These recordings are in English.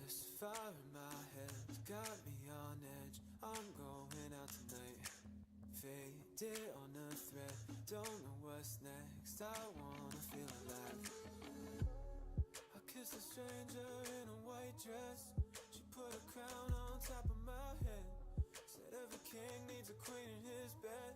This fire in my head got me on edge. I'm going out tonight, faded on a thread. Don't know what's next, I wanna feel alive. I kissed a stranger in a white dress. She put a crown on top of my head. Said every king needs a queen in his bed.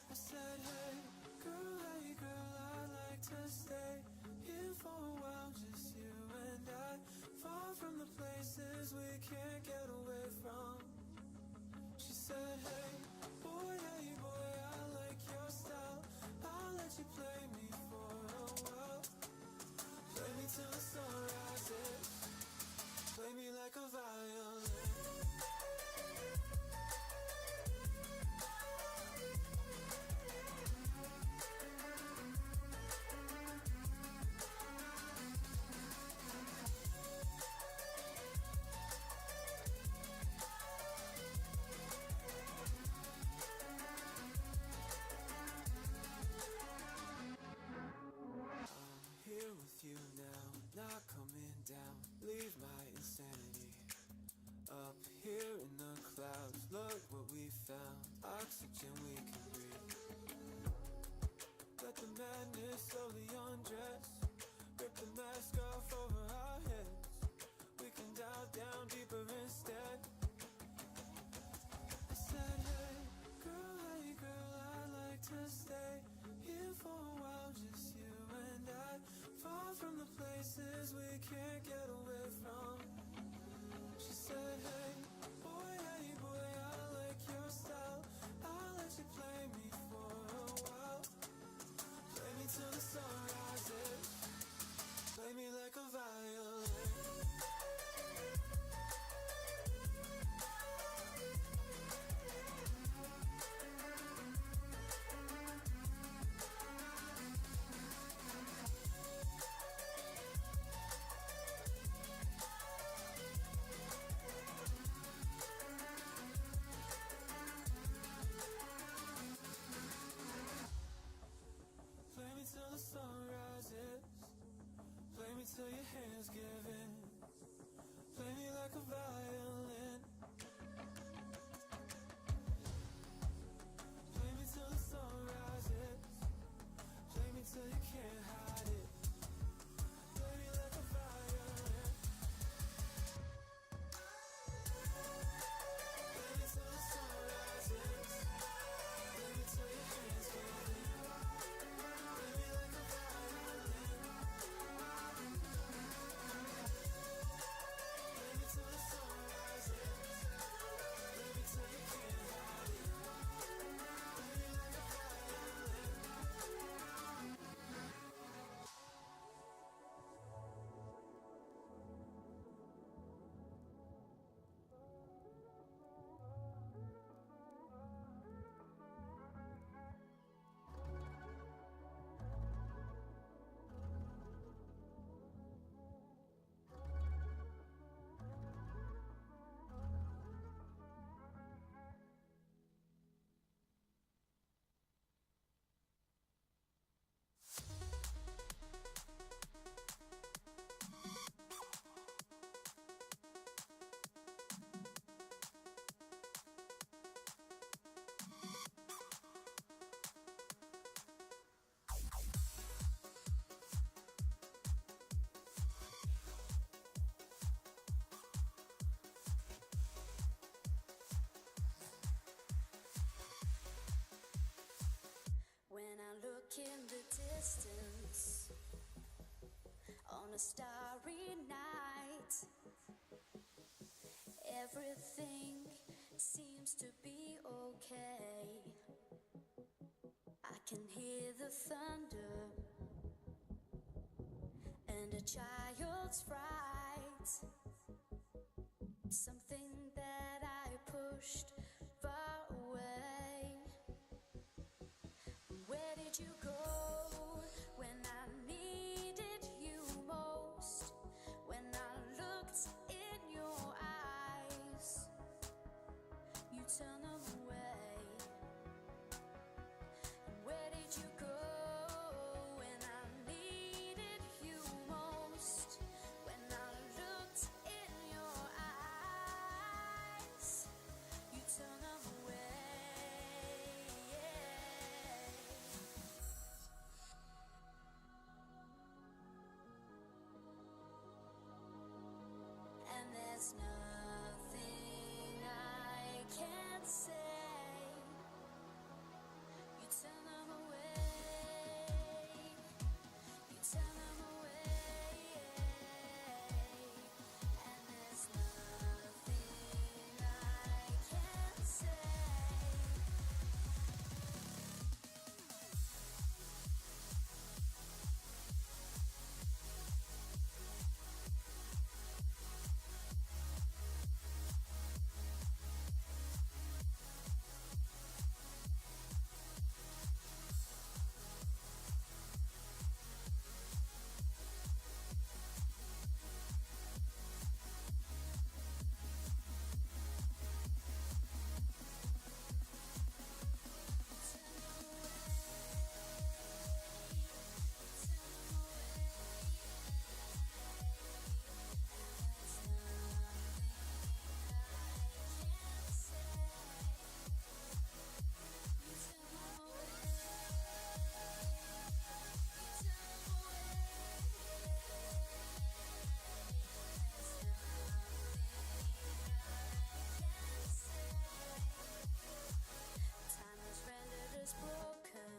I said, hey girl, I'd like to stay here for a while, just you and I. Far from the places we can't get away from. She said, hey boy, I like your style. I'll let you play me for a while. Play me till the sun rises. Play me like a violin. You now, not coming down. Leave my insanity up here in the clouds. Look what we found, oxygen we can breathe. Let the madness slowly undress. Rip the mask off over our heads. We can dive down deeper instead. I said, hey girl, I'd like to stay here for a while, just you and I. Far from the places we can't get away from. She said, hey boy, I like your style. I'll let you play me for a while. Play me till the distance on a starry night. Everything seems to be okay. I can hear the thunder and a child's fright. Something that I pushed far away. Where did you go when I needed you most? When I looked in your eyes, you turned them away. Where did you go when I needed you most? When I looked in your eyes, you turned them away. And there's nothing I can't say. You turn them away. You turn them away. And there's nothing I can't say. Time has rendered us broken,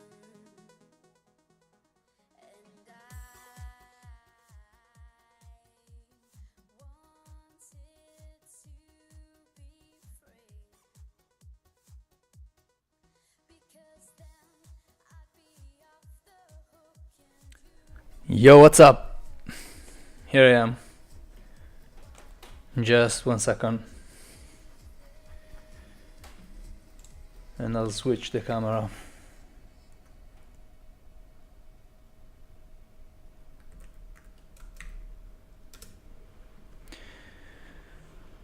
and I wanted to be free, because then I'd be off the hook and Yo, what's up? Here I am. Just 1 second. And I'll switch the camera.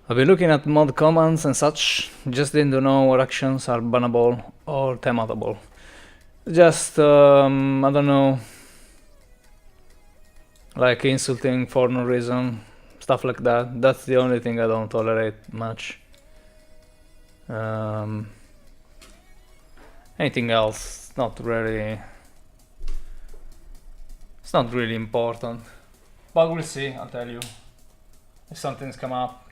I've been looking at mod commands and such, just didn't know what actions are bannable or timeoutable. Just, I don't know, like insulting for no reason, stuff like that. That's the only thing I don't tolerate much. Anything else, not really. It's not really important. But we'll see, I'll tell you. If something's come up.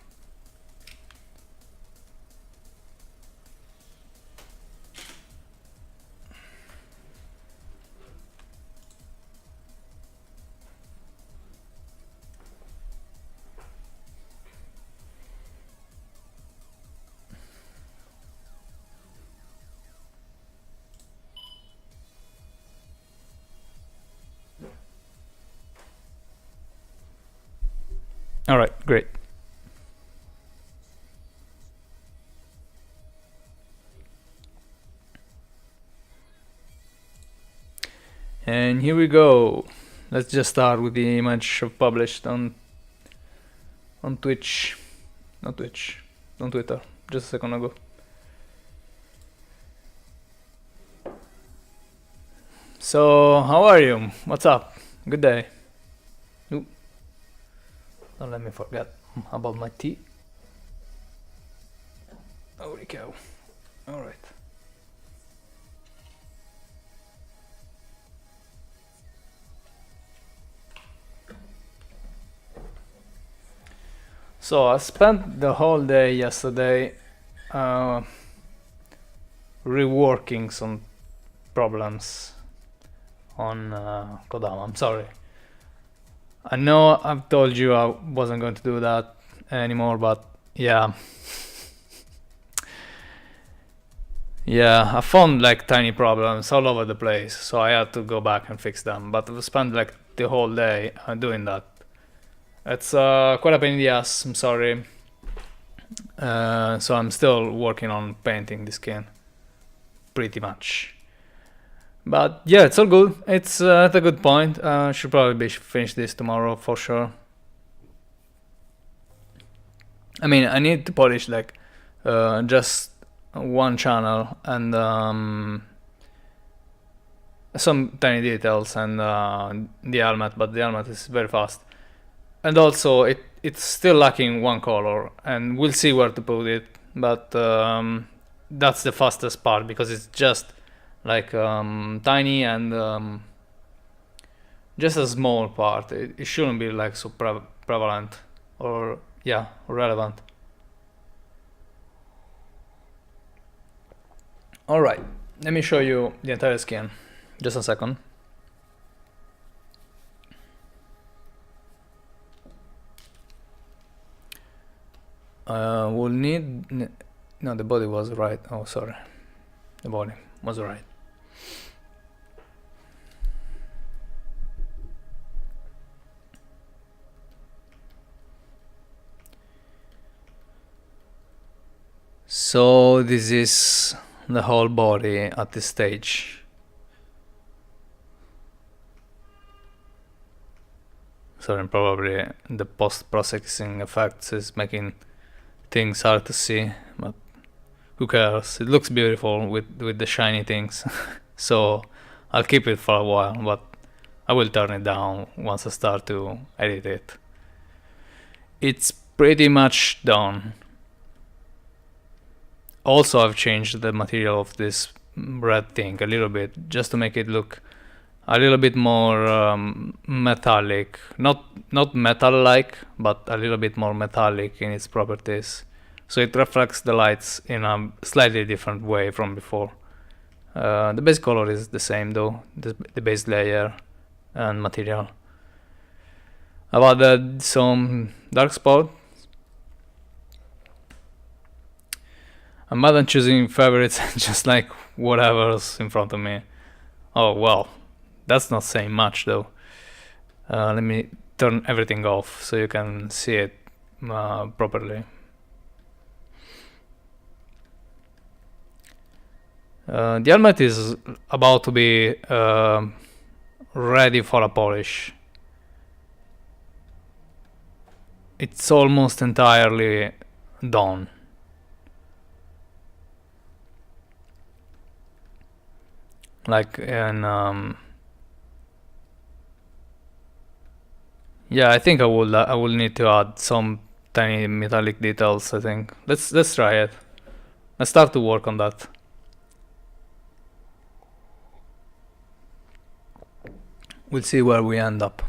Alright, great. And here we go. Let's just start with the image I've published on Twitch. Not Twitch, on Twitter, just a second ago. So, how are you? What's up? Good day. Oop. Don't let me forget about my tea. Holy cow. Alright. So I spent the whole day yesterday reworking some problems on Kodama. I'm sorry. I know I've told you I wasn't going to do that anymore, but yeah. Yeah, I found like tiny problems all over the place, so I had to go back and fix them. But I spent like the whole day doing that. It's quite a pain in the ass, I'm sorry. So I'm still working on painting the skin. Pretty much. But yeah, it's all good. It's at a good point. Should probably finish this tomorrow for sure. I mean, I need to polish like just one channel and some tiny details and the helmet, but the helmet is very fast. And also it's still lacking one color, and we'll see where to put it, but that's the fastest part because it's just like tiny and just a small part. It shouldn't be like so prevalent or yeah, relevant. Alright, let me show you the entire skin. Just a second. We'll need... No, the body was right. Oh, sorry. The body was right. So this is the whole body at this stage. Sorry, probably the post-processing effects is making things hard to see, but who cares? It looks beautiful with the shiny things. So I'll keep it for a while, but I will turn it down once I start to edit it. It's pretty much done. Also, I've changed the material of this red thing a little bit, just to make it look a little bit more metallic. Not metal-like, but a little bit more metallic in its properties. So it reflects the lights in a slightly different way from before. The base color is the same though, the base layer and material. I've added some dark spot. I'm bad at choosing favorites, just like whatever's in front of me. Oh well, that's not saying much though. Let me turn everything off so you can see it properly. The helmet is about to be ready for a polish. It's almost entirely done. Like in yeah, I think I will need to add some tiny metallic details. I think let's try it. Let's start to work on that. We'll see where we end up.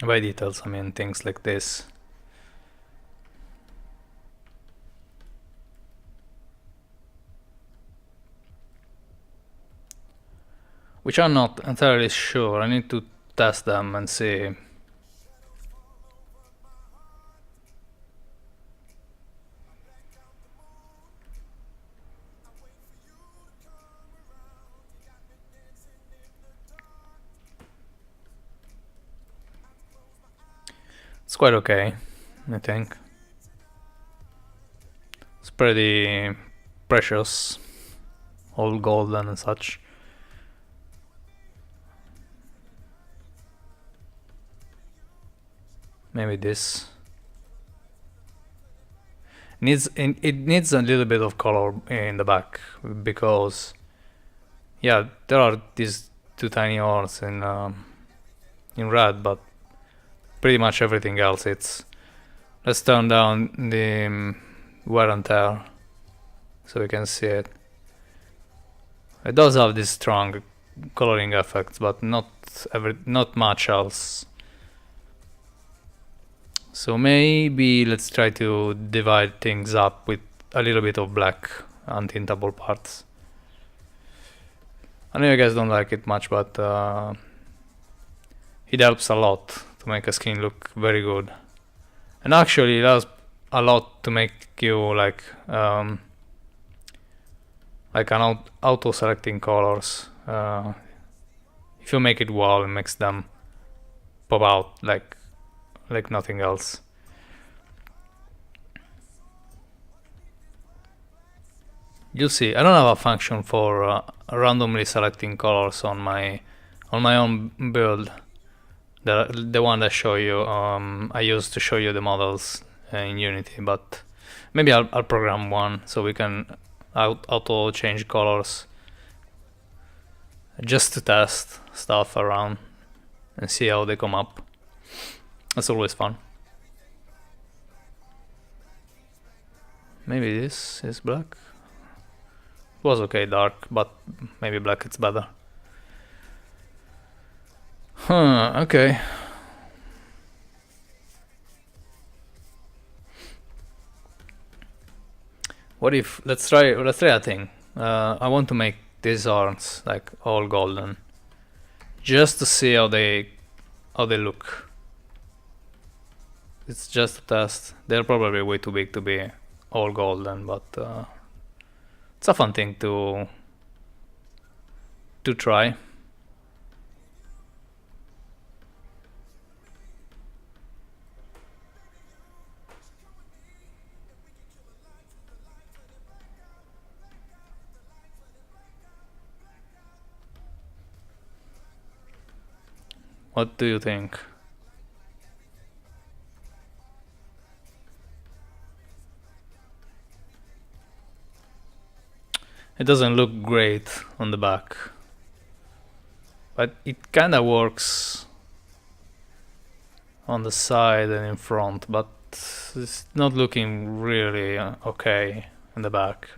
By details, I mean things like this. Which I'm not entirely sure. I need to test them and see. It's quite okay, I think. It's pretty precious, all golden and such. Maybe this it needs a little bit of color in the back, because yeah, there are these two tiny ores in red, but pretty much everything else it's... Let's turn down the wear and tear so we can see it. It does have these strong coloring effects, but not much else. So maybe let's try to divide things up with a little bit of black untintable parts. I know you guys don't like it much, but it helps a lot to make a skin look very good. And actually it does a lot to make you like an auto selecting colors. If you make it well, it makes them pop out like nothing else. You'll see. I don't have a function for randomly selecting colors on my own build. The one that show you I used to show you the models in Unity, but maybe I'll program one so we can auto change colors just to test stuff around and see how they come up. That's always fun. Maybe this is black. It was okay dark, but maybe black it's better. Okay. What if let's try a thing. I want to make these arms like all golden, just to see how they look. It's just a test. They're probably way too big to be all golden, but it's a fun thing to try. What do you think? It doesn't look great on the back, but it kinda works on the side and in front, but it's not looking really okay in the back.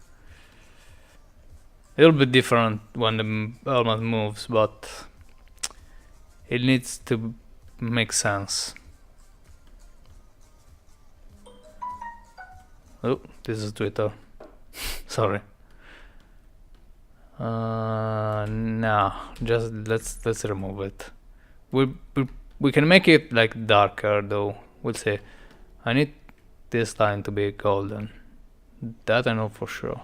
It'll be different when the helmet moves, but it needs to make sense. Oh, this is Twitter. Sorry. No, just let's remove it. We can make it like darker though. We'll see. I need this line to be golden. That I know for sure.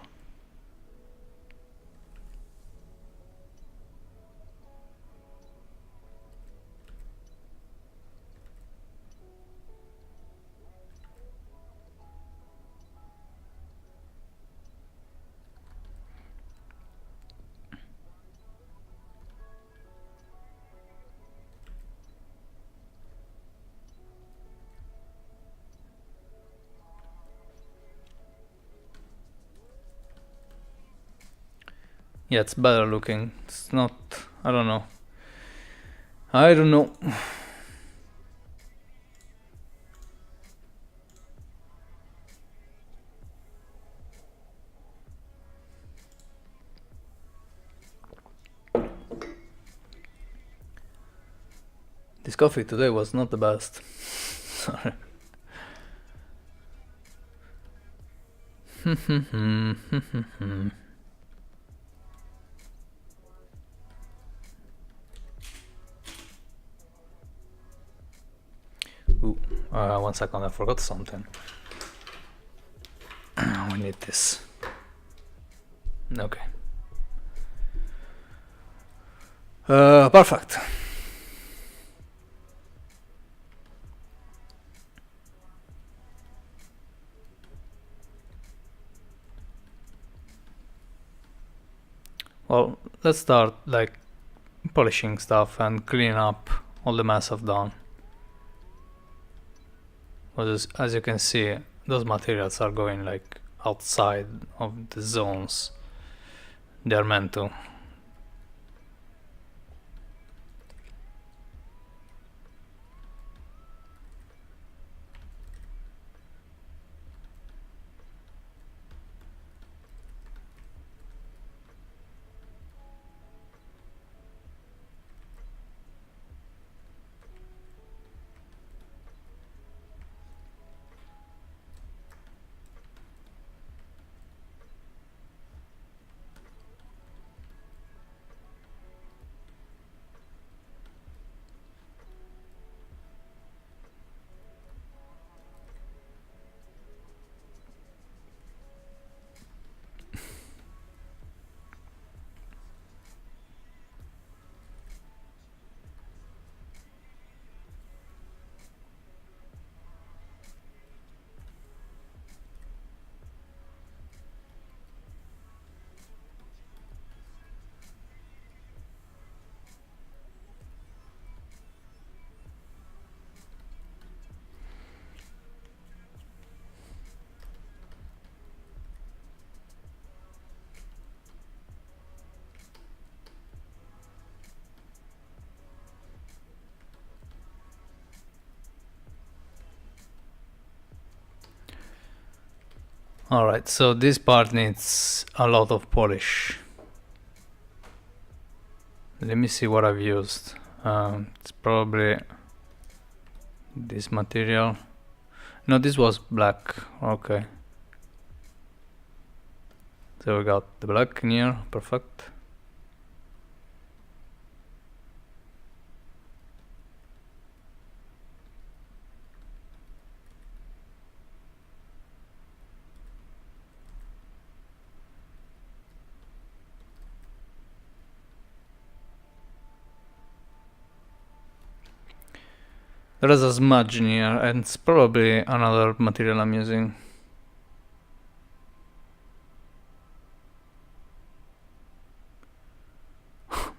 Yeah, it's better looking. It's not. I don't know. I don't know. This coffee today was not the best. Sorry. Ooh, 1 second, I forgot something. We need this. Okay. Perfect. Well, let's start like polishing stuff and clean up all the mess I've done. Because as you can see, those materials are going like outside of the zones they're meant to. Alright, so this part needs a lot of polish. Let me see what I've used. It's probably this material. No, this was black. Okay. So we got the black in here. Perfect. There is a smudge in here, and it's probably another material I'm using.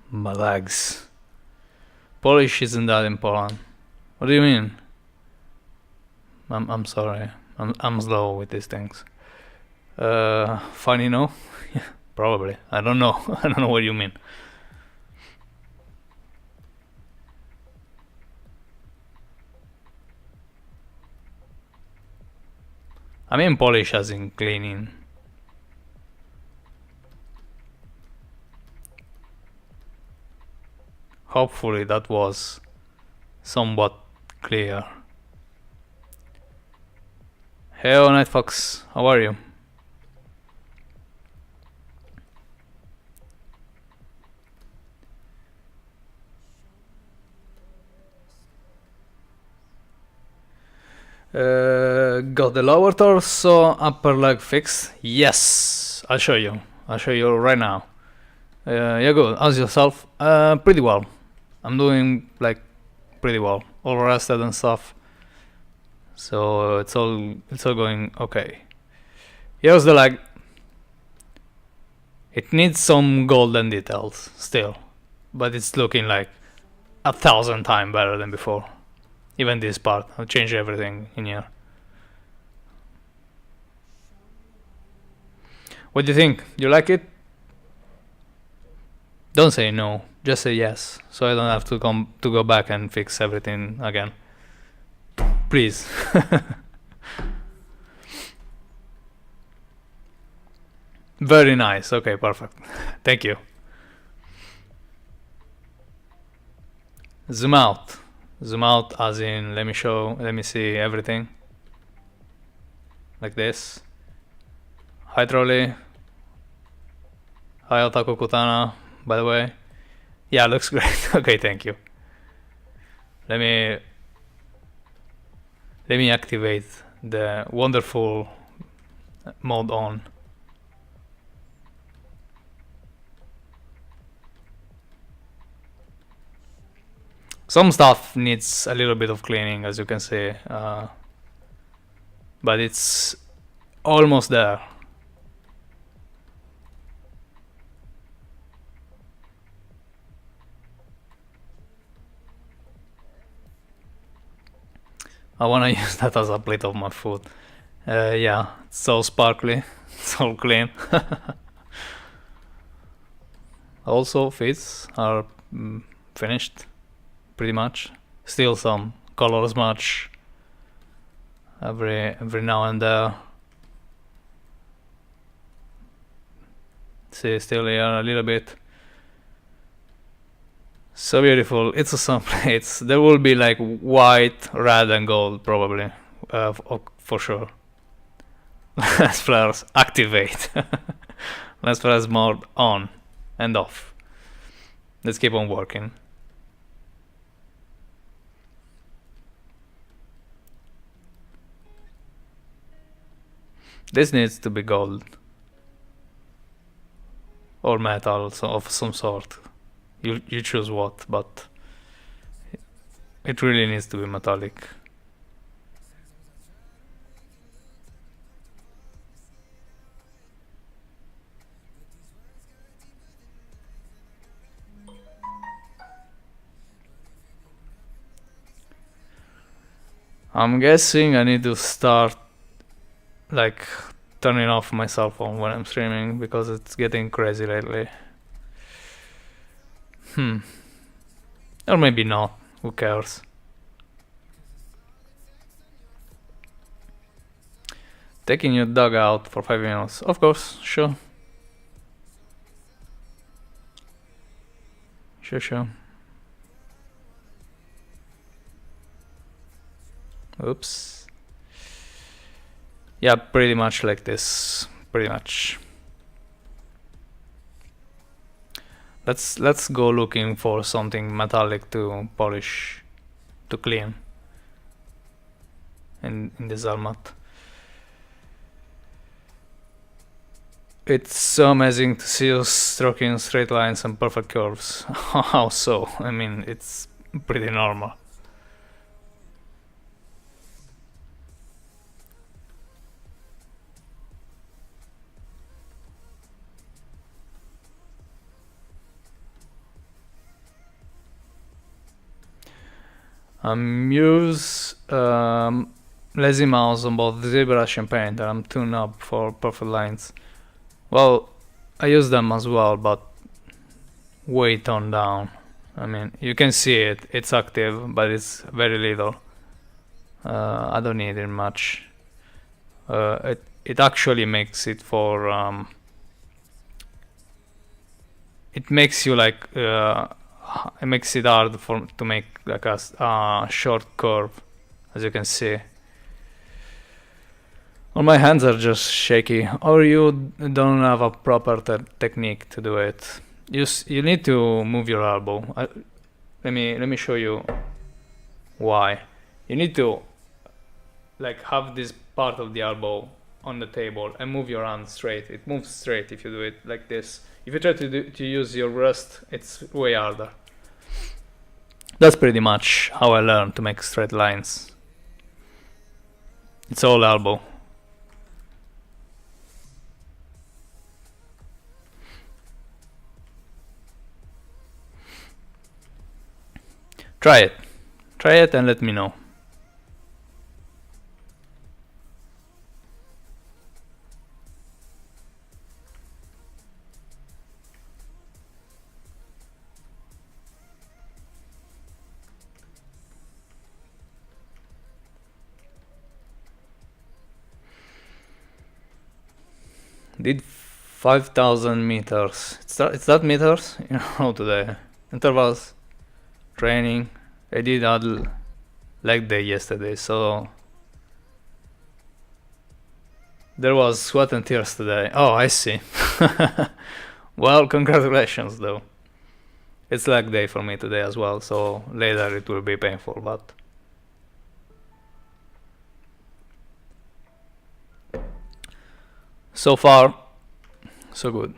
My legs. Polish isn't that important. What do you mean? I'm sorry. I'm slow with these things. Funny, no? Probably. I don't know. I don't know what you mean. I mean polish as in cleaning. Hopefully that was somewhat clear. Hello Night Fox, how are you? Got the lower torso, upper leg fixed. Yes, I'll show you. I'll show you right now. Yeah, good. How's yourself? Pretty well. I'm doing like pretty well. All rested and stuff. So it's all going okay. Here's the leg. It needs some golden details still, but it's looking like 1,000 times better than before. Even this part, I'll change everything in here. What do you think? You like it? Don't say no, just say yes, so I don't have to go back and fix everything again. Please. Very nice. Okay, perfect. Thank you. Zoom out. Zoom out as in let me see everything. Like this. Hi Trolley. Hi Otaku Kutana, by the way. Yeah, looks great. Okay, thank you. Let me activate the wonderful mode on. Some stuff needs a little bit of cleaning, as you can see, but it's almost there. I wanna use that as a plate of my food. Yeah, it's so sparkly, it's all clean. Also, fits are finished, pretty much. Still some color smudge every now and there. See, still here a little bit. So beautiful. It's a some plates. There will be like white, red, and gold probably, for sure. Lens flares activate. Lens flares mode on and off. Let's keep on working. This needs to be gold or metal of some sort. You choose what, but it really needs to be metallic. I'm guessing I need to start like turning off my cell phone when I'm streaming because it's getting crazy lately. Or maybe not, who cares? Taking your dog out for 5 minutes. Of course, sure. Sure. Oops. Yeah, pretty much like this. Pretty much. Let's go looking for something metallic to polish, to clean in this Zalmat. It's so amazing to see you stroking straight lines and perfect curves. How so? I mean, it's pretty normal. Use lazy mouse on both ZBrush and Paint, and I'm tuned up for perfect lines. Well, I use them as well, but way toned down. I mean, you can see it's active, but it's very little. I don't need it much. It actually makes it for it makes you like it makes it hard to make like a short curve, as you can see. Well, my hands are just shaky, or you don't have a proper technique to do it. You need to move your elbow. Let me show you why. You need to like have this part of the elbow on the table and move your hand straight. It moves straight if you do it like this. If you try to use your wrist, it's way harder. That's pretty much how I learned to make straight lines. It's all elbow. Try it and let me know. Did 5,000 meters. It's that meters, you know, today. Intervals, training. I did add leg day yesterday, so there was sweat and tears today. Oh, I see. Well, congratulations though. It's leg day for me today as well, so later it will be painful, but so far, so good.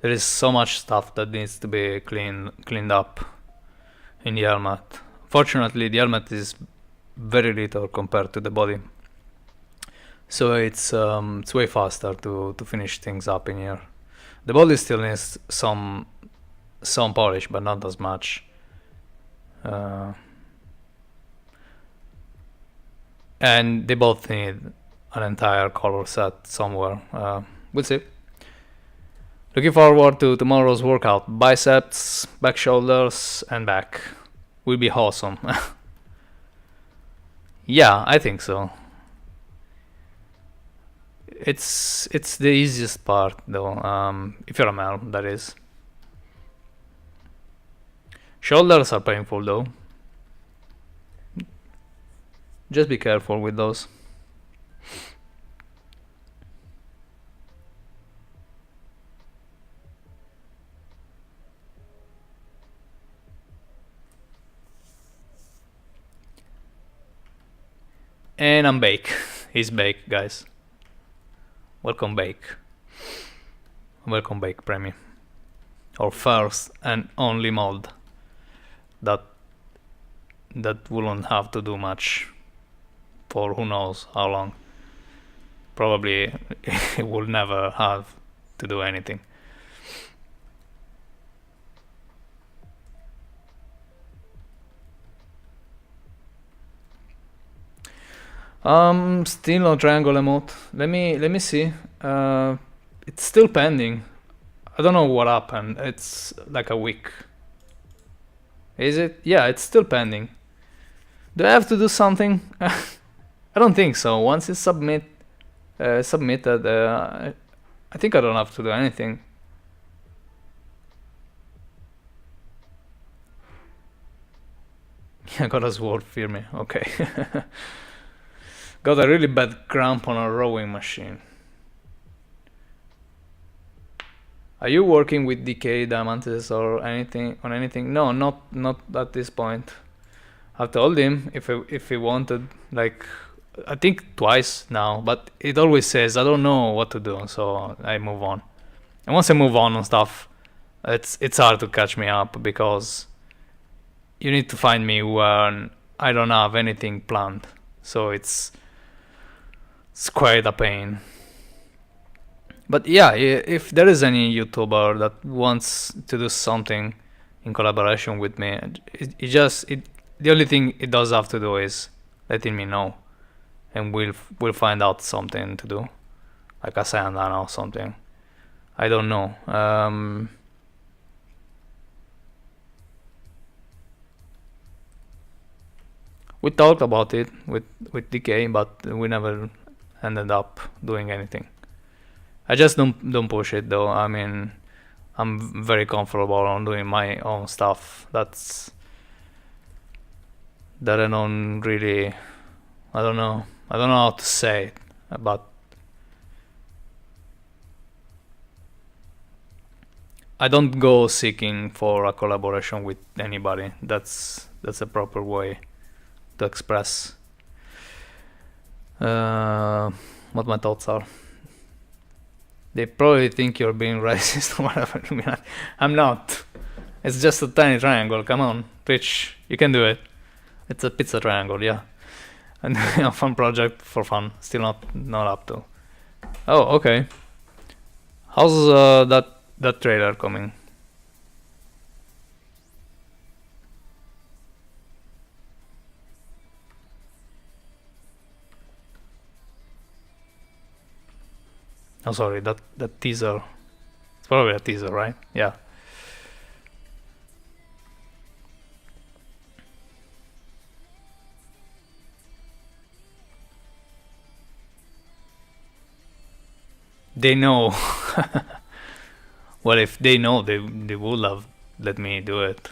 There is so much stuff that needs to be cleaned up in the helmet. Fortunately, the helmet is very little compared to the body, so it's way faster to finish things up in here. The body still needs some polish, but not as much. And they both need an entire color set somewhere. We'll see. Looking forward to tomorrow's workout. Biceps, back shoulders, and back. Will be awesome. Yeah, I think so. It's the easiest part though, if you're a male, that is. Shoulders are painful though. Just be careful with those. And I'm Bake. He's Bake, guys. Welcome Bake. Welcome Bake Premium. Our first and only mod. that wouldn't have to do much for who knows how long. Probably it will never have to do anything. Still no triangle emote. Let me see. It's still pending. I don't know what happened. It's like a week. Is it? Yeah, it's still pending. Do I have to do something? I don't think so. Once it's submitted, I think I don't have to do anything. Yeah, got a sword, fear me. Okay. Got a really bad cramp on a rowing machine. Are you working with DK Diamantes or anything on anything? No, not at this point. I've told him if he wanted, like, I think twice now, but it always says I don't know what to do, so I move on. And once I move on stuff, it's hard to catch me up because you need to find me when I don't have anything planned. So it's quite a pain. But yeah, if there is any YouTuber that wants to do something in collaboration with me, the only thing it does have to do is letting me know, and we'll find out something to do, like a Sandana or something. I don't know. We talked about it with DK, but we never ended up doing anything. I just don't push it though. I mean, I'm very comfortable on doing my own stuff. That I don't really. I don't know how to say it, but I don't go seeking for a collaboration with anybody. That's a proper way to express what my thoughts are. They probably think you're being racist or whatever. I mean, I'm not. It's just a tiny triangle. Come on, Twitch, you can do it. It's a pizza triangle, yeah. And a fun project for fun. Still not up to. Oh, okay. How's that trailer coming? Oh, sorry, that teaser. It's probably a teaser, right? Yeah. They know. Well, if they know, they would have let me do it.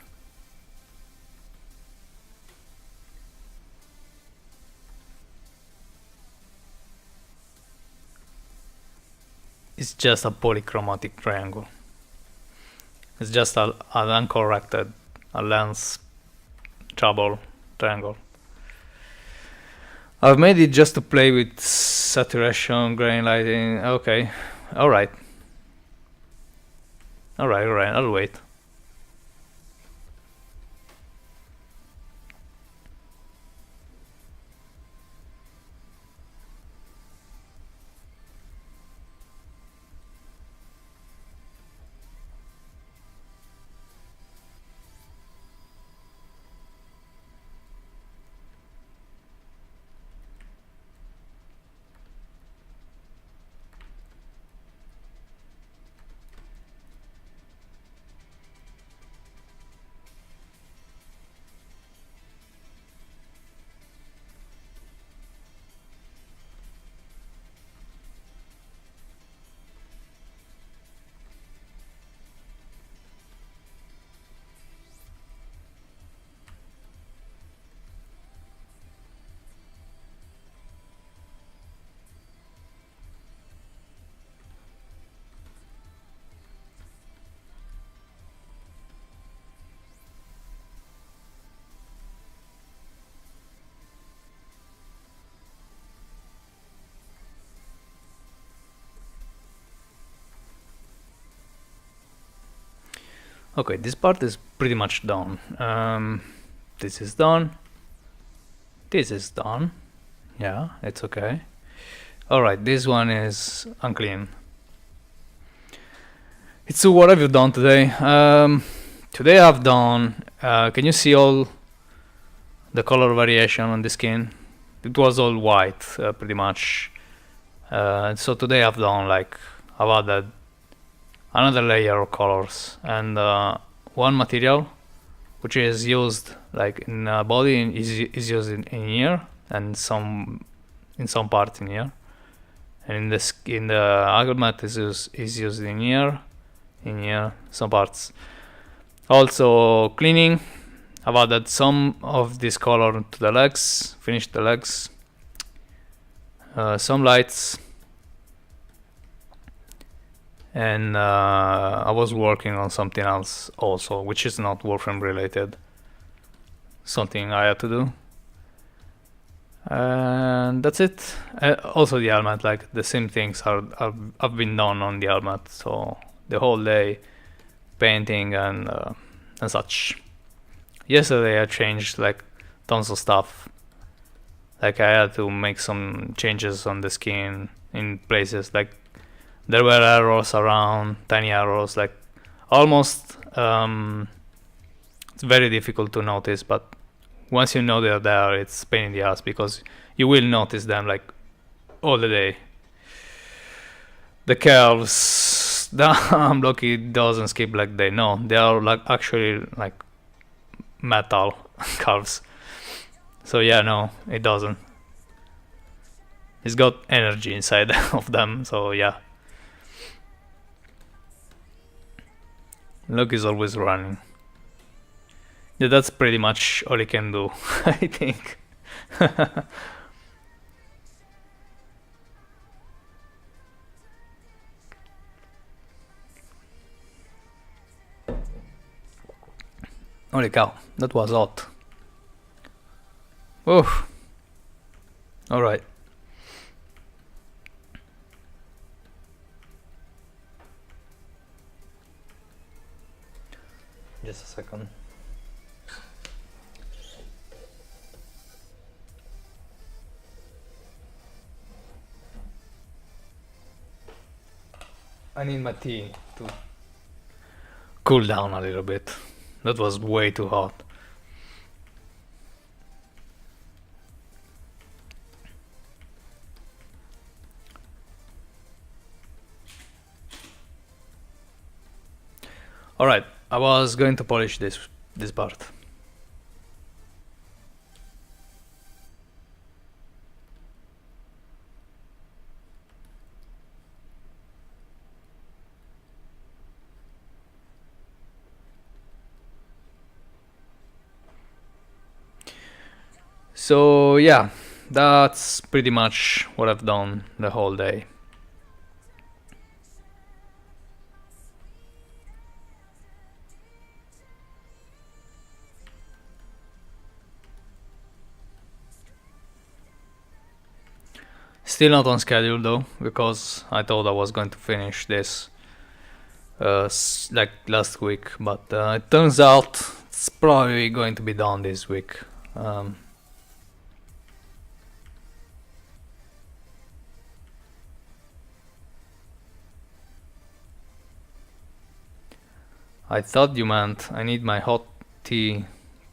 It's just a polychromatic triangle. It's just an uncorrected, a lens trouble triangle. I've made it just to play with saturation, grain lighting. Okay, alright. Alright, I'll wait. Okay, this part is pretty much done. This is done. This is done. Yeah, it's okay. Alright, this one is unclean. So what have you done today? Today I've done... can you see all the color variation on the skin? It was all white, pretty much. So today I've done like... I've added another layer of colors. And one material, which is used like in body, is used in here. And in some parts in here. And in the helmet is used in here, some parts. Also cleaning, I've added some of this color to the legs, finished the legs. Some lights. And I was working on something else also, which is not Warframe related. Something I had to do. And that's it. Also the helmet, like the same things have been done on the helmet, so the whole day painting and such. Yesterday I changed like tons of stuff. Like I had to make some changes on the skin in places, like there were arrows around, tiny arrows, like almost it's very difficult to notice, but once you know they're there, it's a pain in the ass because you will notice them like all the day. The curves, Loki doesn't skip like they know. They are like actually like metal curves. So yeah, no, it doesn't. It's got energy inside of them, so yeah. Loki's always running. Yeah, that's pretty much all he can do, I think. Holy cow, that was hot. Oh, alright. Just a second. I need my tea to cool down a little bit. That was way too hot. Alright, I was going to polish this part. So yeah, that's pretty much what I've done the whole day. Still not on schedule though, because I thought I was going to finish this like last week, but it turns out it's probably going to be done this week. I thought you meant I need my hot tea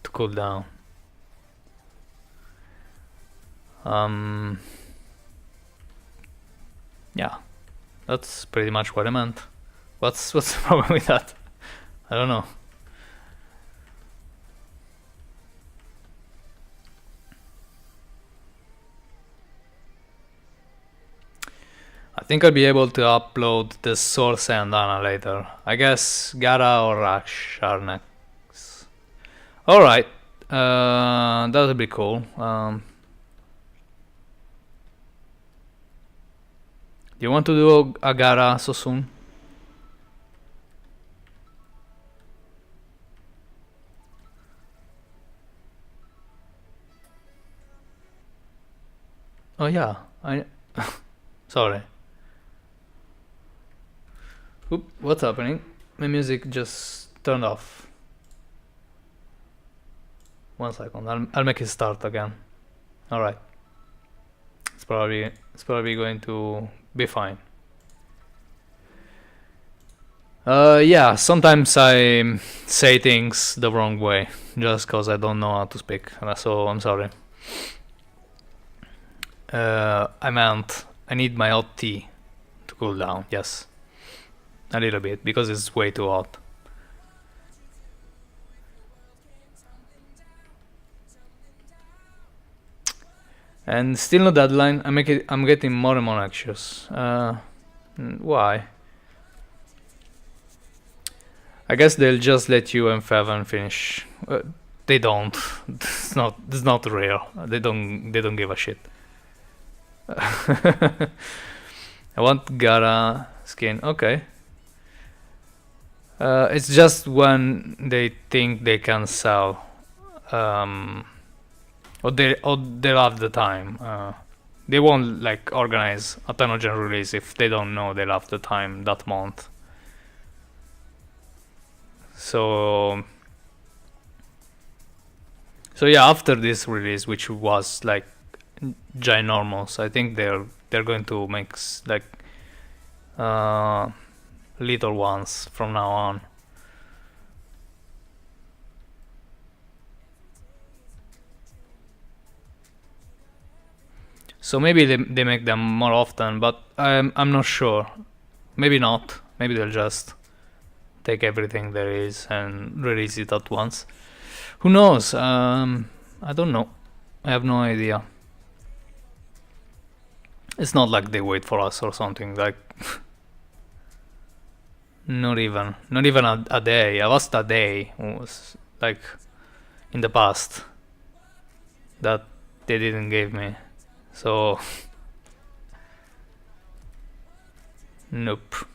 to cool down. Yeah, that's pretty much what I meant. What's the problem with that? I don't know. I think I'll be able to upload the source and Ana later. I guess Gara or Raksh are next. Alright, that'll be cool. Do you want to do a Gara so soon? Oh yeah, sorry. Oop, what's happening? My music just turned off. 1 second. I'll make it start again. All right. It's probably going to be fine. Yeah, sometimes I say things the wrong way just because I don't know how to speak, so I'm sorry. I meant I need my hot tea to cool down, yes. A little bit, because it's way too hot. And still no deadline. I'm getting more and more anxious. Why? I guess they'll just let you and Favan finish. They don't. It's not real. They don't give a shit. I want Gara skin. Okay. It's just when they think they can sell, or they'll have the time. They won't like organize a Tenogen release if they don't know they'll have the time that month. So yeah, after this release, which was like ginormous, I think they're going to make like little ones from now on. So maybe they make them more often, but I'm not sure. Maybe not. Maybe they'll just take everything there is and release it at once. Who knows? I don't know. I have no idea. It's not like they wait for us or something. Like not even a day. I lost a day. Was like in the past that they didn't give me. So nope.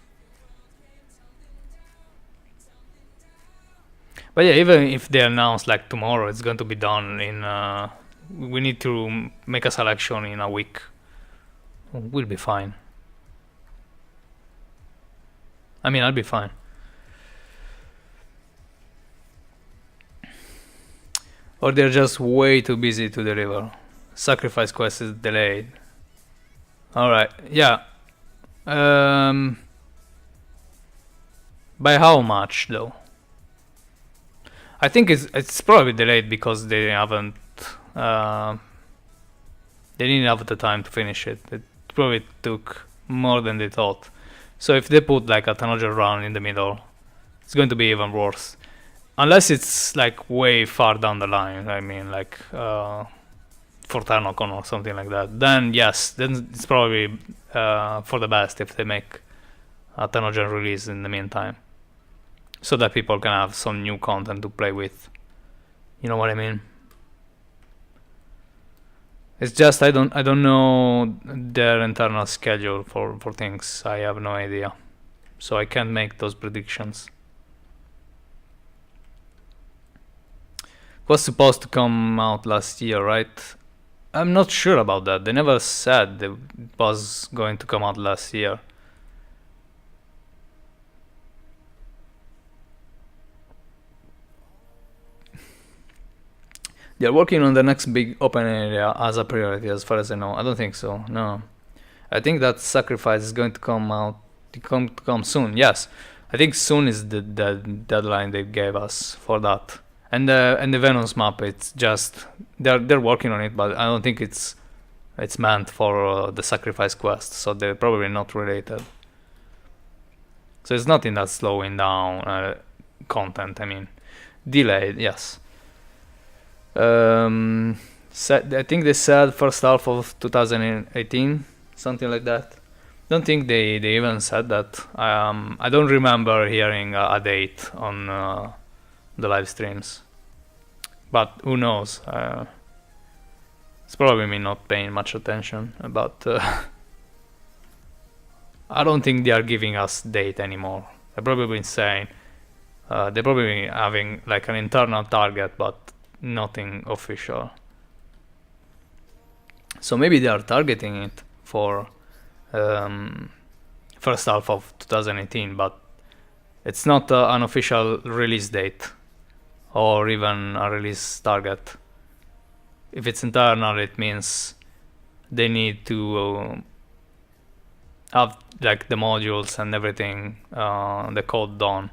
But yeah, even if they announce like tomorrow it's going to be done in we need to make a selection in a week, we'll be fine. I mean, I'll be fine. Or they're just way too busy to deliver. Sacrifice quest is delayed. Alright, yeah. By how much though? I think it's probably delayed because they haven't they didn't have the time to finish it. It probably took more than they thought. So if they put like a Tanoja run in the middle, it's going to be even worse. Unless it's like way far down the line, I mean like for Tanokon or something like that. Then yes, then it's probably for the best if they make a Tanoja release in the meantime. So that people can have some new content to play with. You know what I mean? It's just I don't know their internal schedule for things. I have no idea. So I can't make those predictions. It was supposed to come out last year, right? I'm not sure about that. They never said it was going to come out last year. They're working on the next big open area as a priority, as far as I know. I don't think so. No, I think that Sacrifice is going to come out. Come soon. Yes, I think soon is the deadline they gave us for that. And the Venom's map. It's just they're working on it, but I don't think it's meant for the Sacrifice quest. So they're probably not related. So it's nothing that's slowing down content. I mean, delayed. Yes. I think they said first half of 2018, something like that. Don't think they even said that. I don't remember hearing a date on the live streams, but who knows? It's probably me not paying much attention, but I don't think they are giving us date anymore. They're probably saying they're probably having like an internal target, but nothing official. So maybe they are targeting it for first half of 2018, but It's not an official release date or even a release target. If it's internal, it means they need to have like the modules and everything, the code done.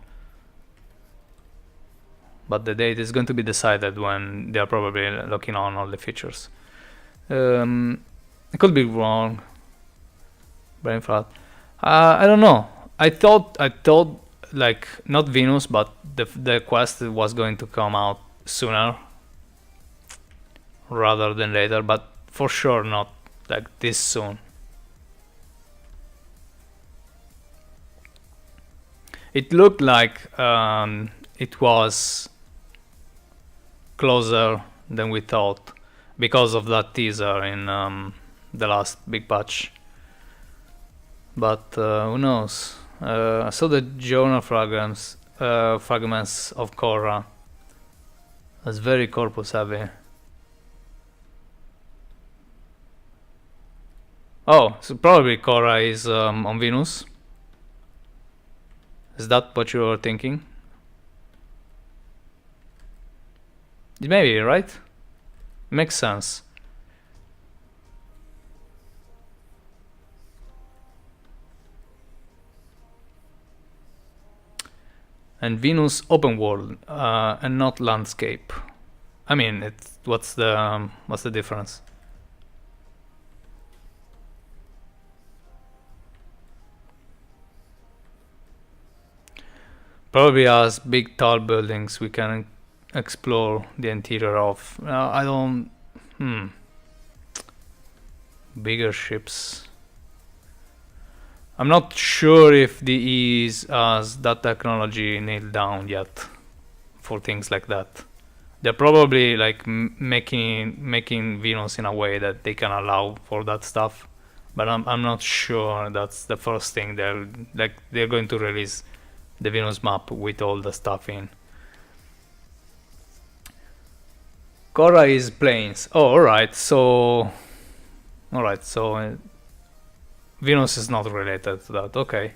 But the date is going to be decided when they are probably looking on all the features. I could be wrong. Brain fart. I don't know. I thought like not Venus, but the quest was going to come out sooner rather than later, but for sure not like this soon. It looked like it was closer than we thought because of that teaser in the last big patch. But who knows? I saw the journal fragments of Korra. That's very corpus heavy. Oh, so probably Korra is on Venus. Is that what you were thinking? Maybe, right? Makes sense. And Venus open world and not landscape. I mean, what's the difference? Probably as big tall buildings we can explore the interior of. I don't. Bigger ships. I'm not sure if the EEs has that technology nailed down yet for things like that. They're probably like making Venus in a way that they can allow for that stuff, but I'm not sure that's the first thing they're going to release the Venus map with all the stuff in. Korra is planes. Oh, alright. So Venus is not related to that. Okay.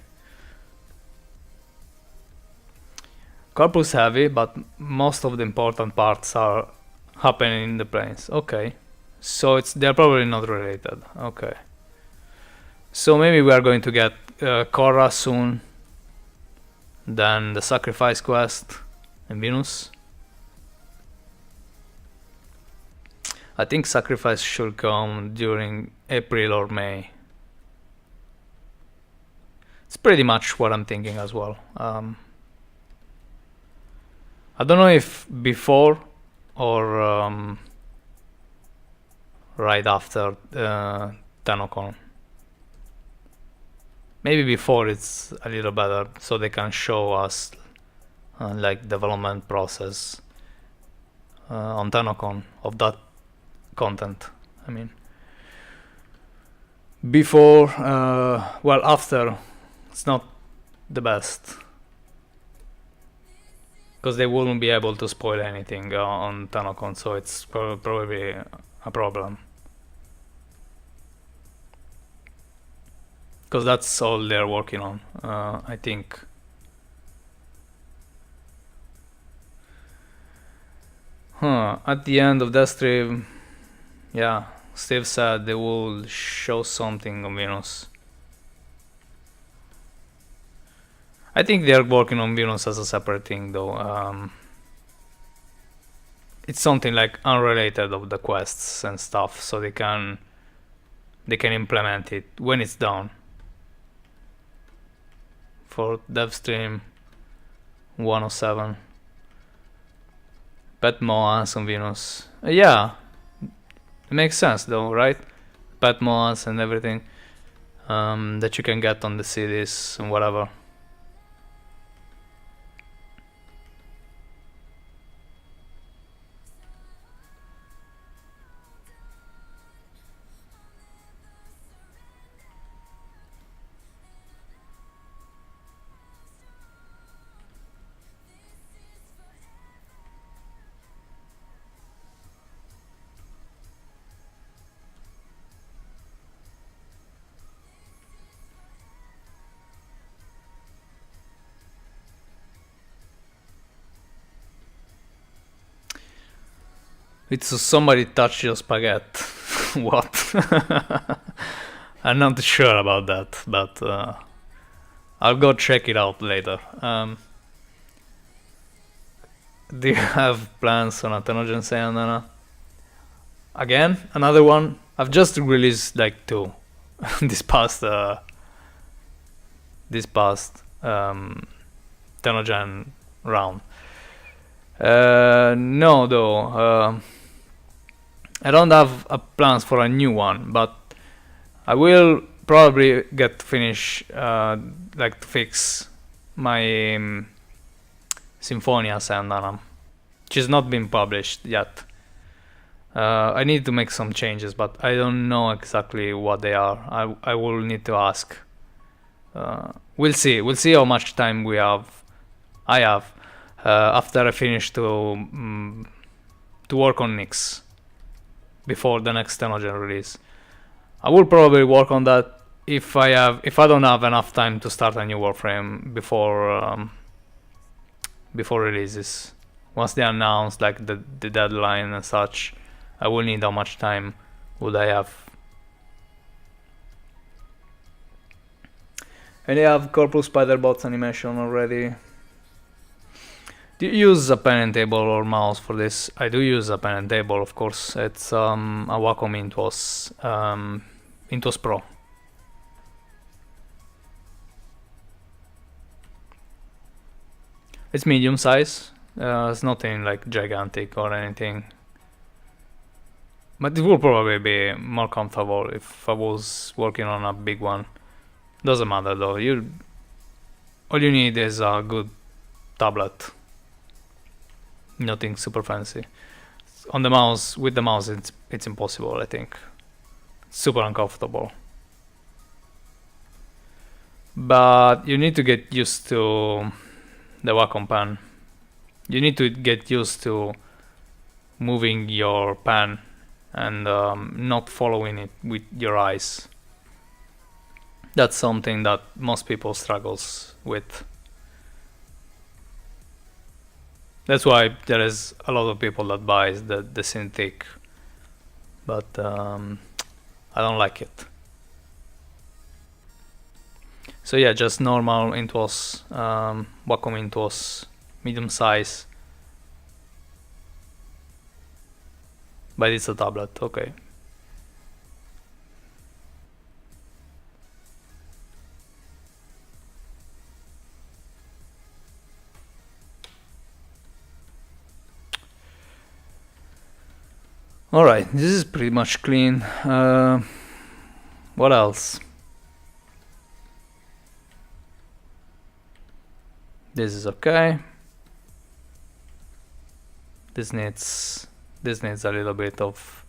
Corpus heavy, but most of the important parts are happening in the planes. Okay. So they're probably not related. Okay. So maybe we are going to get Korra soon. Then the sacrifice quest in Venus. I think sacrifice should come during April or May. It's pretty much what I'm thinking as well. I don't know if before or right after Tenocon. Maybe before it's a little better, so they can show us like development process on Tenocon of that content. I mean, before, well, after, it's not the best because they wouldn't be able to spoil anything on Tenocon, so it's probably a problem. Because that's all they're working on, I think. At the end of that stream, yeah, Steve said they will show something on Venus. I think they're working on Venus as a separate thing, though. It's something like unrelated of the quests and stuff, so they can implement it when it's done. For dev stream 107. Pet Moas on Venus. Yeah, it makes sense though, right? Pet Moas and everything that you can get on the cities and whatever. It's somebody touched your spaghetti. What? I'm not sure about that, but I'll go check it out later. Do you have plans on a Tenogen Sayonara? Again, another one. I've just released like 2 this past Tenogen round. No, though. I don't have plans for a new one, but I will probably get to finish, like to fix my Symphonia Sayonara, which has not been published yet. I need to make some changes, but I don't know exactly what they are. I will need to ask. We'll see. We'll see how much time I have after I finish to work on Nyx before the next Tenogen release. I will probably work on that if I don't have enough time to start a new Warframe before releases. Once they announce like the deadline and such, I will need how much time would I have. And they have Corpus Spiderbots animation already. Do you use a pen and table or mouse for this? I do use a pen and table, of course. It's a Wacom Intuos Pro. It's medium size. It's nothing like gigantic or anything. But it will probably be more comfortable if I was working on a big one. Doesn't matter though. All you need is a good tablet. Nothing super fancy. On the mouse, with the mouse, it's impossible. I think super uncomfortable. But you need to get used to the Wacom pen. You need to get used to moving your pen and not following it with your eyes. That's something that most people struggles with. That's why there is a lot of people that buys the Cintiq, but I don't like it. So yeah, just normal Intuos, Wacom Intuos, medium size. But it's a tablet, okay. Alright, this is pretty much clean. What else? This is okay. This needs a little bit of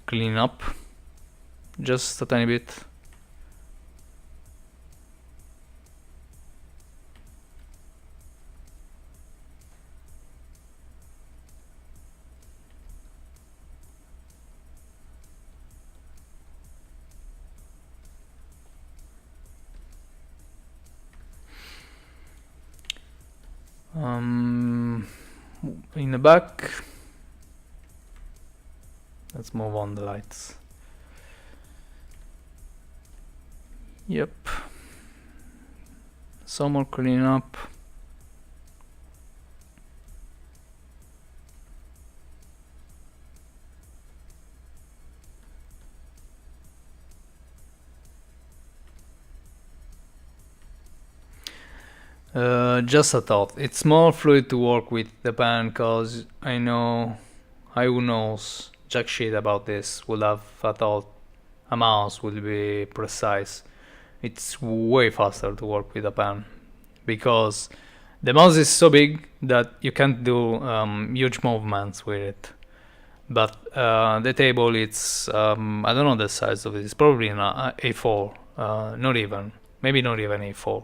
cleanup, just a tiny bit. In the back, let's move on the lights. Yep, some more cleanup. Just a thought, it's more fluid to work with the pen, cause I know who knows jack shit about this would have thought a mouse would be precise. It's way faster to work with a pen because the mouse is so big that you can't do huge movements with it. But the table, it's I don't know the size of it. It's probably an A4, maybe not even A4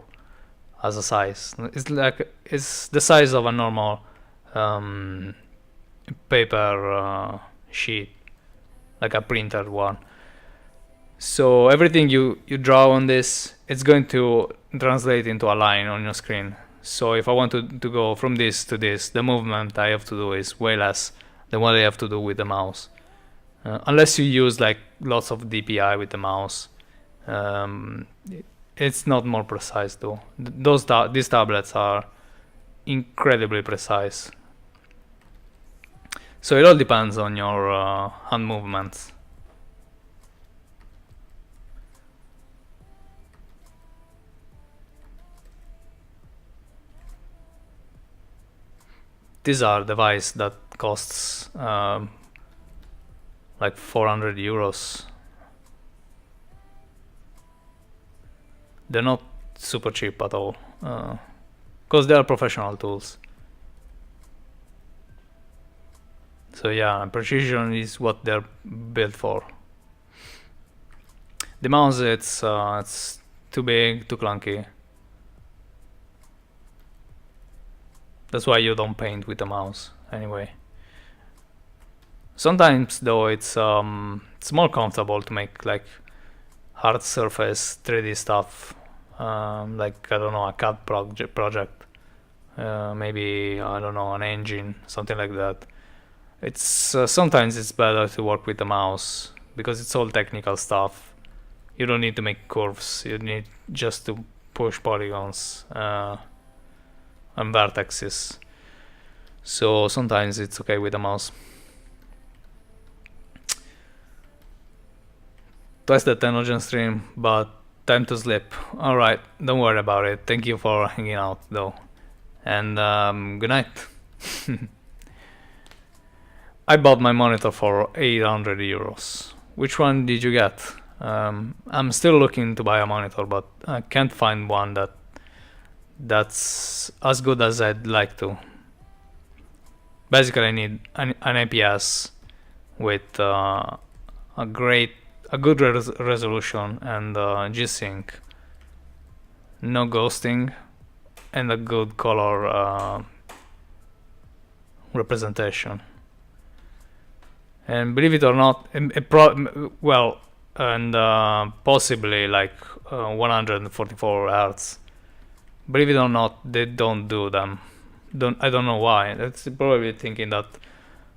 as a size. It's the size of a normal paper sheet, like a printed one. So everything you draw on this, it's going to translate into a line on your screen. So if I want to go from this to this, the movement I have to do is way less than what I have to do with the mouse. Unless you use like lots of DPI with the mouse, it's not more precise though. These tablets are incredibly precise. So it all depends on your hand movements. These are devices that costs like 400 euros. They're not super cheap at all, because they are professional tools. So yeah, precision is what they're built for. The mouse, it's too big, too clunky. That's why you don't paint with the mouse anyway. Sometimes though it's more comfortable to make like hard surface 3D stuff, like I don't know, a CAD project, maybe I don't know, an engine, something like that. It's sometimes it's better to work with the mouse because it's all technical stuff. You don't need to make curves. You need just to push polygons and vertices. So sometimes it's okay with the mouse. Twice the 10 Ocean stream, but time to sleep. Alright, don't worry about it. Thank you for hanging out though. And good night. I bought my monitor for 800 euros. Which one did you get? I'm still looking to buy a monitor, but I can't find one that's as good as I'd like to. Basically, I need an IPS with a good resolution and G-Sync, no ghosting, and a good color representation. And believe it or not, possibly like 144 Hz. Believe it or not, they don't do them. I don't know why. That's probably thinking that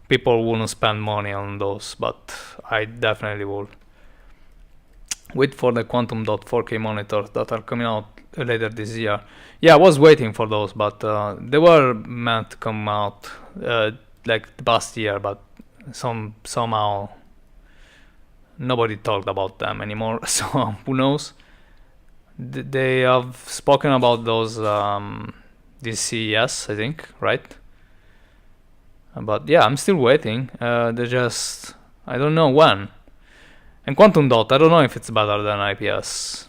people wouldn't spend money on those, but I definitely would. Wait for the Quantum Dot 4K monitors that are coming out later this year. Yeah, I was waiting for those, but they were meant to come out like the past year, but somehow nobody talked about them anymore. So who knows? They have spoken about those this CES, I think, right? But yeah, I'm still waiting. They're just, I don't know when. And Quantum Dot, I don't know if it's better than IPS.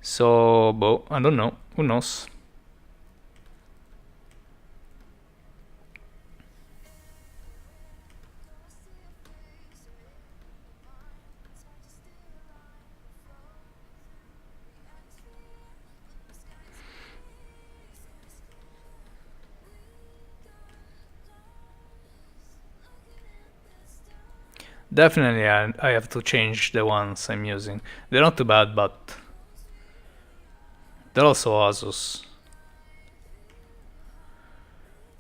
So, I don't know. Who knows? Definitely, I have to change the ones I'm using. They're not too bad, but they're also Asus.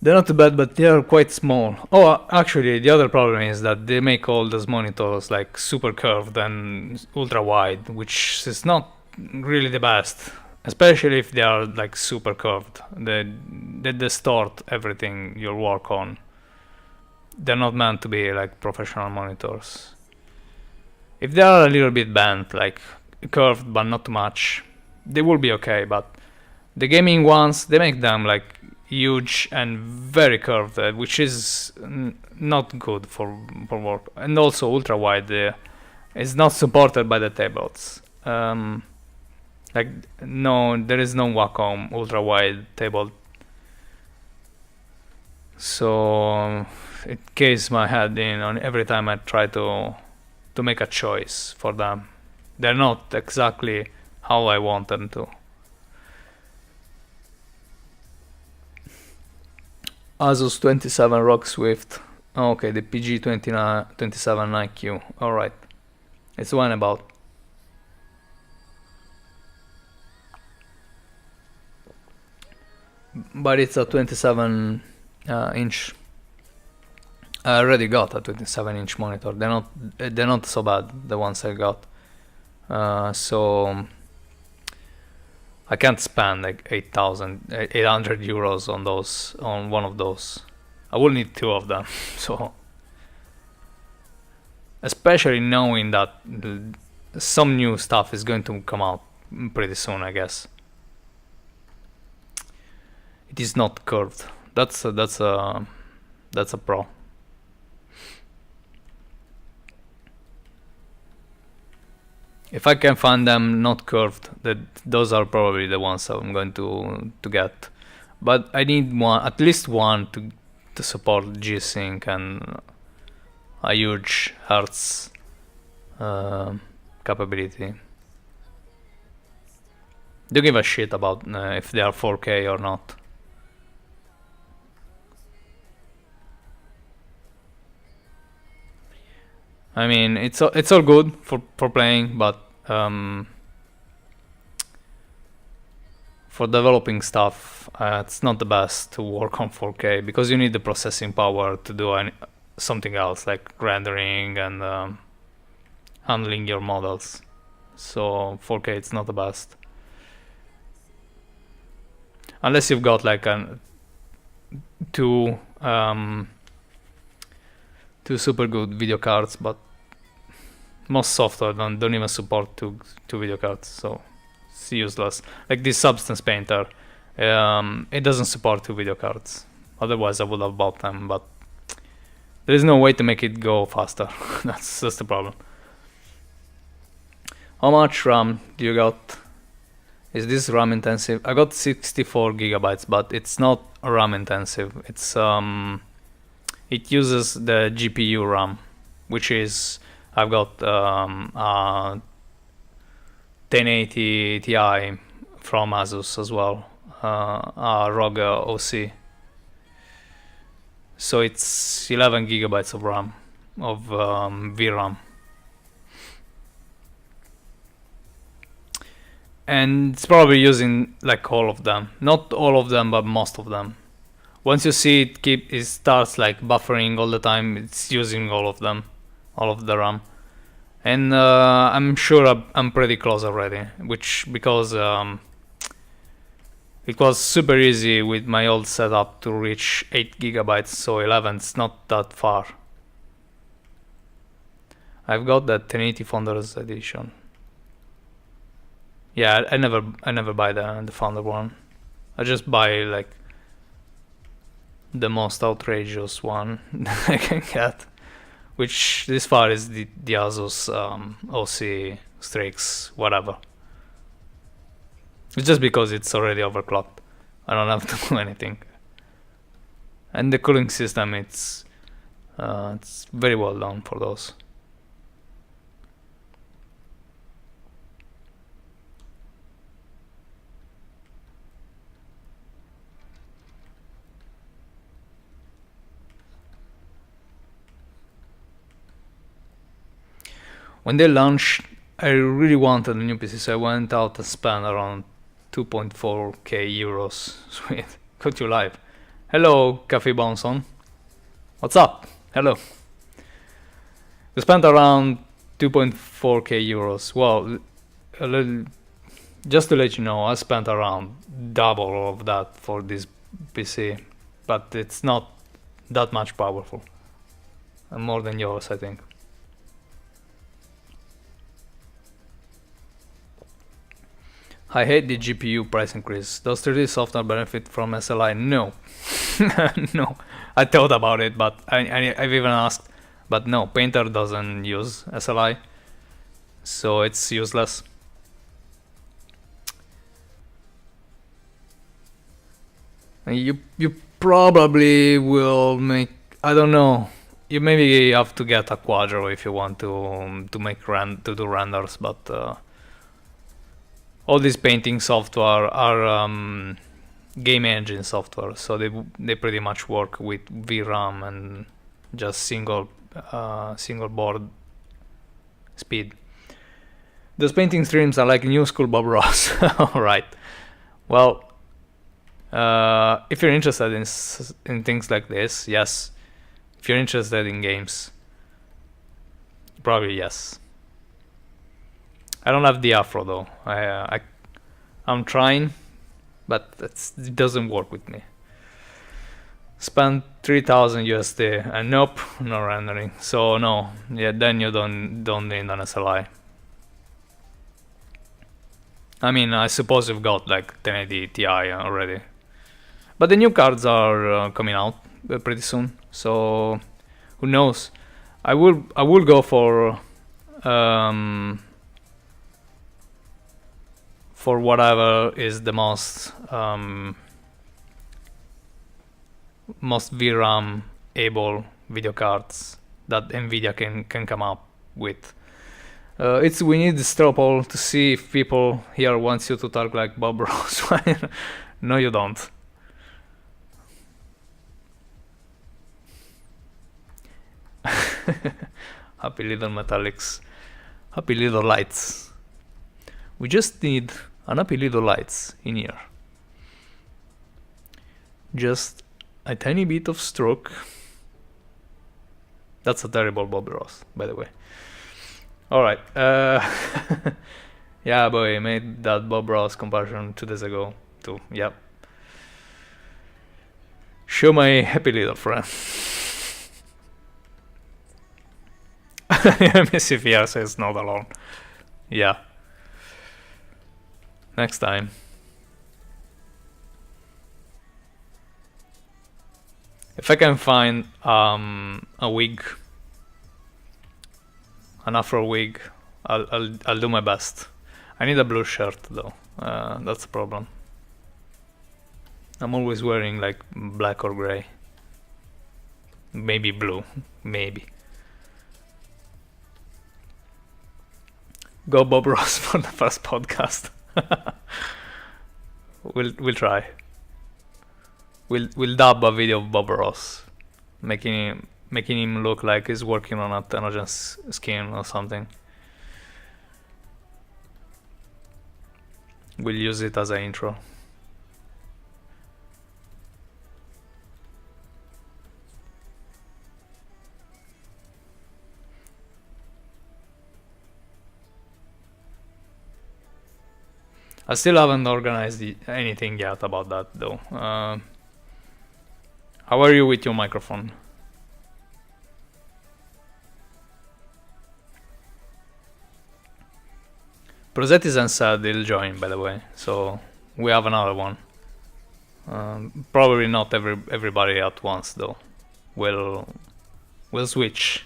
They're not too bad, but they are quite small. Oh, actually, the other problem is that they make all those monitors like super curved and ultra wide, which is not really the best. Especially if they are like super curved. They distort everything you work on. They're not meant to be like professional monitors. If they are a little bit bent, like curved but not too much, they will be okay. But the gaming ones, they make them like huge and very curved, which is not good for work. And also ultra wide is not supported by the tablets. Like no, there is no Wacom ultra wide table. So it caves my head in on every time I try to make a choice for them. They're not exactly how I want them to. Asus 27 Rock Swift. Oh, okay, the PG 27 IQ. Alright. It's one about. But it's a 27 inch. I already got a 27-inch monitor. They're not so bad, the ones I got. So I can't spend like 800 euros on one of those. I will need two of them. So especially knowing that some new stuff is going to come out pretty soon, I guess. It is not curved. That's a pro. If I can find them not curved, those are probably the ones I'm going to get. But I need at least one to support G-Sync and a huge hertz capability. Don't give a shit about if they are 4K or not. I mean, it's all good for playing, but for developing stuff, it's not the best to work on 4K because you need the processing power to do something else like rendering and handling your models. So 4K it's not the best, unless you've got like two super good video cards, but most software don't even support two video cards, so it's useless. Like this Substance Painter, it doesn't support two video cards. Otherwise I would have bought them, but there is no way to make it go faster. That's the problem. How much RAM do you got? Is this RAM intensive? I got 64 gigabytes, but it's not RAM intensive. It's it uses the GPU RAM, which is I've got a 1080 Ti from Asus as well, a ROG OC. So it's 11 gigabytes of RAM, of VRAM. And it's probably using like all of them. Not all of them, but most of them. Once you see it starts like buffering all the time, it's using all of them, all of the RAM. And I'm sure I'm pretty close already, because it was super easy with my old setup to reach 8 gigabytes, so 11's not that far. I've got that 1080 Founders Edition. Yeah, I never buy the Founder one. I just buy like the most outrageous one I can get, which this far is the Asus OC Strix whatever. It's just because it's already overclocked. I don't have to do anything. And the cooling system, it's very well done for those. When they launched, I really wanted a new PC, so I went out and spent around 2.4k euros. Sweet. Got you live. Hello, Cafe Bonson. What's up? Hello. We spent around 2.4k euros. Well, just to let you know, I spent around double of that for this PC, but it's not that much powerful. More than yours, I think. I hate the GPU price increase. Does 3D software benefit from SLI? No. No. I thought about it, but I've even asked. But no, Painter doesn't use SLI, so it's useless. You probably will make, I don't know. You maybe have to get a Quadro if you want to do renders, but all these painting software are game engine software, so they pretty much work with VRAM and just single board speed. Those painting streams are like new school Bob Ross. Alright. Well, If you're interested in things like this, yes. If you're interested in games, probably yes. I don't have the afro though. I'm trying, but it doesn't work with me. Spend 3,000 USD and nope, no rendering. So no, yeah, then you don't need an SLI. I mean, I suppose you've got like 1080 Ti already, but the new cards are coming out pretty soon. So who knows? I will go for whatever is the most VRAM able video cards that Nvidia can come up with. We need the straw poll to see if people here wants you to talk like Bob Ross. No, you don't. Happy little metallics, happy little lights. We just need an happy little lights in here. Just a tiny bit of stroke. That's a terrible Bob Ross, by the way. Alright. Yeah, boy, I made that Bob Ross comparison 2 days ago, too. Yep. Show my happy little friend. Missy VR says not alone. Yeah. Next time. If I can find a wig, an afro wig, I'll do my best. I need a blue shirt though. That's a problem. I'm always wearing like black or gray. Maybe blue. Maybe. Go Bob Ross for the first podcast. We'll try. We'll dub a video of Bob Ross, making him look like he's working on a Tenogen's skin or something. We'll use it as an intro. I still haven't organized anything yet about that though. How are you with your microphone? Prosetizen said he'll join, by the way, so we have another one. Probably not everybody at once though. We'll switch.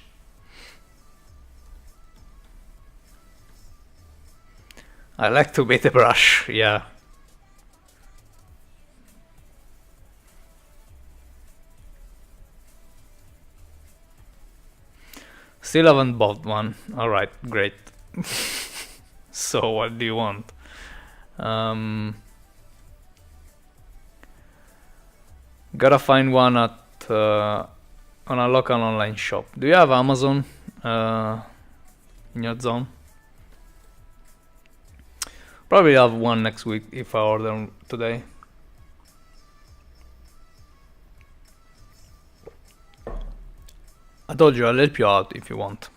I like to beat the brush, yeah. Still haven't bought one. Alright, great. So what do you want? Gotta find one at on a local online shop. Do you have Amazon in your zone? Probably have one next week if I order today. I told you I'll help you out if you want.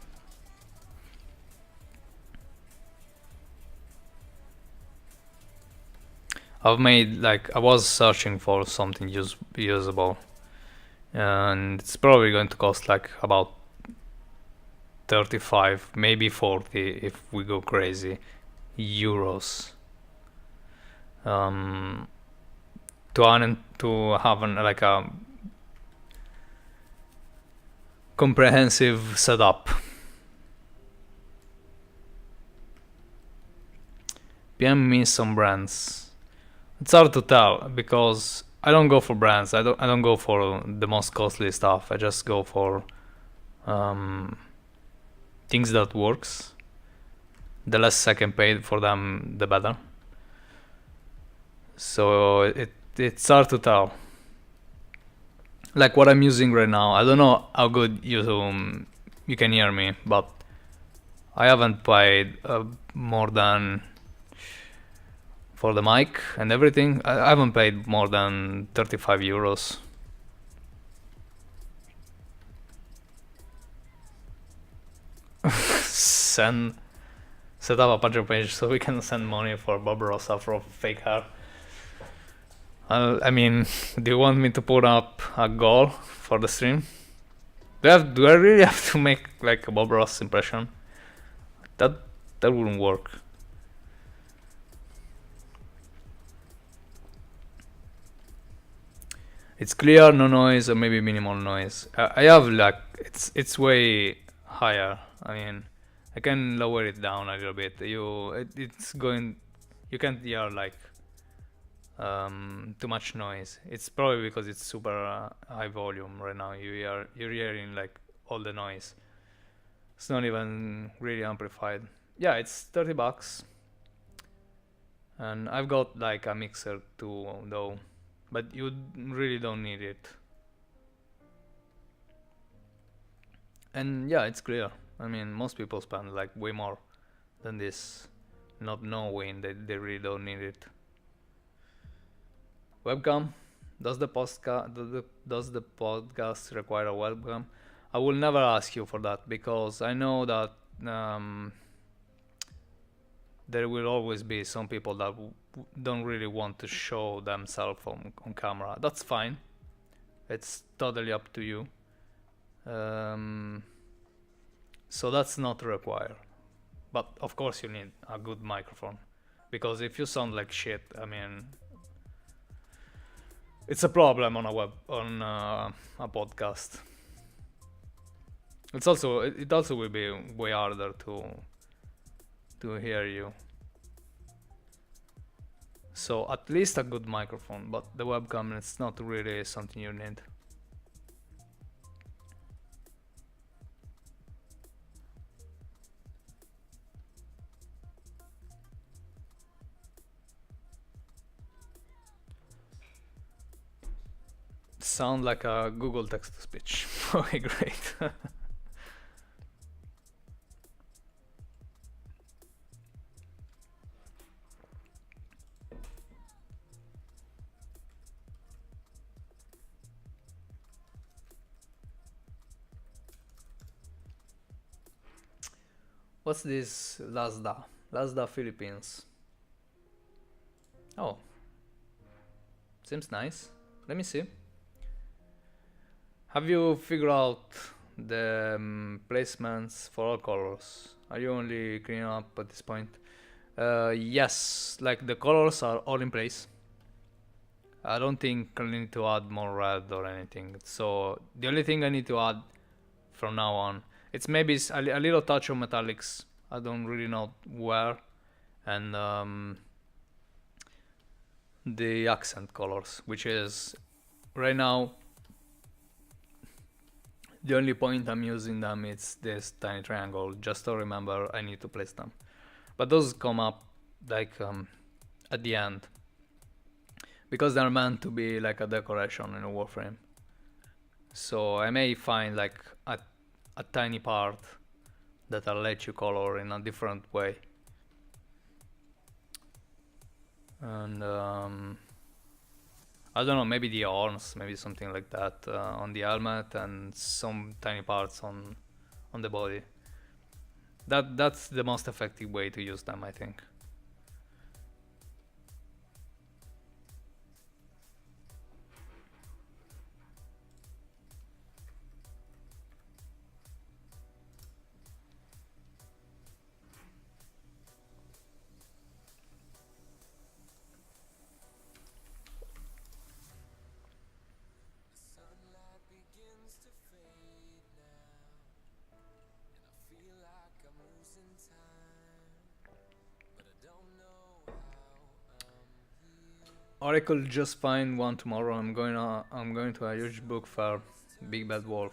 I've made like I was searching for something usable, and it's probably going to cost like about 35, maybe 40 if we go crazy. Euros to have like a comprehensive setup. PM me some brands. It's hard to tell because I don't go for brands. I don't go for the most costly stuff. I just go for things that works. The less I can pay for them, the better. So it's hard to tell. Like what I'm using right now, I don't know how good you can hear me, but I haven't paid more than for the mic and everything. I haven't paid more than 35 euros. Set up a Patreon page so we can send money for Bob Rosa for fake hair. I mean, do you want me to put up a goal for the stream? Do I really have to make like a Bob Ross impression? That wouldn't work. It's clear, no noise, or maybe minimal noise. I have like it's way higher. I mean, I can lower it down a little bit. It's going. You can't hear like too much noise. It's probably because it's super high volume right now. You're hearing like all the noise. It's not even really amplified. Yeah, it's 30 bucks. And I've got like a mixer too though, but you really don't need it. And yeah, it's clear. I mean, most people spend like way more than this, not knowing that they really don't need it. Webcam? Does the podcast require a webcam? I will never ask you for that because I know that there will always be some people that don't really want to show themselves on camera. That's fine. It's totally up to you. So that's not required. But of course you need a good microphone. Because if you sound like shit, I mean, it's a problem on a podcast. It also will be way harder to hear you. So at least a good microphone, but the webcam is not really something you need. Sound like a Google text-to-speech. Okay, great. What's this Lazda? Lazda Philippines. Oh. Seems nice. Let me see. Have you figured out the placements for all colors? Are you only cleaning up at this point? Yes, like the colors are all in place. I don't think I need to add more red or anything. So the only thing I need to add from now on, it's maybe a little touch of metallics. I don't really know where. And the accent colors, which is right now the only point I'm using them is this tiny triangle, just to remember I need to place them. But those come up like at the end, because they're meant to be like a decoration in a Warframe. So I may find like a tiny part that I'll let you color in a different way. And I don't know, maybe the horns, maybe something like that on the helmet, and some tiny parts on the body. That's the most effective way to use them, I think. Or I could just find one tomorrow. I'm going to a huge book fair, Big Bad Wolf,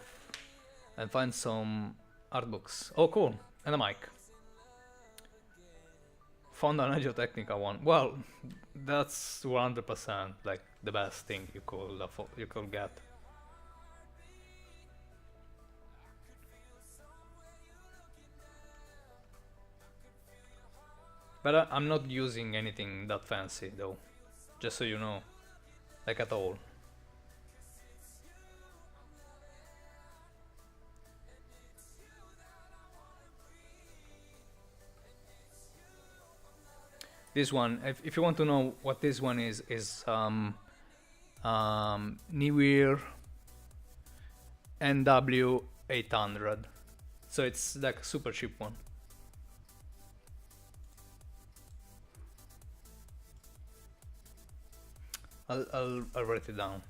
and find some art books. Oh, cool! And a mic. Found an Audio Technica one. Well, that's 100% like the best thing you could get. But I'm not using anything that fancy though, just so you know, like at all. This one, if you want to know what this one is New Year NW 800. So it's like a super cheap one. I'll write it down.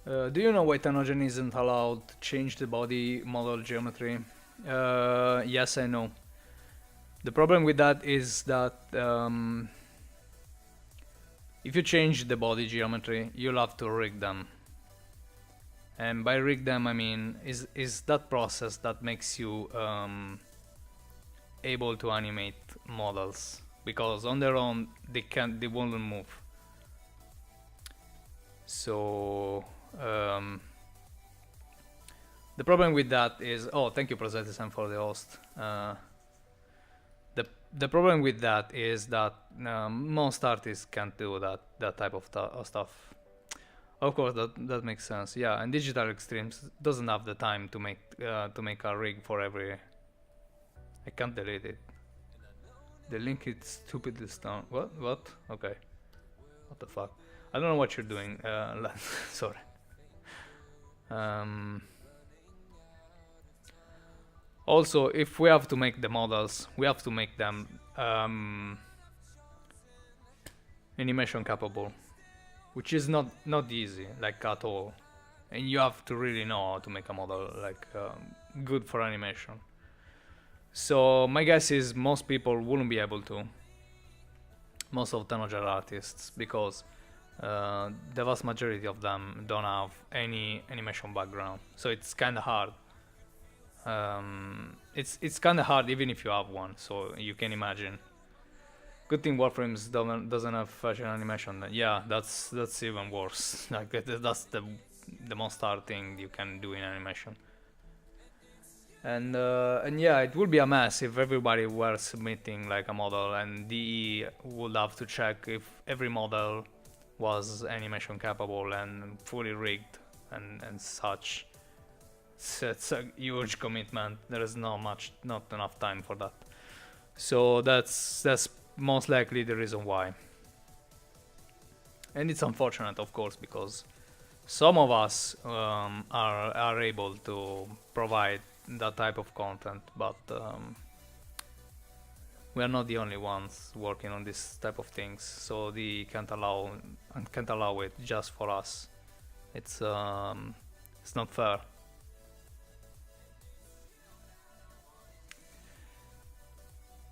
Do you know why Tanogen isn't allowed to change the body model geometry? Yes, I know. The problem with that is that if you change the body geometry, you'll have to rig them. And by rig them, I mean is that process that makes you able to animate models, because on their own they won't move. So the problem with that is, oh, thank you Prosetisan for the host. The problem with that is that most artists can't do that type of stuff. Of course, that makes sense. Yeah, and Digital Extremes doesn't have the time to make a rig for every. I can't delete it. The link is stupidly down. What? Okay. What the fuck? I don't know what you're doing. Sorry. Also, if we have to make the models, we have to make them animation capable, which is not easy, like at all. And you have to really know how to make a model like good for animation. So my guess is most people wouldn't be able to. Most of Tanojar artists, because the vast majority of them don't have any animation background, so it's kind of hard. It's kind of hard even if you have one, so you can imagine. Good thing Warframes doesn't have facial animation. Yeah, that's even worse. Like that's the most hard thing you can do in animation. And yeah, it would be a mess if everybody were submitting like a model, and DE would have to check if every model was animation capable and fully rigged and such. It's a huge commitment. There is not enough time for that. So that's most likely the reason why. And it's unfortunate, of course, because some of us are able to provide that type of content, but we are not the only ones working on this type of things, so they can't allow it just for us. It's not fair.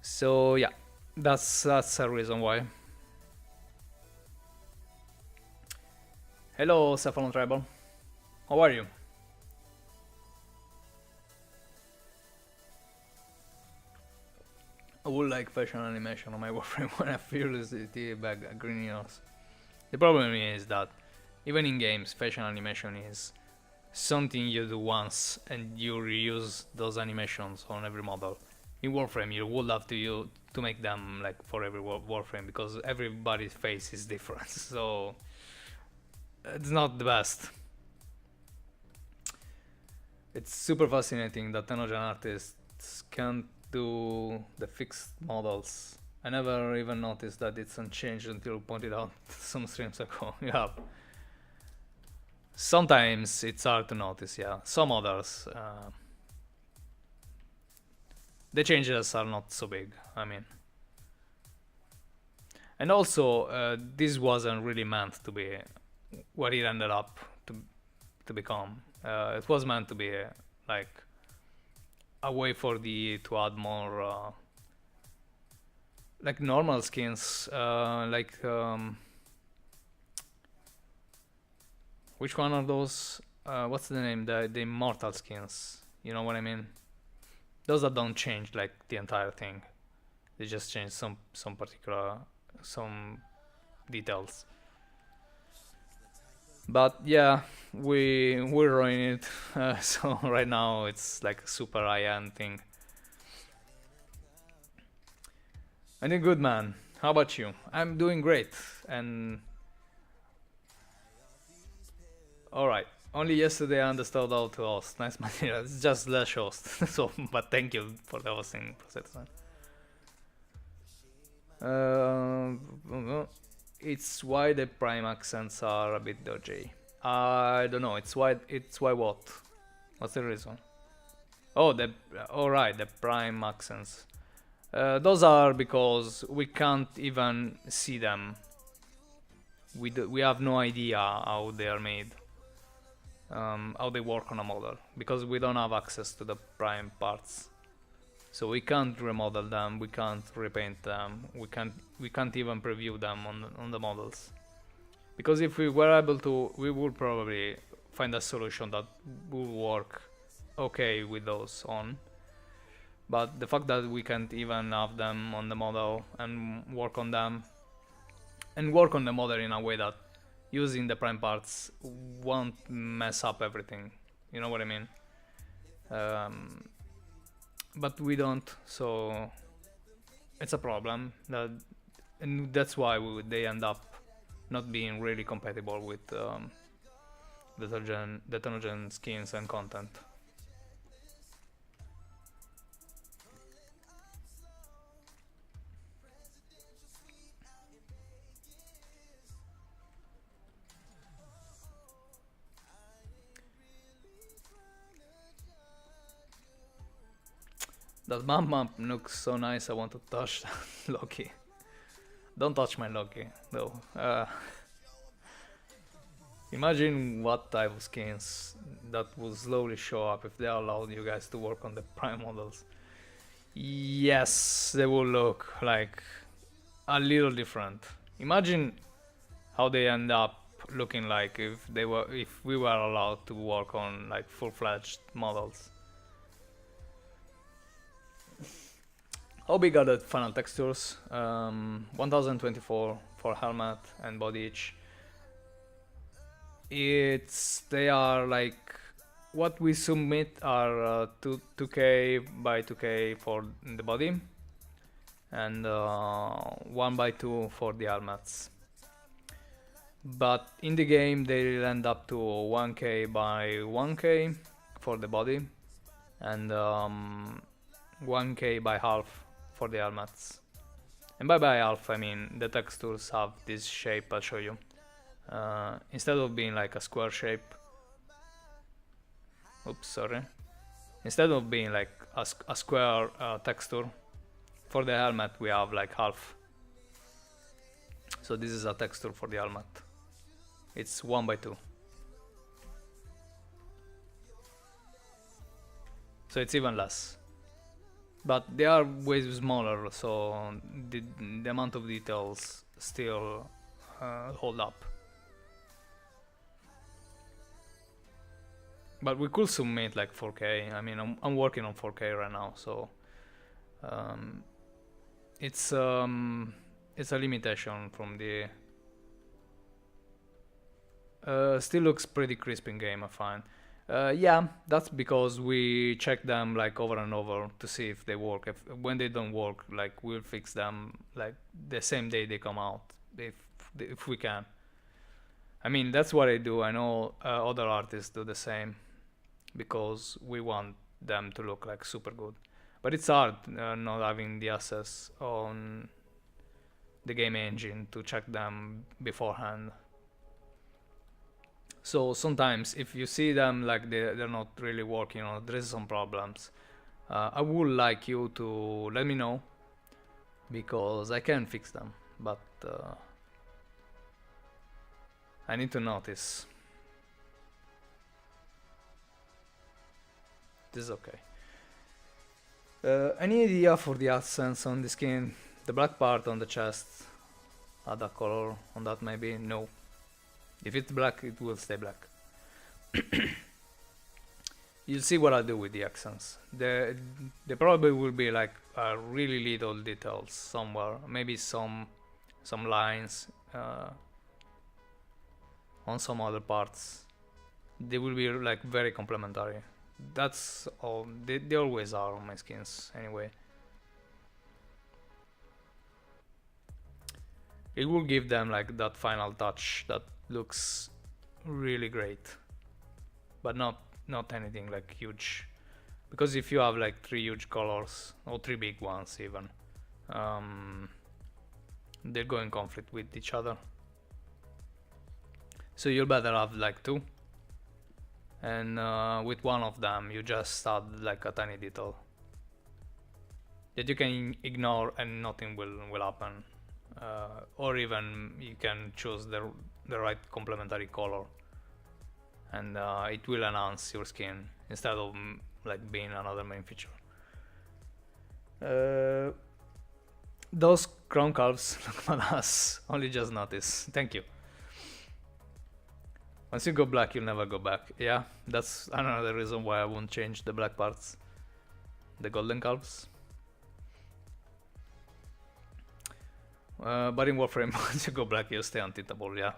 So yeah, that's a reason why. Hello, Cephalon Tribal. How are you? I would like fashion animation on my Warframe when I fearlessly bag green ears. The problem is that even in games, fashion animation is something you do once and you reuse those animations on every model. In Warframe, you would have to make them like for every Warframe, because everybody's face is different, so it's not the best. It's super fascinating that Tenogen artists can't do the fixed models. I never even noticed that it's unchanged until pointed out some streams ago. Yeah. Sometimes it's hard to notice, yeah. Some others, the changes are not so big, I mean. And also, this wasn't really meant to be what it ended up to become. It was meant to be like a way for to add more like normal skins, like which one are those? What's the name? The immortal skins. You know what I mean? Those that don't change like the entire thing. They just change some particular details. But yeah, we're running it. So right now it's like a super high-end thing. I'm doing good, man. How about you? I'm doing great. And alright. Only yesterday I understood how to host. Nice material. It's just less host. So, but thank you for the hosting process. It's why the prime accents are a bit dodgy. I don't know. It's why what? What's the reason? Oh, alright, the prime accents. Those are because we can't even see them. We have no idea how they are made, how they work on a model, because we don't have access to the prime parts. So we can't remodel them, we can't repaint them, we can't even preview them on the models. Because if we were able to, we would probably find a solution that would work okay with those on. But the fact that we can't even have them on the model and work on them and work on the model in a way that using the prime parts won't mess up everything, you know what I mean? But we don't, so it's a problem and that's why they end up not being really compatible with detergent skins and content. That map looks so nice, I want to touch Loki. Don't touch my Loki, though. Imagine what type of skins that will slowly show up if they allowed you guys to work on the prime models. Yes, they will look like a little different. Imagine how they end up looking like if we were allowed to work on like full-fledged models. How big are the final textures? 1024 for helmet and body each. They are like what we submit are 2K by 2K for the body and 1 by 2 for the helmets. But in the game they will end up to 1K by 1K for the body and 1K by half for the helmets. And by half I mean the textures have this shape I'll show you. Instead of being like a square shape, instead of being like a square texture, for the helmet we have like half. So this is a texture for the helmet. It's 1 by 2. So it's even less. But they are way smaller, so the amount of details still hold up. But we could submit like 4K. I mean, I'm working on 4K right now, so it's a limitation from the. Still looks pretty crisp in game, I find. Yeah, that's because we check them like over and over to see if they work. When they don't work, like we'll fix them like the same day they come out, if we can. I mean, that's what I do. I know other artists do the same because we want them to look like super good. But it's hard not having the access on the game engine to check them beforehand. So sometimes if you see them like they're not really working or there's some problems, I would like you to let me know because I can fix them, but I need to notice. This is okay. Any idea for the accents on the skin? The black part on the chest, add a color on that maybe? No. If it's black, it will stay black. You'll see what I do with the accents. There probably will be like really little details somewhere, maybe some lines on some other parts. They will be like very complementary. That's all. They always are on my skins anyway. It will give them like that final touch that looks really great, but not anything like huge, because if you have like 3 huge colors or 3 big ones even, they'll go in conflict with each other. So you'll better have like 2, and with one of them you just add like a tiny detail that you can ignore and nothing will happen. Or even you can choose the right complementary color, and it will enhance your skin instead of like being another main feature. Those crown calves look badass. Only just noticed. Thank you. Once you go black, you'll never go back. Yeah, that's another reason why I won't change the black parts. The golden calves. But in Warframe, once you go black, you stay untintable, yeah.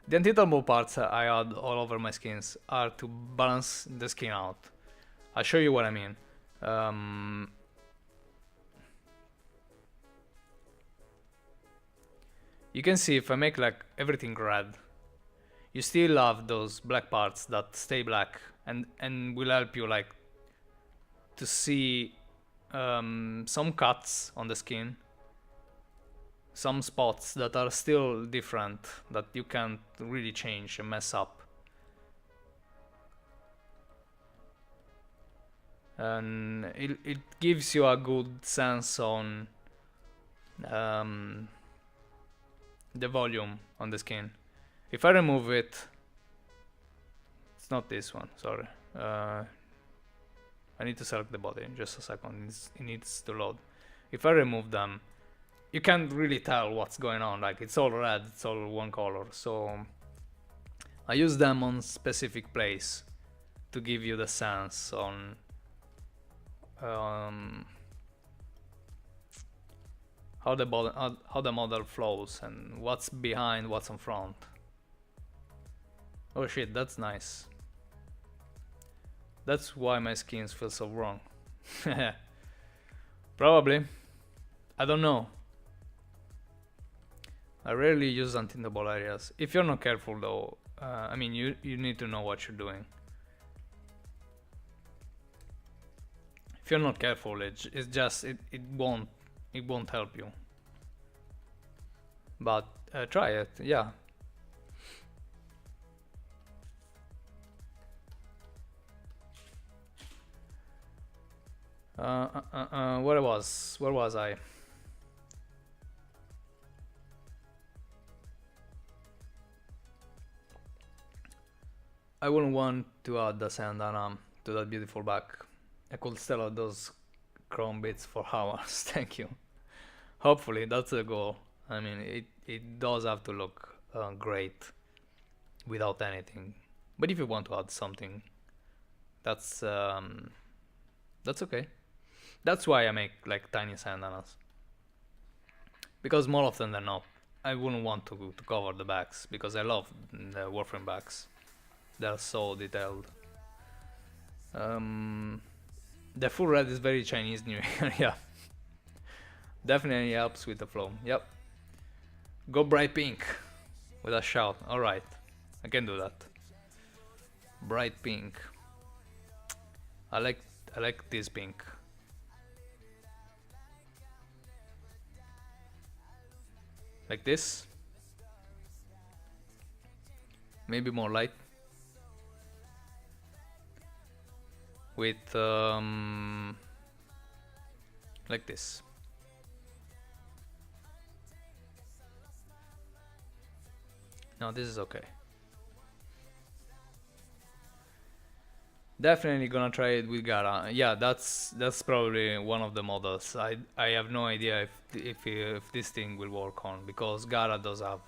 The untintable parts I add all over my skins are to balance the skin out. I'll show you what I mean. You can see if I make like everything red, you still have those black parts that stay black and will help you like to see some cuts on the skin, some spots that are still different that you can't really change and mess up. And it gives you a good sense on the volume on the skin. If I remove it, it's not this one, sorry. I need to select the body, just a second, it needs to load. If I remove them, you can't really tell what's going on, like it's all red, it's all one color, so I use them on specific place to give you the sense on how the model flows and what's behind, what's in front. Oh shit, that's nice. That's why my skins feel so wrong. Probably. I don't know. I rarely use untintable areas. If you're not careful though, I mean you need to know what you're doing. If you're not careful, it won't help you. But try it, yeah. Where was I? I wouldn't want to add the sandana to that beautiful back. I could still add those chrome bits for hours. Thank you. Hopefully that's the goal. I mean, it does have to look great without anything. But if you want to add something, that's okay. That's why I make like tiny sandanas. Because more often than not, I wouldn't want to cover the backs, because I love the Warframe backs. They're so detailed. The full red is very Chinese New Year, yeah. Definitely helps with the flow, yep. Go bright pink with a shout, alright. I can do that. Bright pink. I like this pink. Like this. Maybe more light. With like this. No, this is okay. Definitely gonna try it with Gara. Yeah, that's probably one of the models. I have no idea if this thing will work on, because Gara does have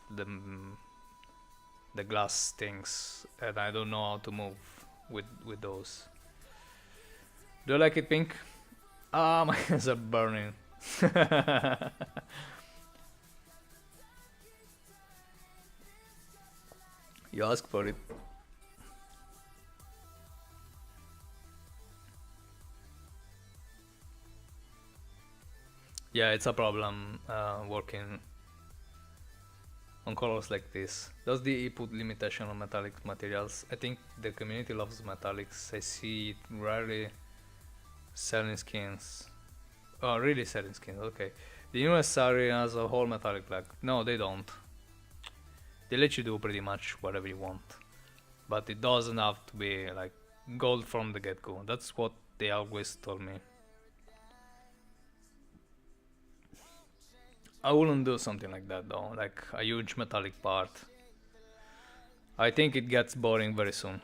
the glass things, and I don't know how to move with those. Do you like it pink? Ah, my hands are burning. You ask for it. Yeah, it's a problem working on colors like this. Does the put limitation on metallic materials? I think the community loves metallics. I see it rarely selling skins. Oh, really selling skins, okay. The US area has a whole metallic black. No, they don't. They let you do pretty much whatever you want. But it doesn't have to be like gold from the get-go. That's what they always told me. I wouldn't do something like that though, like a huge metallic part. I think it gets boring very soon.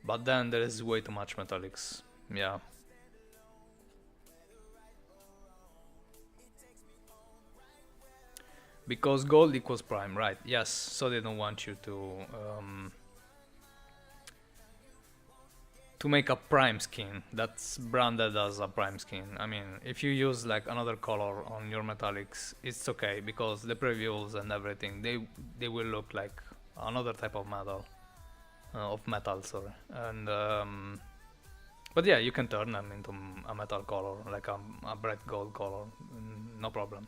But then there is way too much metallics. Yeah. Because gold equals prime, right? Yes, so they don't want you to make a prime skin that's branded as a prime skin. I mean, if you use like another color on your metallics, it's okay because the previews and everything they will look like another type of metal, sorry. And but yeah, you can turn them into a metal color, like a bright gold color, no problem.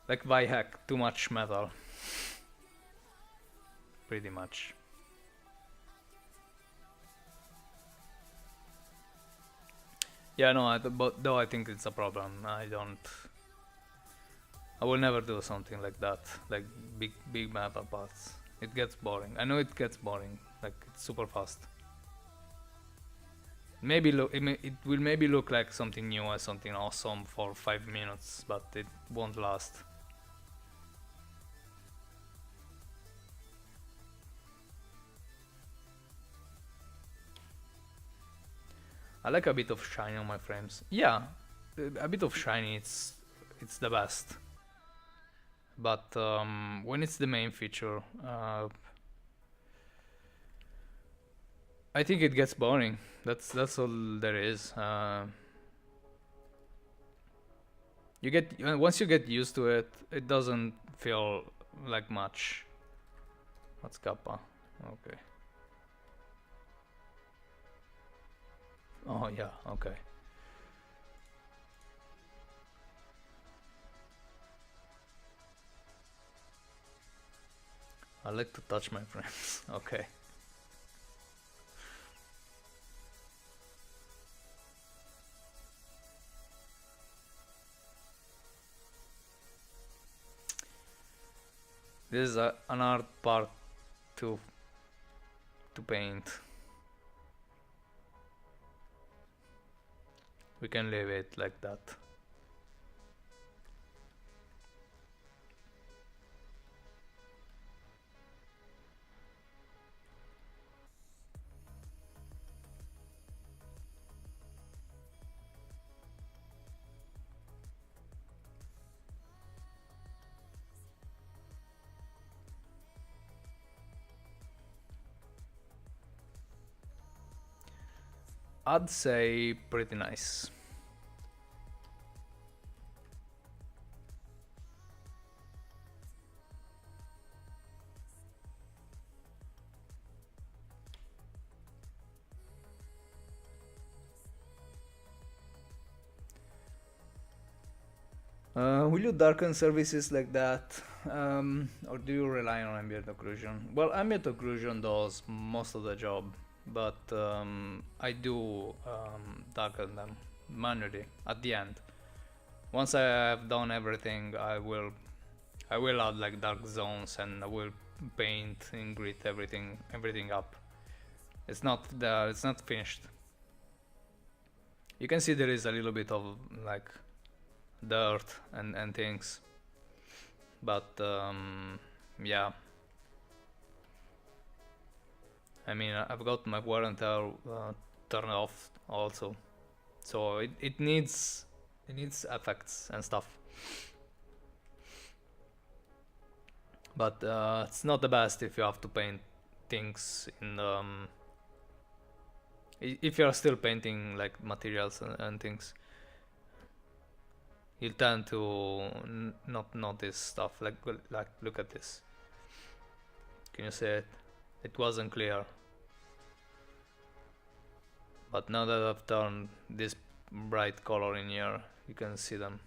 Like why heck, too much metal. Pretty much. Yeah, no, but though I think it's a problem. I will never do something like that, like big metal parts. It gets boring. I know it gets boring. Like it's super fast. Maybe it will maybe look like something new or something awesome for 5 minutes, but it won't last. I like a bit of shiny on my frames. Yeah, a bit of shiny. It's the best. But when it's the main feature, I think it gets boring. That's all there is. You get once you get used to it, it doesn't feel like much. What's kappa? Okay. Oh yeah. Okay. I like to touch my friends. Okay. This is an art part to paint. We can leave it like that. I'd say pretty nice. Will you darken services like that? Or do you rely on ambient occlusion? Well, ambient occlusion does most of the job, but I do darken them manually at the end. Once I have done everything, I will add like dark zones and I will paint and grit everything up. It's not finished. You can see there is a little bit of like dirt and things, but yeah, I mean I've got my wear and tear turned off also, so it needs effects and stuff, but it's not the best if you have to paint things in if you're still painting like materials and things. you'll tend to not notice stuff. Like look at this. Can you see it? It wasn't clear. But now that I've turned this bright color in here, you can see them.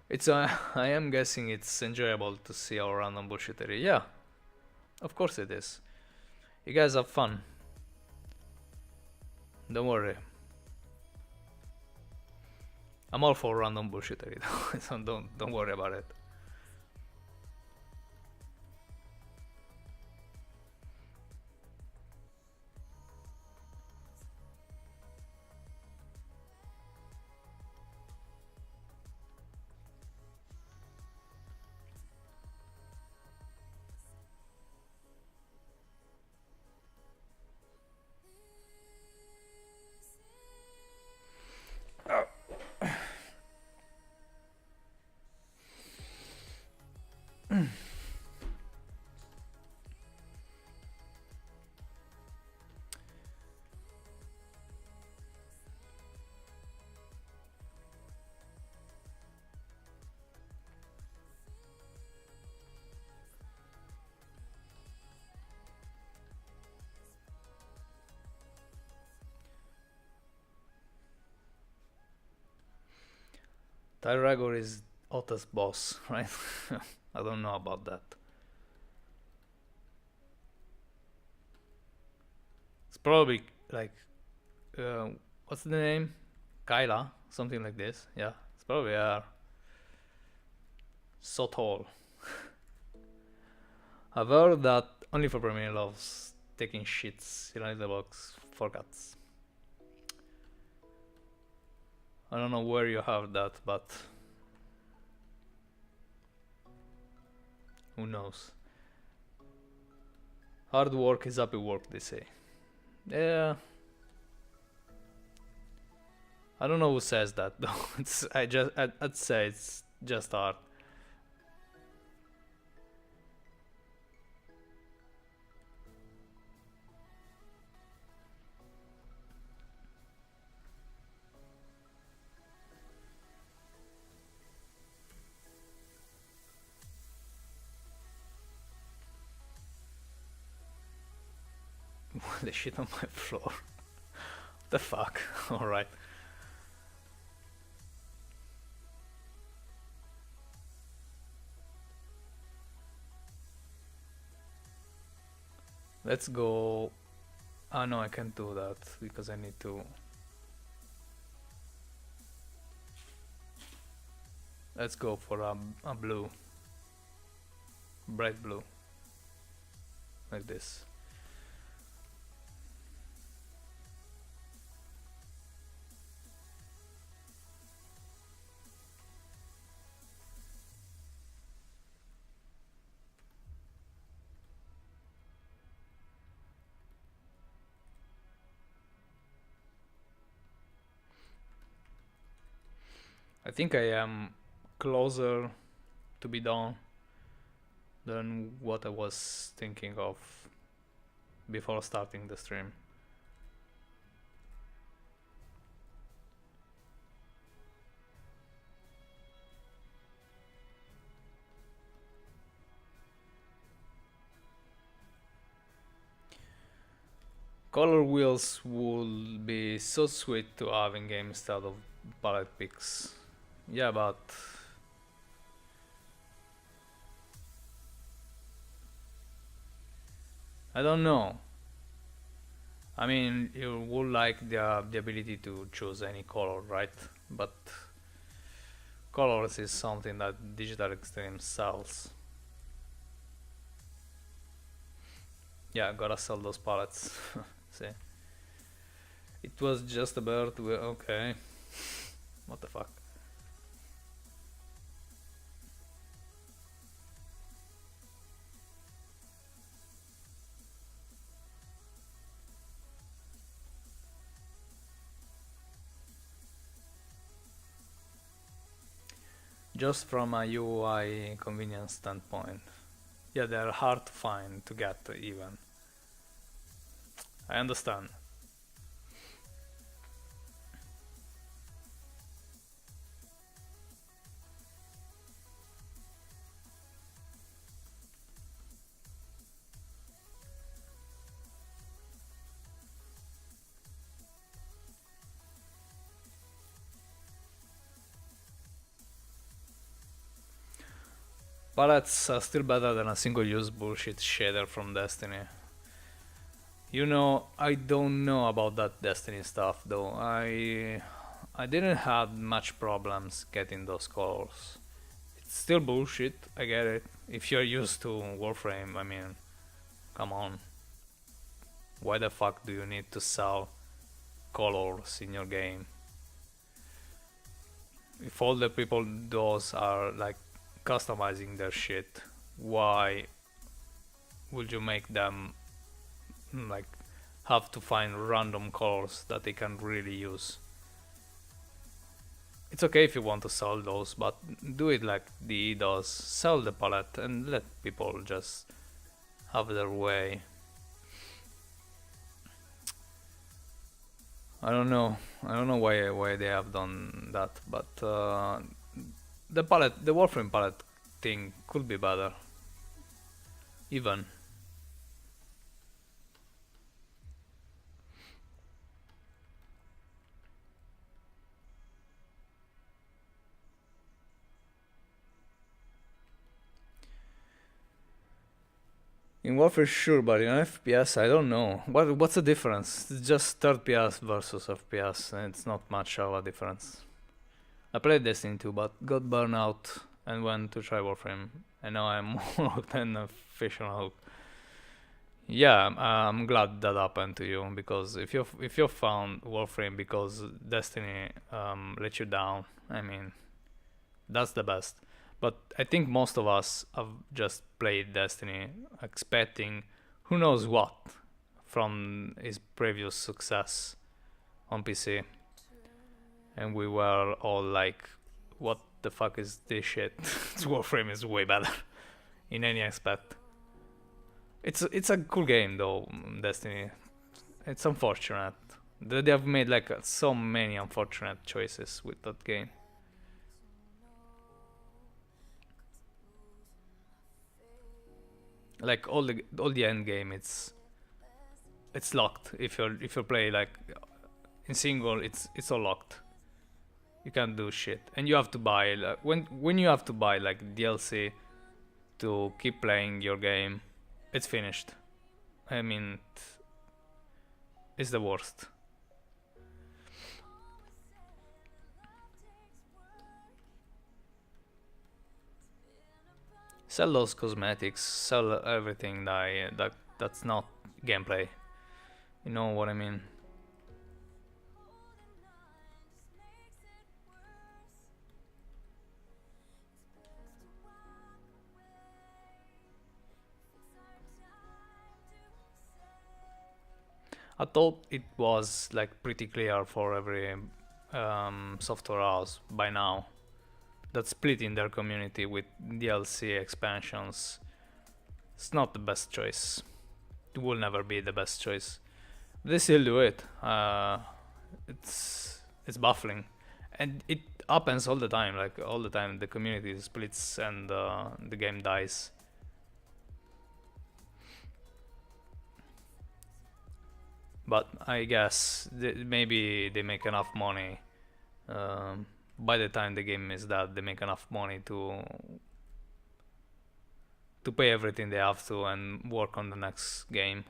It's I am guessing it's enjoyable to see our random bullshittery. Yeah, of course it is. You guys have fun. Don't worry. I'm all for random bullshittery, so don't worry about it. Tyragor is Otto's boss, right? I don't know about that. It's probably like, what's the name? Kyla, something like this. Yeah, it's probably so tall. I've heard that Only for Premier loves taking shits in a little box for cats. I don't know where you have that, but who knows? Hard work is happy work, they say. Yeah. I don't know who says that though. I'd say it's just art. The shit on my floor. What the fuck? Alright. Let's go. Ah no, I can't do that because I need to. Let's go for a blue. Bright blue. Like this. I think I am closer to be done than what I was thinking of before starting the stream. Color wheels would be so sweet to have in game instead of palette picks. Yeah, but I don't know. I mean, you would like the ability to choose any color, right? But colors is something that Digital Extreme sells. Yeah, gotta sell those palettes. See? It was just a bird. Okay. What the fuck? Just from a UI convenience standpoint. Yeah, they're hard to find, to get even. I understand. Palettes are still better than a single-use bullshit shader from Destiny. You know, I don't know about that Destiny stuff though. I didn't have much problems getting those colors. It's still bullshit, I get it. If you're used to Warframe, I mean, come on. Why the fuck do you need to sell colors in your game? If all the people does are like customizing their shit, why would you make them like have to find random colors that they can really use? It's okay if you want to sell those, but do it like DE does. Sell the palette and let people just have their way. I don't know why they have done that, but the Warframe palette thing could be better. Even. In Warfare, sure, but in FPS, I don't know. What's the difference? It's just third PS versus FPS, and it's not much of a difference. I played Destiny 2, but got burned out and went to try Warframe, and now I'm more hooked than a fish on a hook. Yeah, I'm glad that happened to you, because if you found Warframe because Destiny let you down, I mean, that's the best. But I think most of us have just played Destiny expecting who knows what from his previous success on PC. And we were all like, what the fuck is this shit? Warframe is way better in any aspect. It's a cool game though, Destiny. It's unfortunate. They have made like so many unfortunate choices with that game. Like all the end game, it's locked. If you play like in single, it's all locked. You can't do shit, and you have to buy like, when you have to buy like DLC to keep playing your game, it's finished. I mean, it's the worst. Sell those cosmetics, sell everything that's not gameplay. You know what I mean? I thought it was like pretty clear for every software house by now that splitting their community with DLC expansions, it's not the best choice. It will never be the best choice. They still do it. It's baffling, and it happens all the time. Like all the time, the community splits and the game dies. But I guess maybe they make enough money. By the time the game is dead, they make enough money to pay everything they have to and work on the next game.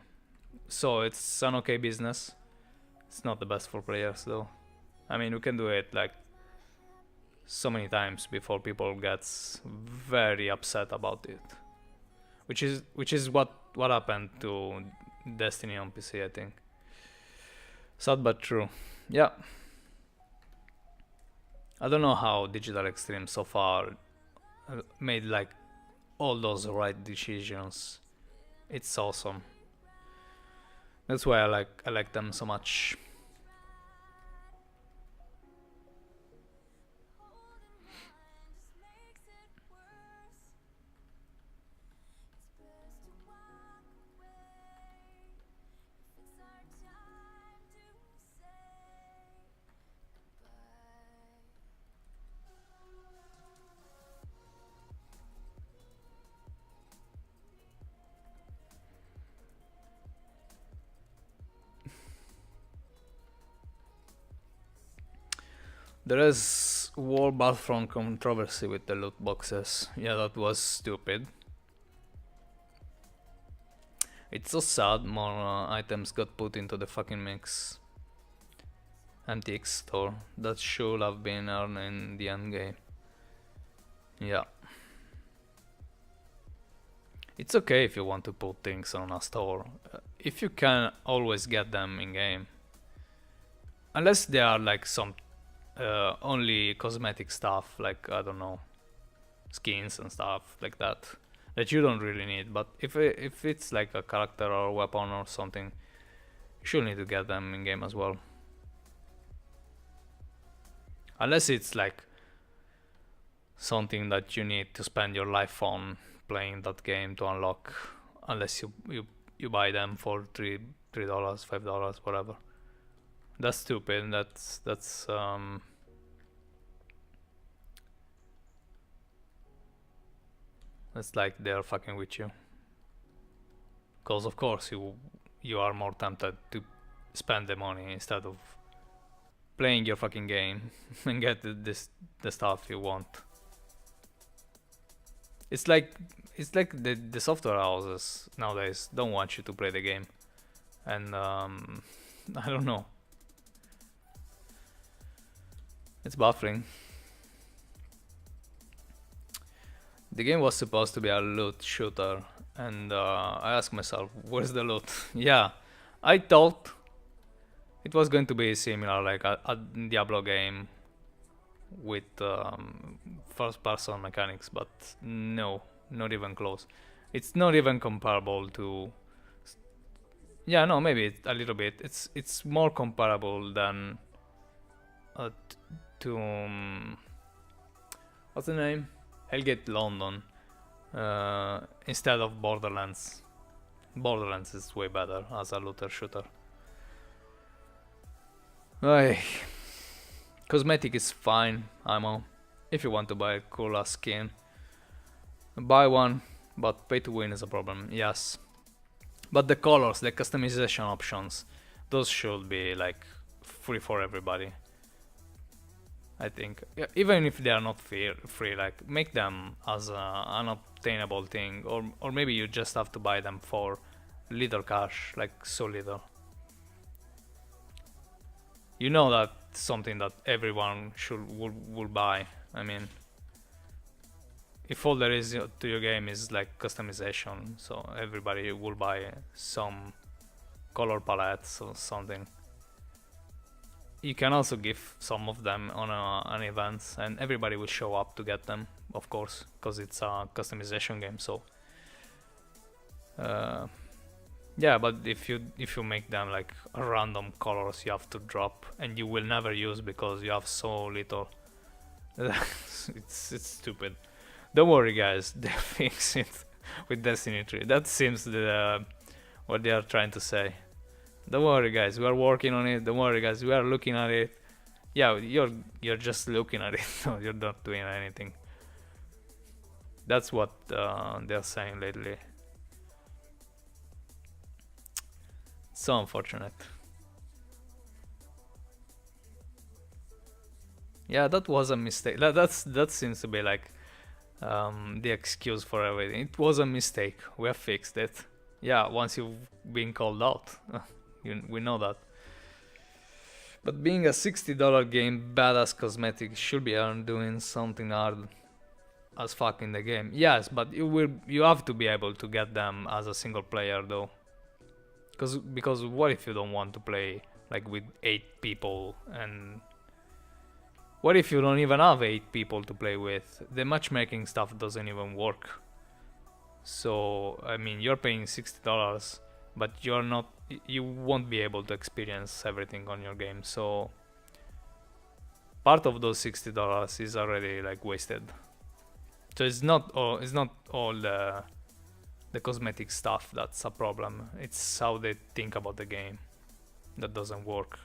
So it's an okay business. It's not the best for players though. I mean, we can do it like so many times before people gets very upset about it. Which is what happened to Destiny on PC, I think. Sad but true. Yeah. I don't know how Digital Extreme so far made like all those right decisions. It's awesome. That's why I like them so much. There is whole Battlefront controversy with the loot boxes. Yeah, that was stupid. It's so sad more items got put into the fucking mix. Antique store. That should have been earned in the end game. Yeah. It's okay if you want to put things on a store, if you can always get them in game. Unless they are like some only cosmetic stuff, like I don't know, skins and stuff like that you don't really need. But if it's like a character or weapon or something, you should need to get them in game as well. Unless it's like something that you need to spend your life on playing that game to unlock, unless you buy them for $3, $5, whatever. That's stupid. That's like they're fucking with you. Cause of course you are more tempted to spend the money instead of playing your fucking game and get the stuff you want. It's like the software houses nowadays don't want you to play the game, and I don't know. It's baffling. The game was supposed to be a loot shooter, and I asked myself, where's the loot? Yeah, I thought it was going to be similar, like a Diablo game with first-person mechanics, but no, not even close. It's not even comparable to. Yeah, no, maybe a little bit. It's more comparable than to what's the name? Hellgate London instead of Borderlands. Borderlands is way better as a looter shooter. Ay. Cosmetic is fine, ammo. If you want to buy a cool ass skin, buy one, but pay to win is a problem, yes. But the colors, the customization options, those should be like free for everybody. I think, yeah, even if they are not free, like make them as an obtainable thing, or maybe you just have to buy them for little cash, like so little. You know that something that everyone would buy. I mean, if all there is to your game is like customization, so everybody will buy some color palettes or something. You can also give some of them on an event, and everybody will show up to get them, of course, because it's a customization game. So yeah, but if you make them like random colors you have to drop and you will never use because you have so little, it's stupid. Don't worry, guys, they fix it with Destiny 3. That seems what they are trying to say. Don't worry, guys, we are working on it. Don't worry, guys, we are looking at it. Yeah, you're just looking at it. No, you're not doing anything. That's what they're saying lately. So unfortunate. Yeah, that was a mistake. That seems to be like the excuse for everything. It was a mistake. We have fixed it. Yeah, once you've been called out, we know that. But being a $60 game, badass cosmetic should be earned doing something hard as fuck in the game. Yes, but you have to be able to get them as a single player though. Because what if you don't want to play like with 8 people, and what if you don't even have 8 people to play with? The matchmaking stuff doesn't even work. So I mean, you're paying $60, but you won't be able to experience everything on your game. So part of those $60 is already like wasted. So it's not all the cosmetic stuff that's a problem. It's how they think about the game that doesn't work.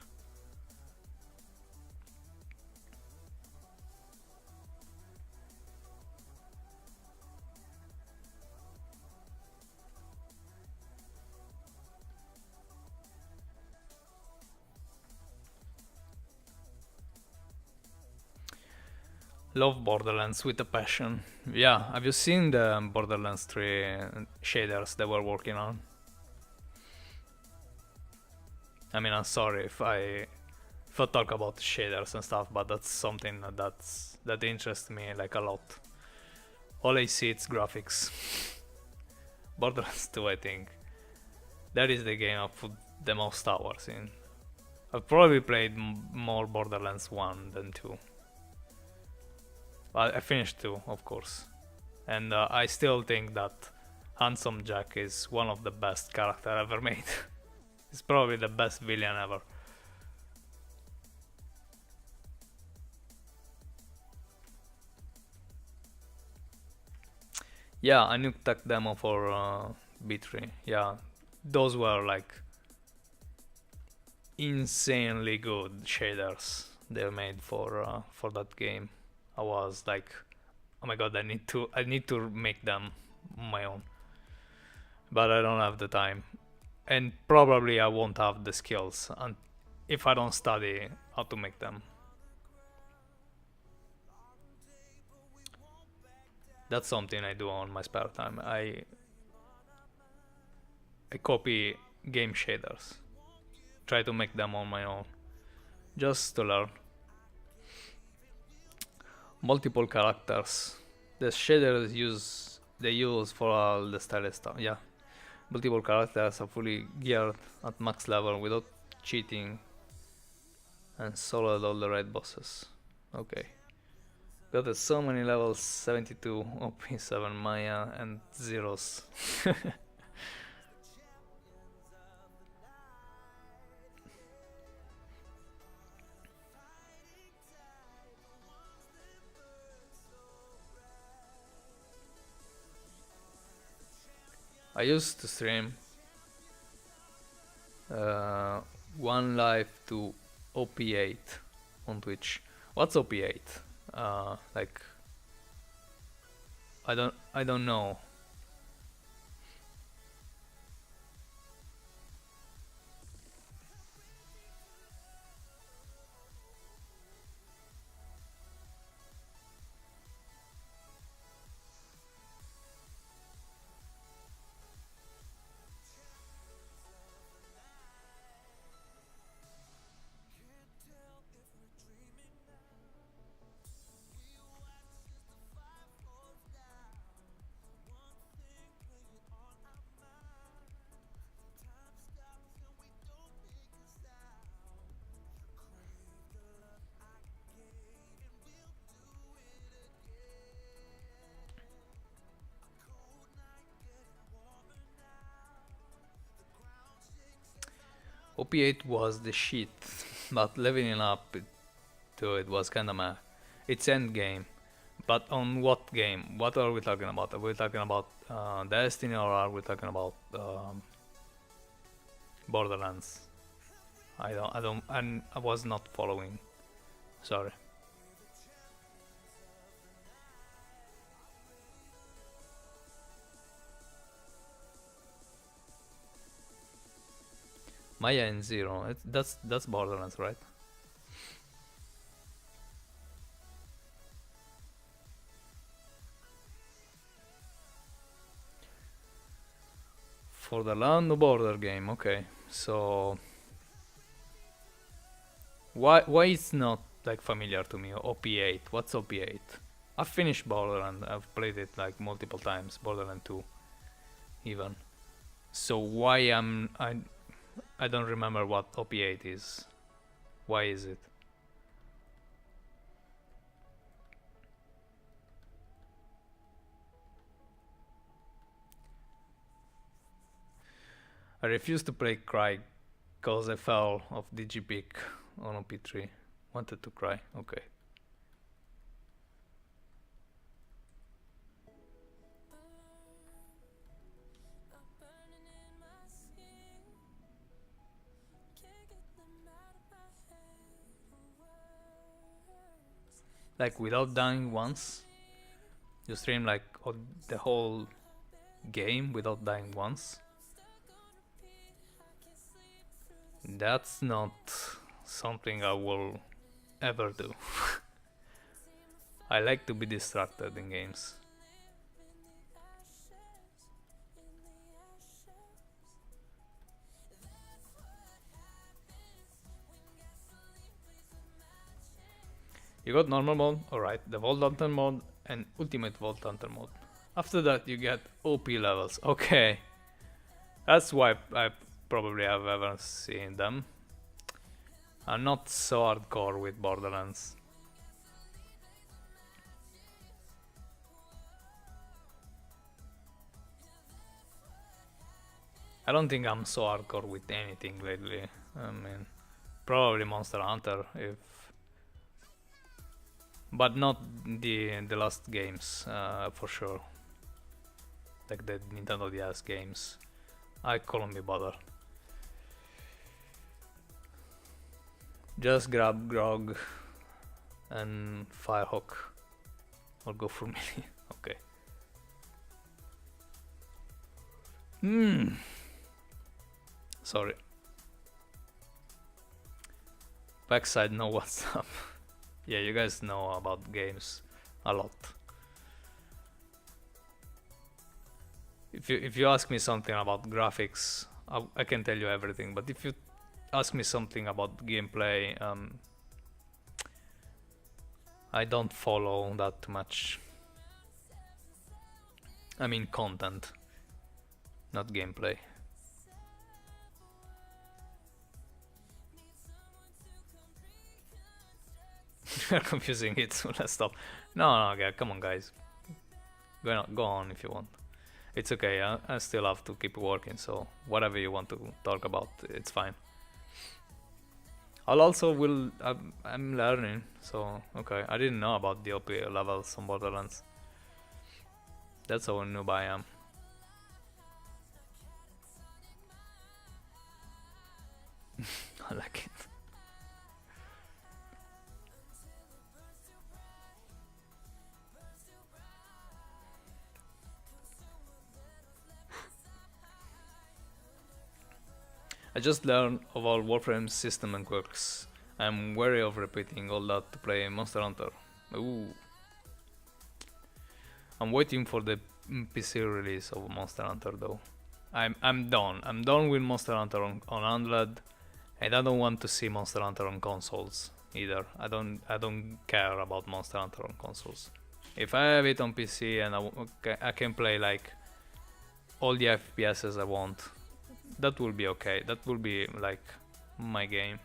Love Borderlands with a passion. Yeah, have you seen the Borderlands 3 shaders they were working on? I mean, I'm sorry if I talk about shaders and stuff, but that's something that interests me like a lot. All I see it's graphics. Borderlands 2, I think that is the game I put the most hours in. I've probably played more Borderlands 1 than 2. But I finished 2, of course. And I still think that Handsome Jack is one of the best character ever made. He's probably the best villain ever. Yeah, a new tech demo for B3. Yeah, those were like insanely good shaders they made for that game. I was like, oh my god, I need to make them my own, but I don't have the time, and probably I won't have the skills, and if I don't study how to make them. That's something I do on my spare time. I copy game shaders, try to make them on my own, just to learn. Multiple characters. The shaders they use for all the style stuff. Yeah, multiple characters are fully geared at max level without cheating, and soloed all the right bosses. Okay. Got so many levels: 72, OP7 Maya, and zeros. I used to stream one life to OP8 on Twitch. What's OP8? Like I don't know. OP8 was the shit, but leveling up to it was kinda meh. It's end game, but on what game? What are we talking about? Are we talking about Destiny, or are we talking about Borderlands? I was not following. Sorry. Maya and Zero. That's Borderlands, right? For the land border game. Okay, so why it's not like familiar to me? OP8. What's OP8? I've finished Borderlands. I've played it like multiple times. Borderlands 2, even. So why I don't remember what OP8 is. Why is it? I refused to play Cry cause I fell off DG Peak on OP3. Wanted to cry. Okay. Like without dying once? You stream like the whole game without dying once? That's not something I will ever do. I like to be distracted in games. You got normal mode, alright, the Vault Hunter mode and Ultimate Vault Hunter mode. After that you get OP levels, okay. That's why I probably have ever seen them. I'm not so hardcore with Borderlands. I don't think I'm so hardcore with anything lately. I mean, probably Monster Hunter, but not the last games, for sure. Like the Nintendo DS games. I couldn't be bothered. Just grab Grog and Firehawk. Or go for melee. Okay. Sorry. Backside know what's up. Yeah, you guys know about games a lot. If you ask me something about graphics, I can tell you everything. But if you ask me something about gameplay, I don't follow that much. I mean content, not gameplay. You're confusing it, so let's stop. No, come on, guys. Go on if you want. It's okay. I still have to keep working, so whatever you want to talk about, it's fine. I'm learning, so okay. I didn't know about the OP levels on Borderlands. That's how noob I am. I like it. I just learned of all Warframe's system and quirks. I'm wary of repeating all that to play Monster Hunter. Ooh. I'm waiting for the PC release of Monster Hunter though. I'm done. I'm done with Monster Hunter on Android, and I don't want to see Monster Hunter on consoles either. I don't care about Monster Hunter on consoles. If I have it on PC and I can play like all the FPSs I want, that will be okay. That will be like my game.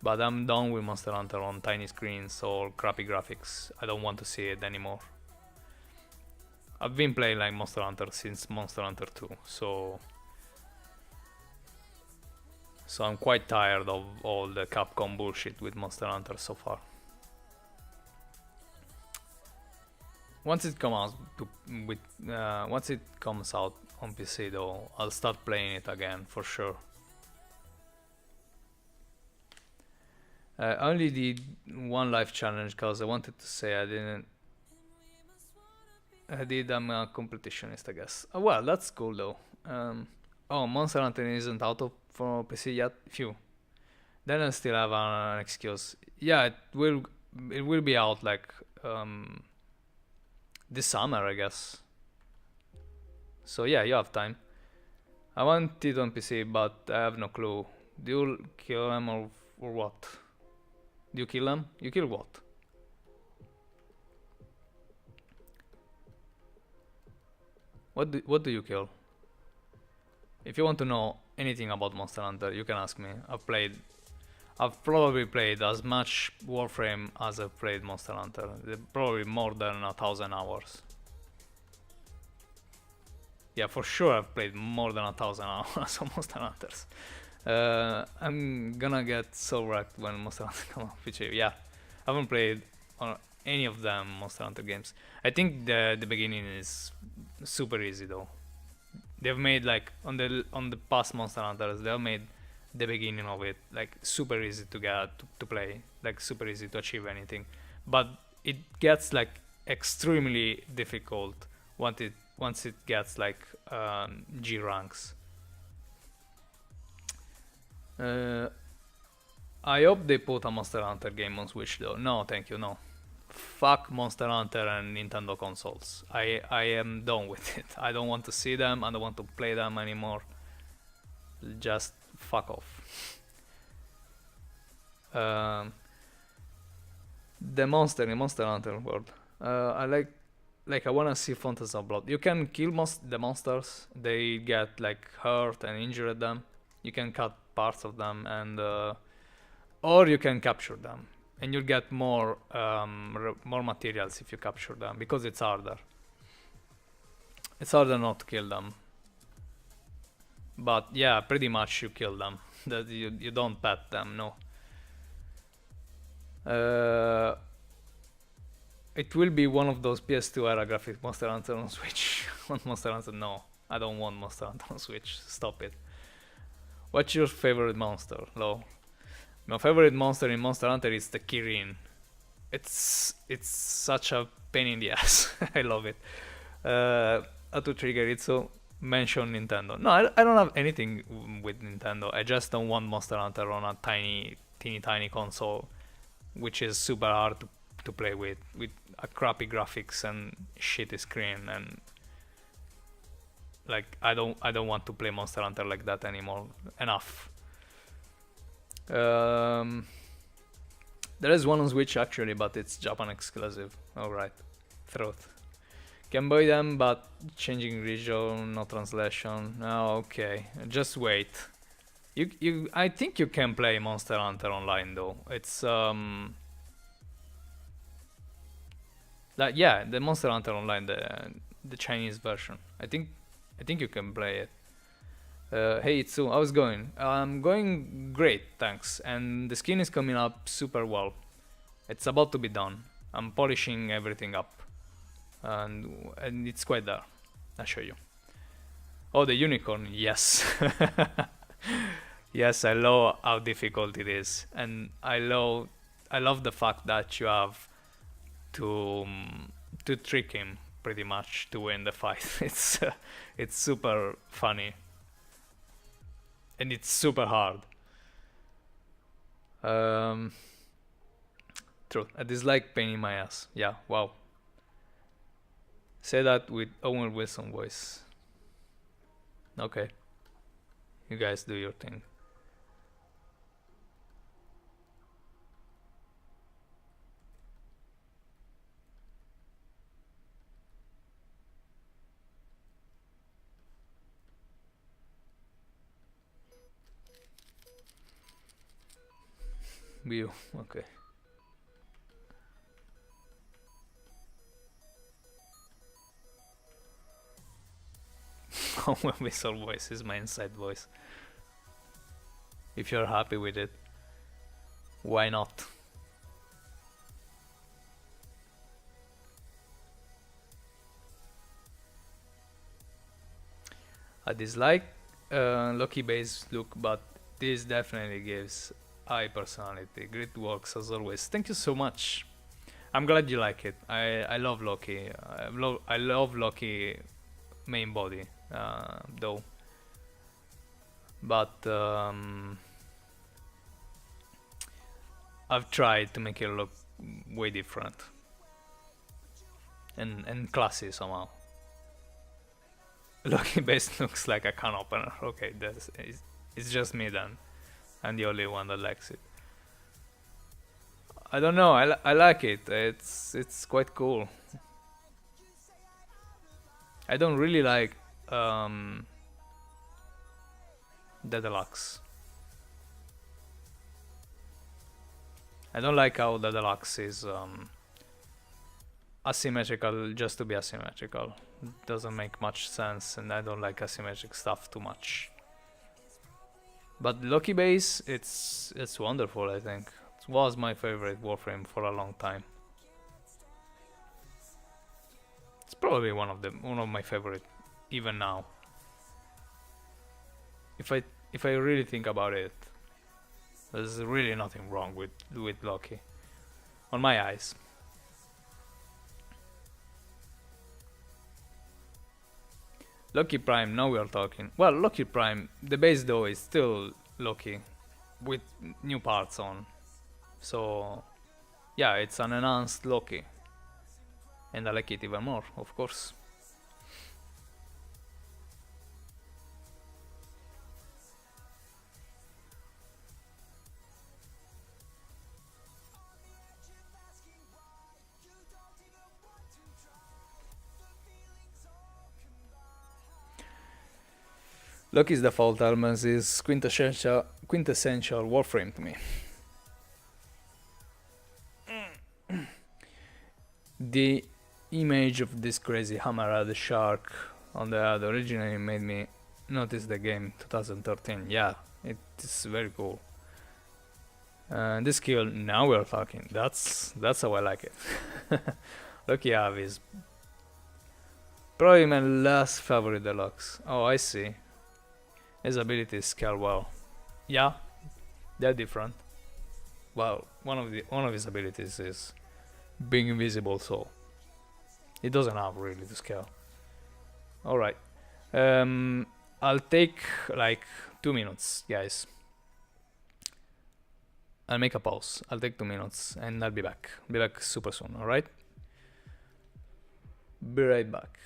But I'm done with Monster Hunter on tiny screens or crappy graphics. I don't want to see it anymore. I've been playing like Monster Hunter since Monster Hunter 2, so I'm quite tired of all the Capcom bullshit with Monster Hunter so far. Once it comes out on PC though, I'll start playing it again for sure. I only did one life challenge because I wanted to say I didn't. I'm a competitionist, I guess. Oh, well, that's cool though. Oh, Monster Hunter isn't out for PC yet. Phew. Then I still have an excuse. Yeah, it will be out like this summer, I guess. So yeah, you have time. I want it on PC, but I have no clue. Do you kill them or what? Do you kill them? You kill what? What do you kill? If you want to know anything about Monster Hunter, you can ask me. I've probably played as much Warframe as I've played Monster Hunter. Probably more than 1,000 hours. Yeah, for sure I've played more than 1,000 hours of Monster Hunters. I'm gonna get so wrecked when Monster Hunter come up, which yeah, I haven't played any of them Monster Hunter games. I think the beginning is super easy though. They've made like on the past Monster Hunters, they've made the beginning of it like super easy to get to play, like super easy to achieve anything. But it gets like extremely difficult once it gets like G ranks. I hope they put a Monster Hunter game on Switch though. No, thank you, no. fuck Monster Hunter and Nintendo consoles. I am done with it. I don't want to see them. I don't want to play them anymore. Just fuck off. The monster in Monster Hunter world. I like I wanna see Fountains of Blood. You can kill the monsters. They get like hurt and injured them. You can cut parts of them and or you can capture them, and you'll get more materials if you capture them because it's harder. It's harder not to kill them. But yeah, pretty much you kill them. That you don't pet them, no. It will be one of those PS2 era graphics Monster Hunter on Switch. Want Monster Hunter? No, I don't want Monster Hunter on Switch. Stop it. What's your favorite monster, Lo? My favorite monster in Monster Hunter is the Kirin. It's such a pain in the ass. I love it. How to trigger it? So mention Nintendo. No, I don't have anything with Nintendo. I just don't want Monster Hunter on a teeny tiny console, which is super hard to play with a crappy graphics and shitty screen, and like I don't want to play Monster Hunter like that anymore. Enough. There is one on Switch actually, but it's Japan exclusive. Alright. Throat. Can buy them, but changing region, no translation. Oh, okay. Just wait. I think you can play Monster Hunter online though. It's like yeah, the Monster Hunter Online, the Chinese version. I think you can play it. Hey Itsu, how's it going? I'm going great, thanks. And the skin is coming up super well. It's about to be done. I'm polishing everything up, and it's quite there. I'll show you. Oh, the unicorn, yes. Yes, I love how difficult it is, and I love the fact that you have to trick him pretty much to win the fight. It's super funny, and it's super hard. True. I dislike pain in my ass. Yeah. Wow. Say that with Owen Wilson voice. Okay. You guys do your thing. View. Okay. Owen Wilson voice is my inside voice. If you're happy with it, why not? I dislike Loki based look, but this definitely gives high personality. Great works as always. Thank you so much. I'm glad you like it. I love Loki. I love Loki main body though. But I've tried to make it look way different and classy somehow. Loki base looks like a can opener. Okay, it's just me then. I'm the only one that likes it. I don't know. I like it. It's quite cool. I don't really like the deluxe. I don't like how the deluxe is asymmetrical just to be asymmetrical. It doesn't make much sense, and I don't like asymmetric stuff too much. But Loki base, it's wonderful. I think it was my favorite Warframe for a long time. It's probably one of my favorite even now. If I really think about it, there's really nothing wrong with Loki, on my eyes. Loki Prime, now we are talking. Well, Loki Prime, the base though is still Loki, with new parts on. So Yeah, it's an enhanced Loki. And I like it even more, of course. Loki's default elements is quintessential Warframe to me. The image of this crazy hammerhead shark on the head originally made me notice the game 2013. Yeah, it is very cool. This skill, now we're talking. That's how I like it. Loki Ave is probably my last favorite deluxe. Oh, I see. His abilities scale well. Yeah, they're different. Well, one of his abilities is being invisible, so it doesn't have really to scale. All right. I'll take like 2 minutes, guys. I'll make a pause. I'll take 2 minutes and I'll be back. Be back super soon. All right. Be right back.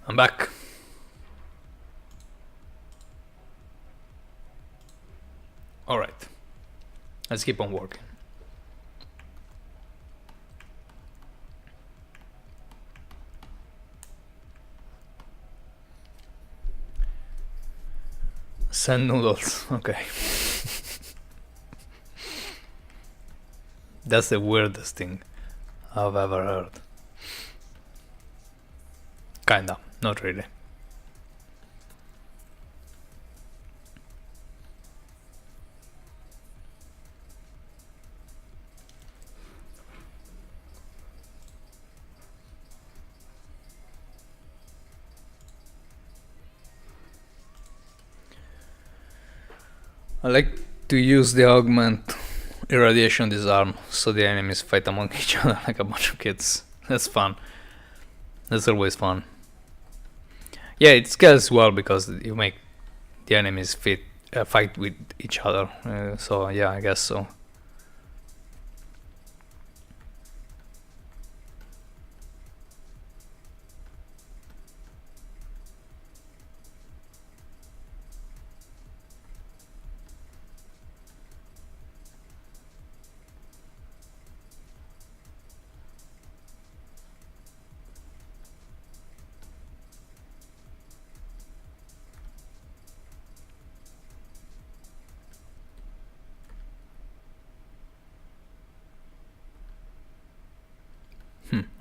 I'm back. All right. Let's keep on working. Send noodles. Okay. That's the weirdest thing I've ever heard. Kinda, not really. I like to use the augment irradiation disarm, so the enemies fight among each other like a bunch of kids. That's fun. That's always fun. Yeah, it scales well because you make the enemies fight with each other. So yeah, I guess so.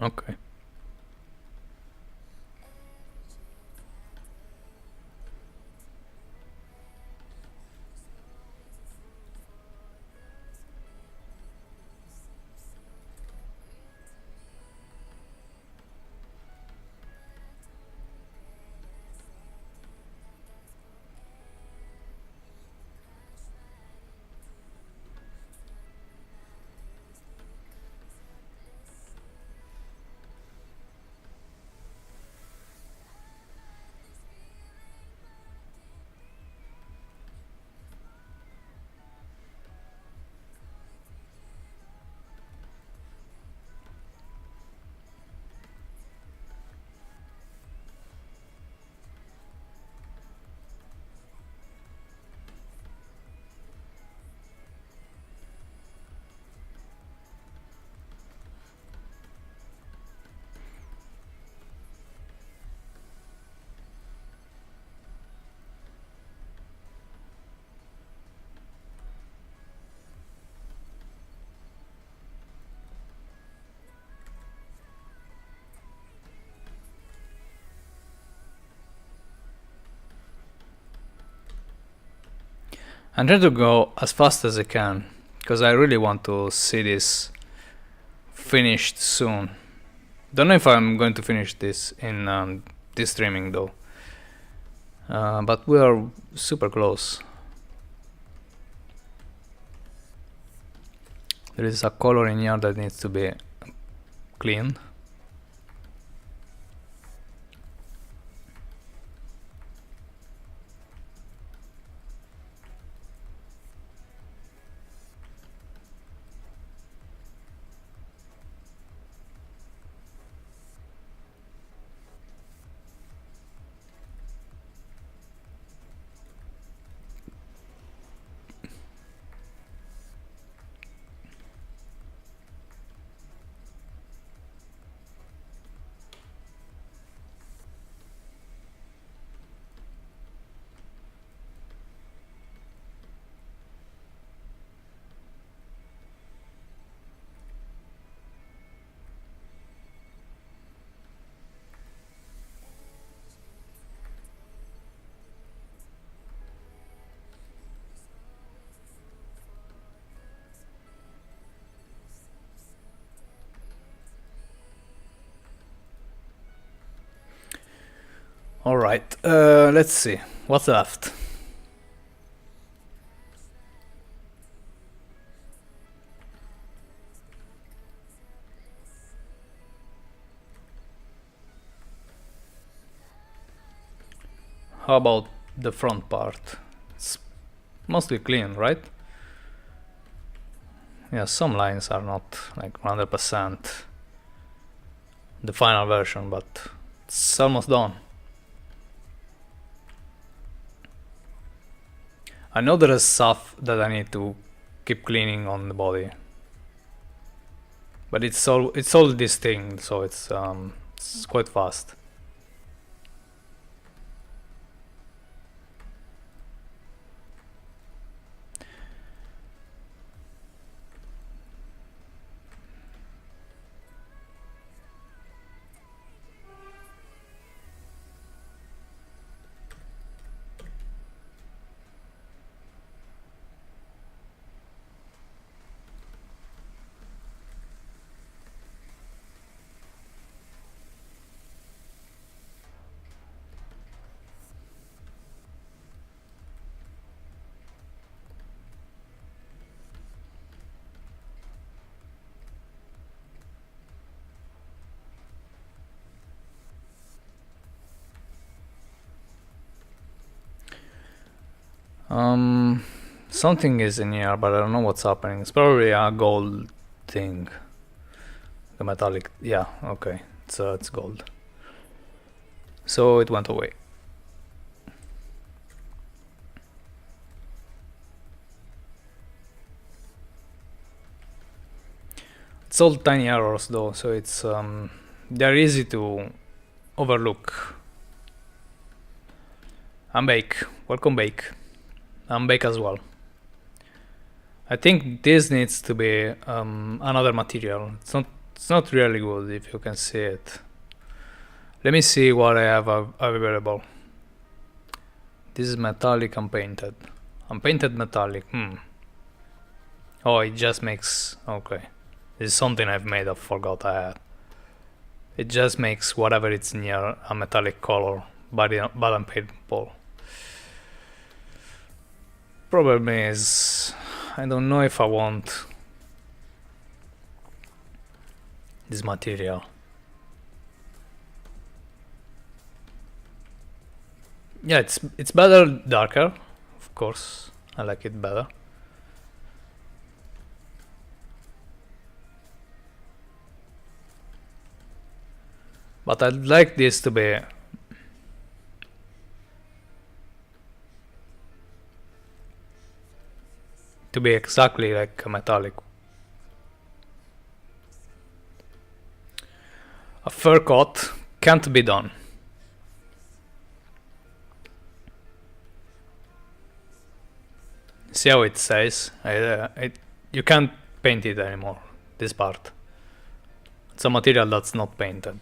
Okay. I'm trying to go as fast as I can because I really want to see this finished soon. Don't know if I'm going to finish this in this streaming though. But we are super close. There is a color in here that needs to be cleaned. Alright, let's see. What's left? How about the front part? It's mostly clean, right? Yeah, some lines are not like 100% the final version, but it's almost done. I know there is stuff that I need to keep cleaning on the body, but it's all this thing, so it's quite fast. Something is in here, but I don't know what's happening. It's probably a gold thing. The metallic, yeah, okay, it's gold. So it went away. It's all tiny errors though, so it's they're easy to overlook. I'm Bake. Welcome Bake. I'm Bake as well. I think this needs to be another material. It's not really good if you can see it. Let me see what I have available. This is metallic unpainted. Unpainted metallic. Oh, it just makes... Okay. This is something I've made. I forgot I had. It just makes whatever it's near a metallic color, but unpaintable. Problem is, I don't know if I want this material. Yeah, it's better darker, of course. I like it better. But I'd like this to be exactly like a metallic. A fur coat can't be done. See how it says? You can't paint it anymore, this part. It's a material that's not painted,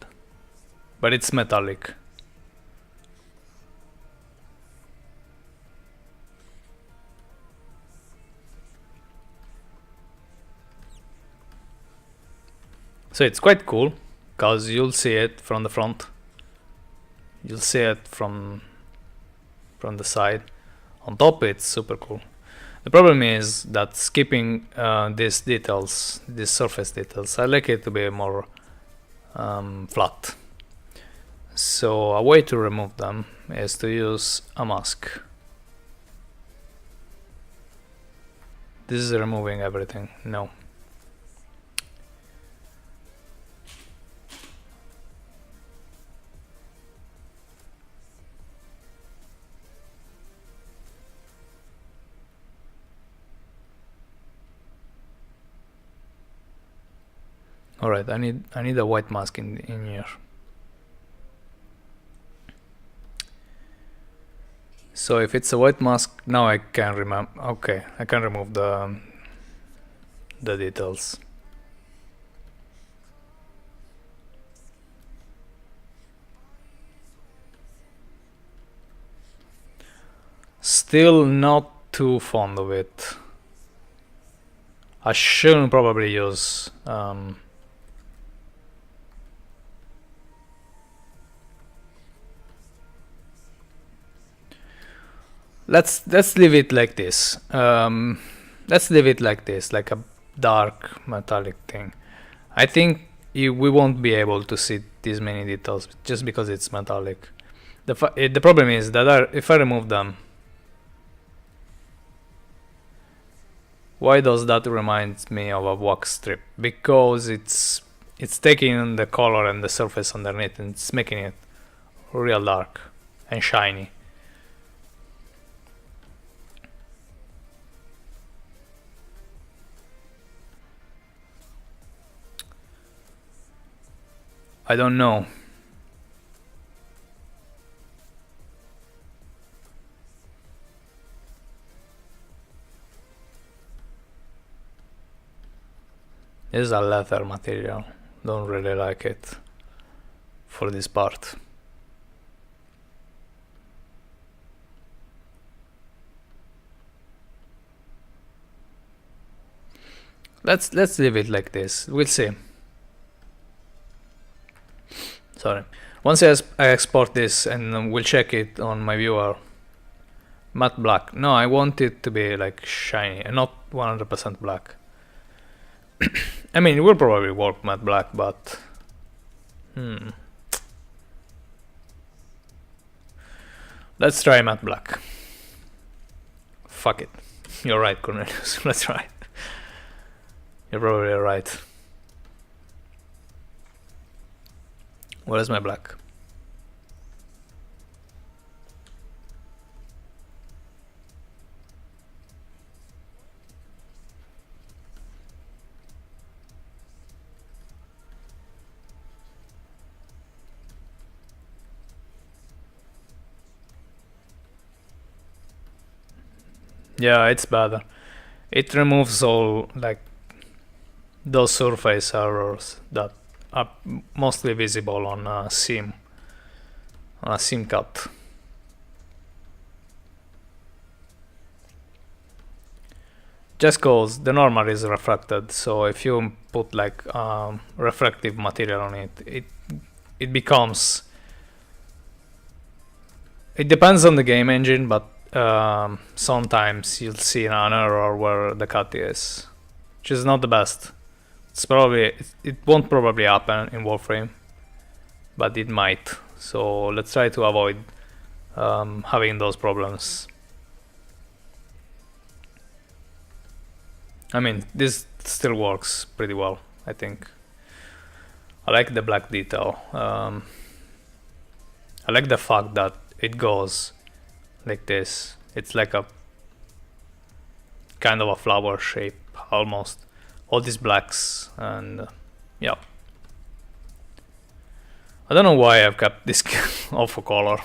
but it's metallic. So it's quite cool, because you'll see it from the front. You'll see it from the side. On top it's super cool. The problem is that skipping these details, these surface details, I like it to be more flat. So a way to remove them is to use a mask. This is removing everything. No. Alright, I need a white mask in here. So if it's a white mask, now I can remember. Okay, I can remove the details. Still not too fond of it. I shouldn't probably use let's leave it like this. Let's leave it like this, like a dark metallic thing. I think we won't be able to see these many details just because it's metallic. The problem is that if I remove them, why does that remind me of a wax strip? Because it's taking the color and the surface underneath and it's making it real dark and shiny. I don't know. This is a leather material. Don't really like it for this part. Let's leave it like this. We'll see. Sorry. Once I export this and we'll check it on my viewer. Matte black. No, I want it to be like shiny and not 100% black. I mean, it will probably work matte black, but let's try matte black fuck it. You're right, Cornelius. Let's try. You're probably right. Where's my black? Yeah, it's better. It removes all like those surface errors that are mostly visible on a seam cut. Just cause the normal is refracted, so if you put like refractive material on it, it becomes. It depends on the game engine, but sometimes you'll see an error where the cut is, which is not the best. It won't probably happen in Warframe, but it might. So let's try to avoid having those problems. I mean, this still works pretty well, I think. I like the black detail. I like the fact that it goes like this. It's like a kind of a flower shape almost. All these blacks and yeah. I don't know why I've kept this awful color.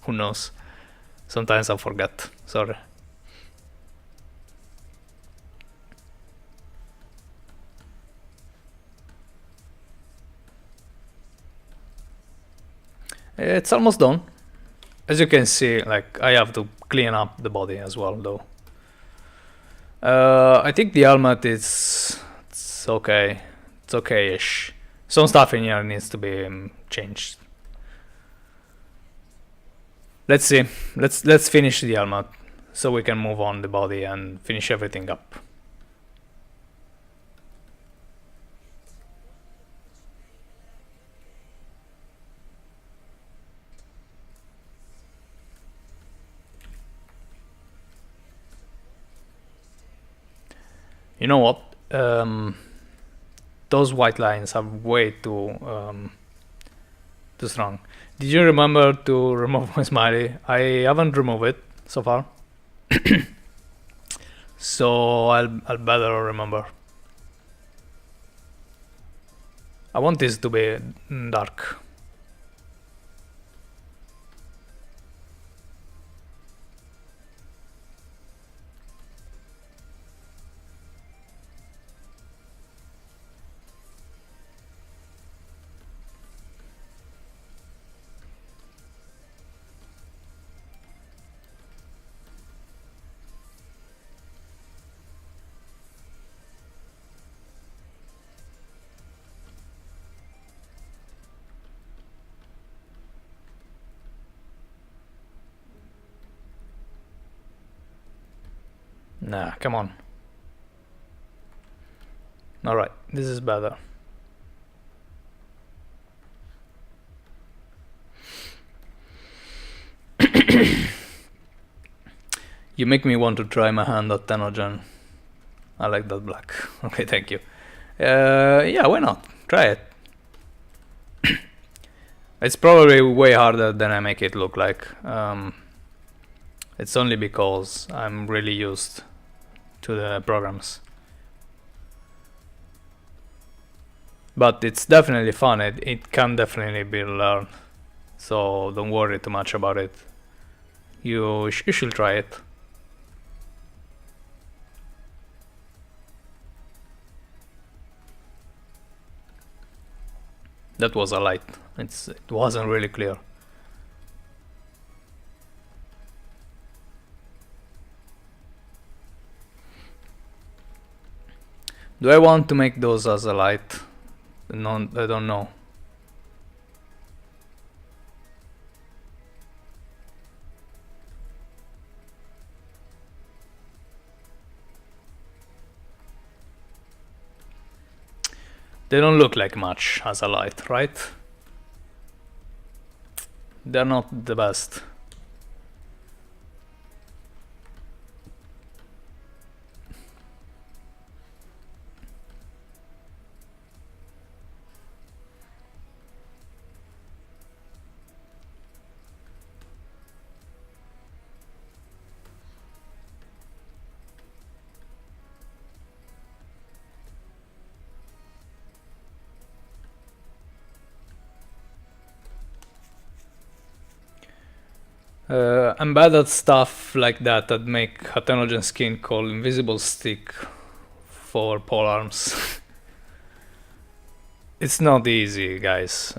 Who knows? Sometimes I forget. Sorry. It's almost done. As you can see, like I have to clean up the body as well, though. I think the helmet it's okay. It's okay-ish. Some stuff in here needs to be changed. Let's see. Let's finish the helmet so we can move on the body and finish everything up. You know what? Those white lines are way too strong. Did you remember to remove my smiley? I haven't removed it so far. So I'll better remember. I want this to be dark. Nah, come on. Alright, this is better. You make me want to try my hand at Tenogen. I like that black. Okay, thank you. Yeah, why not? Try it. It's probably way harder than I make it look like. It's only because I'm really used to the programs. But it's definitely fun. It can definitely be learned. So don't worry too much about it. You should try it. That was a light. It wasn't really clear. Do I want to make those as a light? No, I don't know. They don't look like much as a light, right? They're not the best. I'm bad at stuff like that make Hypnogen skin called Invisible Stick for polearms. It's not easy, guys.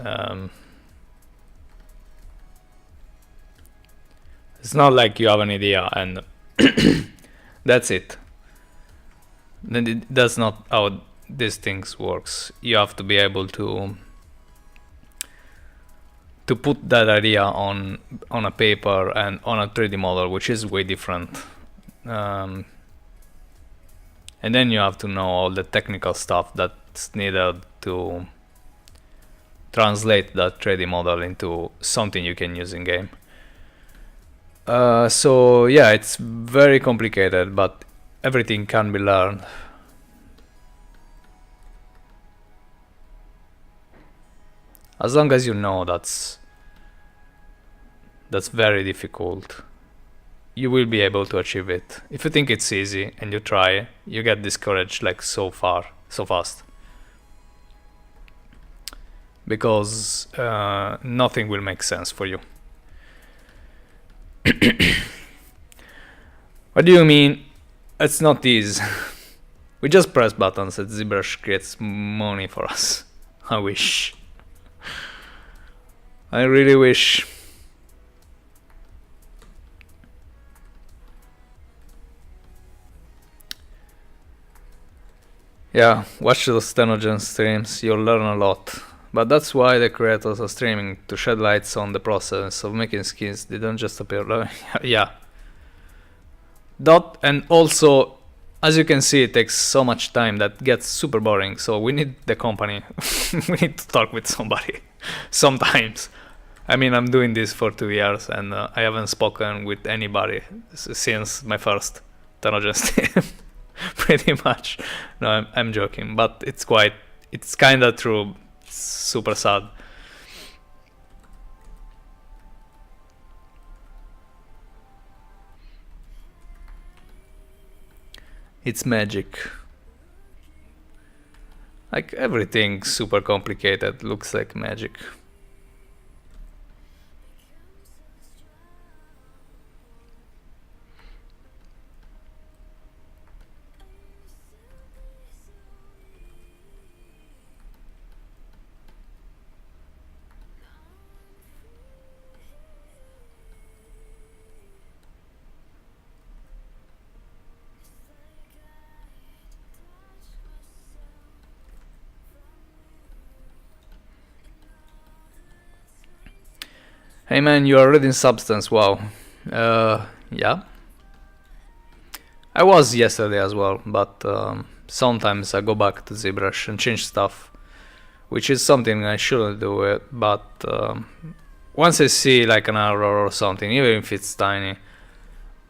It's not like you have an idea and that's it. That's not how these things works. You have to be able to put that idea on a paper and on a 3D model, which is way different. And then you have to know all the technical stuff that's needed to translate that 3D model into something you can use in game. So yeah, it's very complicated, but everything can be learned. As long as you know that's very difficult, you will be able to achieve it. If you think it's easy and you try, you get discouraged like so fast. Because nothing will make sense for you. What do you mean? It's not easy. We just press buttons and ZBrush creates money for us. I wish. I really wish. Yeah, watch those Stenogen streams, you'll learn a lot. But that's why the creators are streaming, to shed lights on the process of making skins. They don't just appear like yeah. And also, as you can see, it takes so much time that gets super boring, so we need the company. We need to talk with somebody sometimes. I mean, I'm doing this for 2 years and I haven't spoken with anybody since my first Stenogen stream. Pretty much. No, I'm joking, but it's kinda true. It's super sad. It's magic. Like everything super complicated looks like magic. Hey man, you are reading Substance, wow. Yeah. I was yesterday as well, but sometimes I go back to ZBrush and change stuff, which is something I shouldn't do it, but once I see like an error or something, even if it's tiny,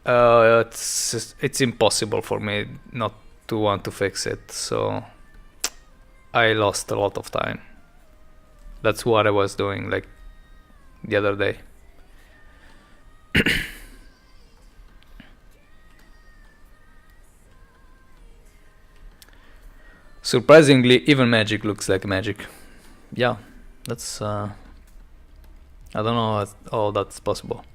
it's impossible for me not to want to fix it, so I lost a lot of time. That's what I was doing like the other day. Surprisingly, even magic looks like magic. Yeah, that's I don't know how that's possible.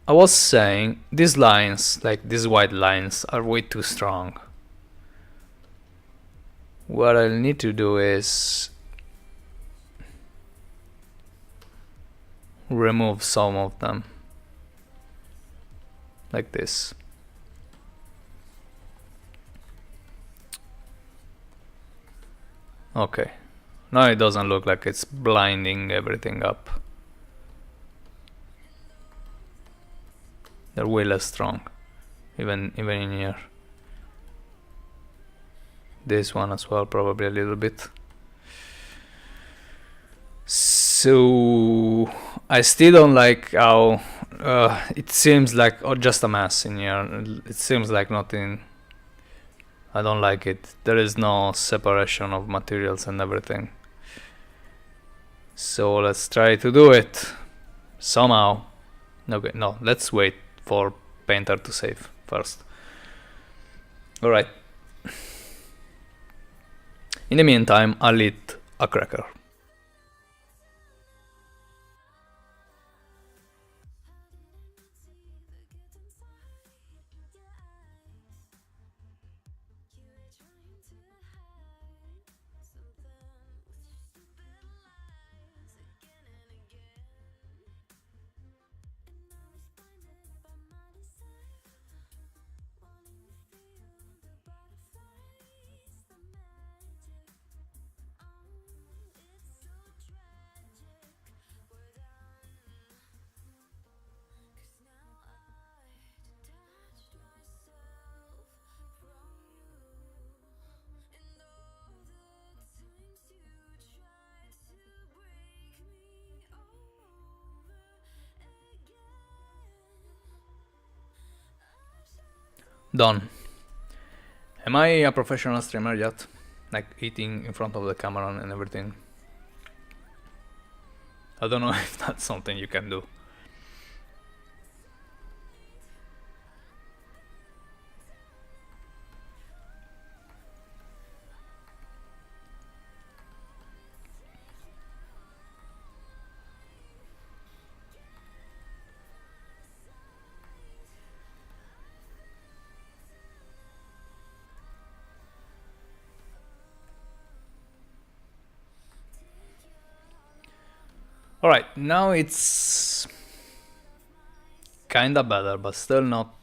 I was saying these lines, like these white lines, are way too strong. What I'll need to do is remove some of them, like this. Okay, now it doesn't look like it's blinding everything up. They're way less strong, even in here. This one as well, probably a little bit. So I still don't like how it seems like just a mess in here. It seems like nothing. I don't like it. There is no separation of materials and everything. So let's try to do it somehow. Okay, no, let's wait for Painter to save first. Alright. In the meantime, I'll eat a cracker. Done. Am I a professional streamer yet? Like eating in front of the camera and everything? I don't know if that's something you can do. Alright, now it's kinda better, but still not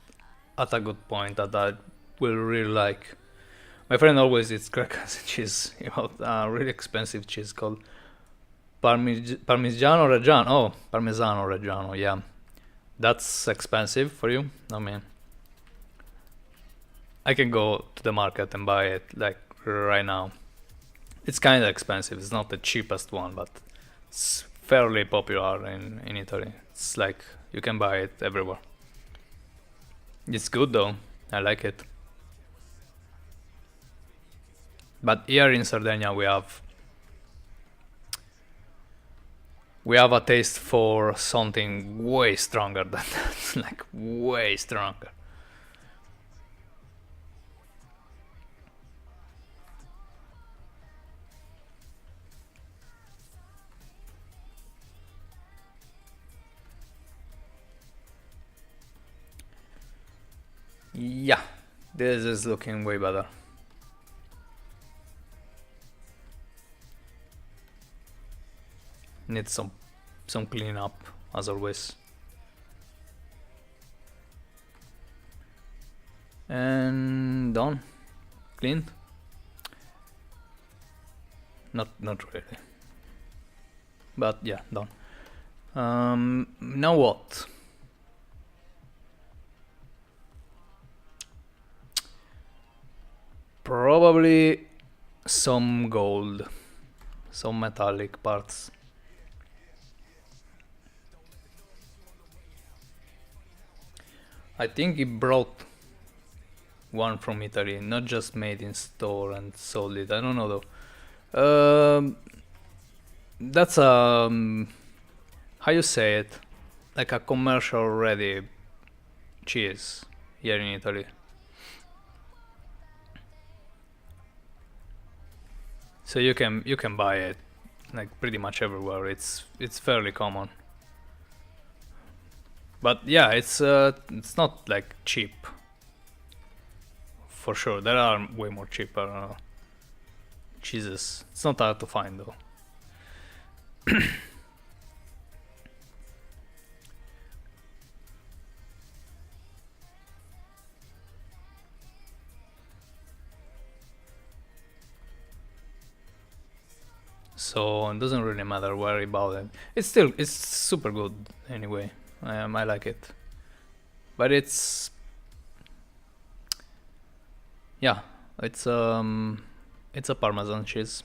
at a good point that I will really like. My friend always eats crackers and cheese, about a really expensive cheese called Parmigiano Reggiano. Oh, Parmesano Reggiano, yeah. That's expensive for you? I mean, I can go to the market and buy it like right now. It's kinda expensive, it's not the cheapest one, but it's fairly popular in Italy. It's like you can buy it everywhere. It's good though, I like it. But here in Sardinia we have a taste for something way stronger than that, like way stronger. Yeah, this is looking way better. Needs some cleanup as always. And done. Cleaned? Not really. But yeah, done. Now what? Probably some gold, some metallic parts. I think he brought one from Italy, not just made in store and sold it. I don't know though. That's how you say it, like a commercial ready cheese here in Italy. So you can buy it like pretty much everywhere. It's fairly common. But yeah, it's not like cheap. For sure, there are way more cheaper cheeses. It's not hard to find though. So it doesn't really matter where about it. It's super good anyway. I like it, but it's yeah, it's a Parmesan cheese.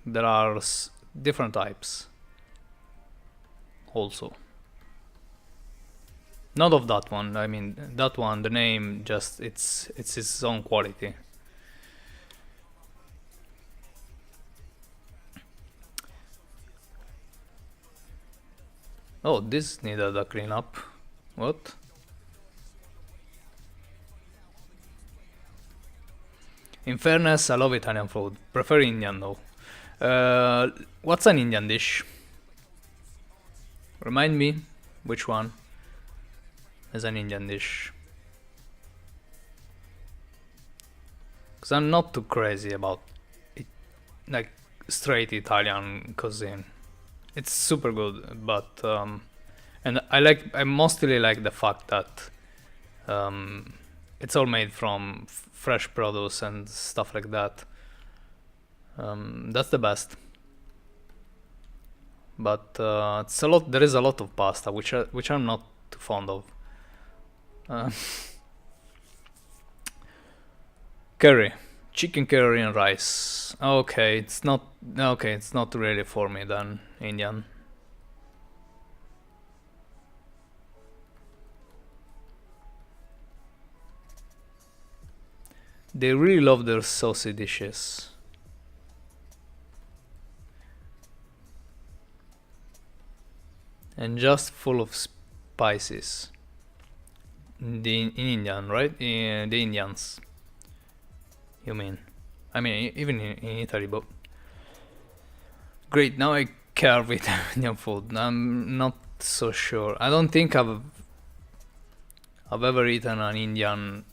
There are different types also. Not of that one. I mean that one. The name just it's its own quality. Oh, this needed a cleanup. What? In fairness, I love Italian food. Prefer Indian though. What's an Indian dish? Remind me which one is an Indian dish. Because I'm not too crazy about it, like straight Italian cuisine. It's super good, but and I mostly like the fact that it's all made from fresh produce and stuff like that. That's the best. But it's a lot. There is a lot of pasta, which I'm not too fond of. Uh, curry, chicken curry and rice. Okay, it's not. Okay, it's not really for me then. Indian. They really love their saucy dishes. And just full of spices. In Indian, right? The Indians. You mean? I mean, even in Italy, but great. Now I care with Indian food. I'm not so sure. I don't think I've ever eaten an Indian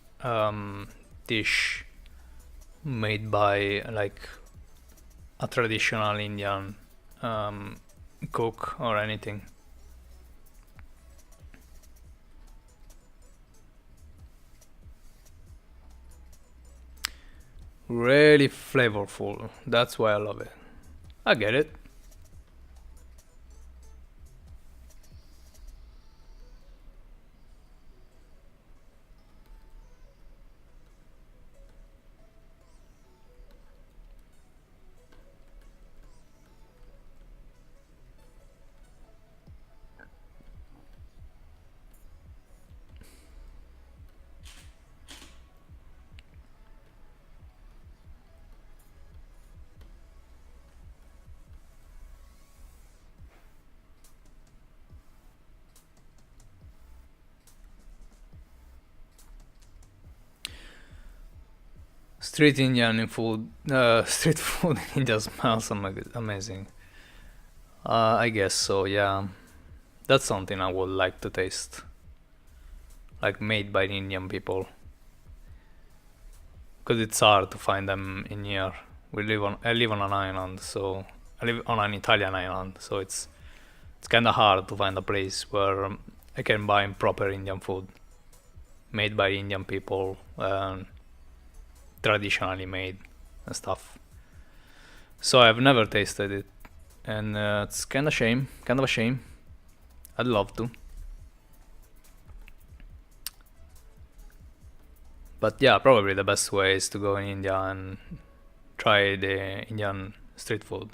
dish made by like a traditional Indian cook or anything. Really flavorful. That's why I love it. I get it. Street Indian food, street food in India smells amazing. I guess so. Yeah, that's something I would like to taste, like made by Indian people, because it's hard to find them in here. I live on an island, so I live on an Italian island, so it's kind of hard to find a place where I can buy proper Indian food made by Indian people, traditionally made and stuff. So I've never tasted it, and it's kind of a shame. I'd love to, but yeah, probably the best way is to go in India and try the Indian street food.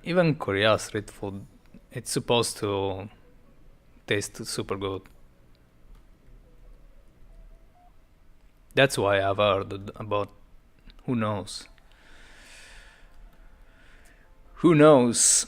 Even Korea street food, it's supposed to taste super good. That's why I've heard about. Who knows? Who knows?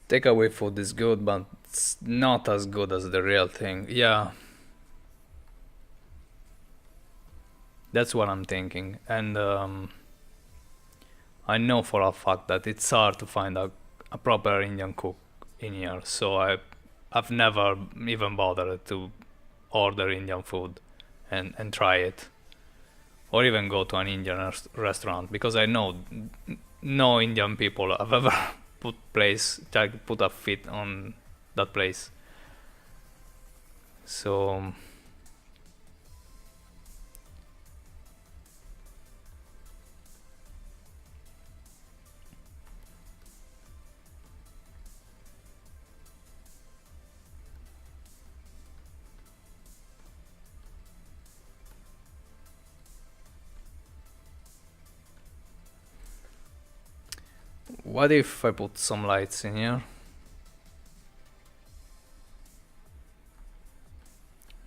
Takeaway food is good, but it's not as good as the real thing. Yeah, that's what I'm thinking. And I know for a fact that it's hard to find a proper Indian cook in here. So I've never even bothered to order Indian food and try it, or even go to an Indian restaurant, because I know no Indian people have ever put a feet on that place. So what if I put some lights in here?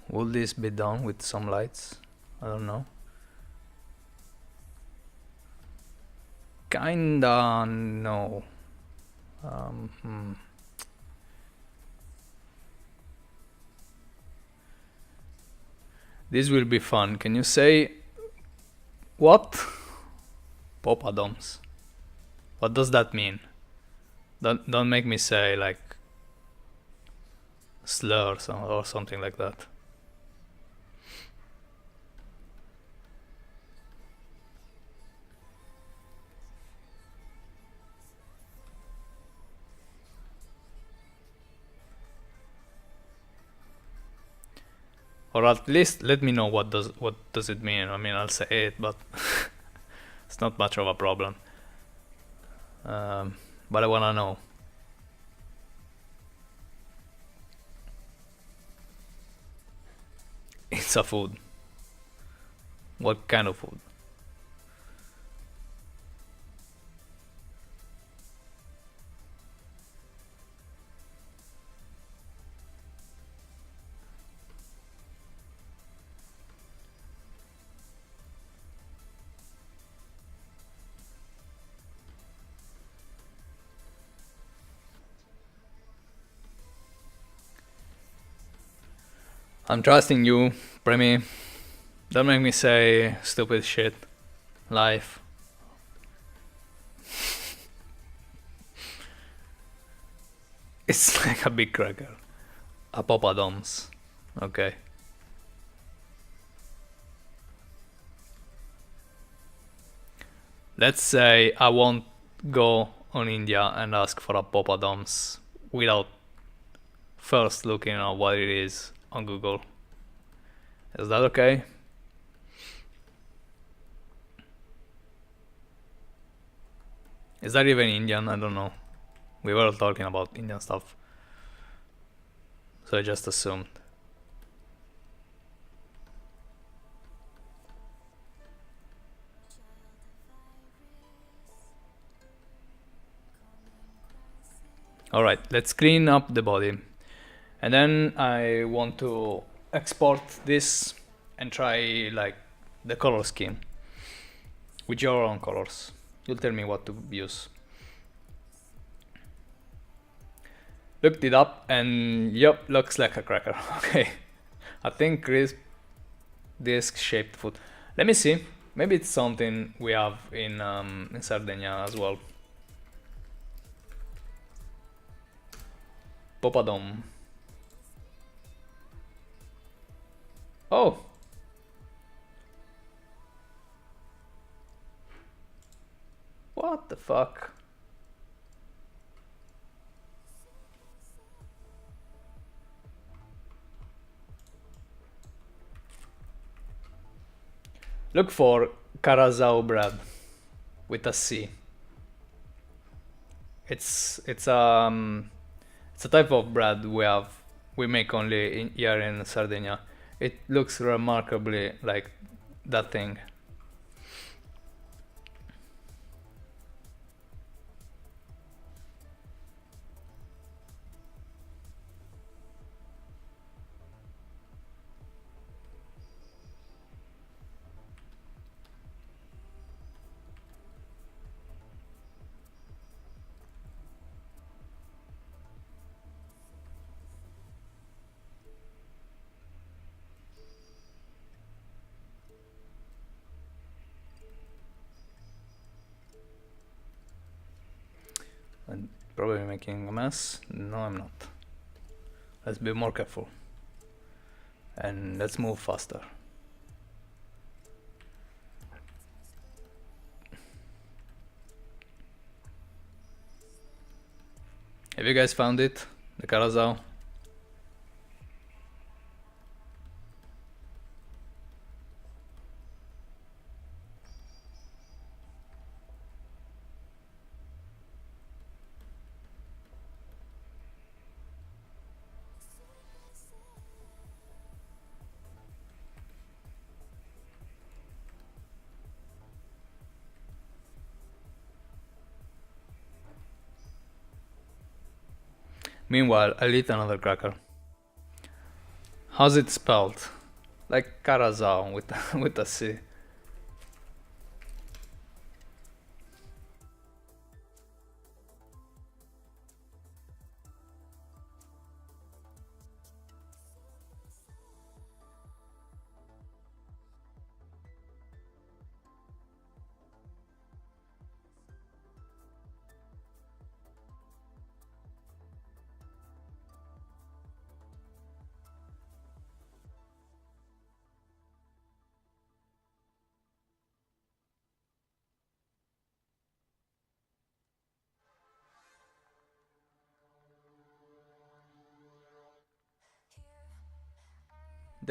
Would this be done with some lights? I don't know. Kinda no. Hmm. This will be fun. Can you say what? Popadoms. What does that mean? Don't make me say like slurs or something like that. or at least let me know what does it mean. I mean, I'll say it, but it's not much of a problem. But I wanna know. It's a food. What kind of food? I'm trusting you, Premi. Don't make me say stupid shit. Life. It's like a big cracker. A Papadoms. Okay. Let's say I won't go on India and ask for a Papadoms without first looking at what it is on Google. Is that okay? Is that even Indian? I don't know. We were talking about Indian stuff, so I just assumed. Alright, let's clean up the body. And then I want to export this and try like the color scheme with your own colors. You'll tell me what to use. Looked it up and yep, looks like a cracker. Okay. I think crisp disc shaped food. Let me see. Maybe it's something we have in Sardinia as well. Popadom. Oh! What the fuck? Look for Karazao bread with a C. It's a type of bread we make only here in Sardinia. It looks remarkably like that thing. I'm probably making a mess. No, I'm not. Let's be more careful. And let's move faster. Have you guys found it? The Karazao? Meanwhile, I'll eat another cracker. How's it spelled? Like Karazao with with a C.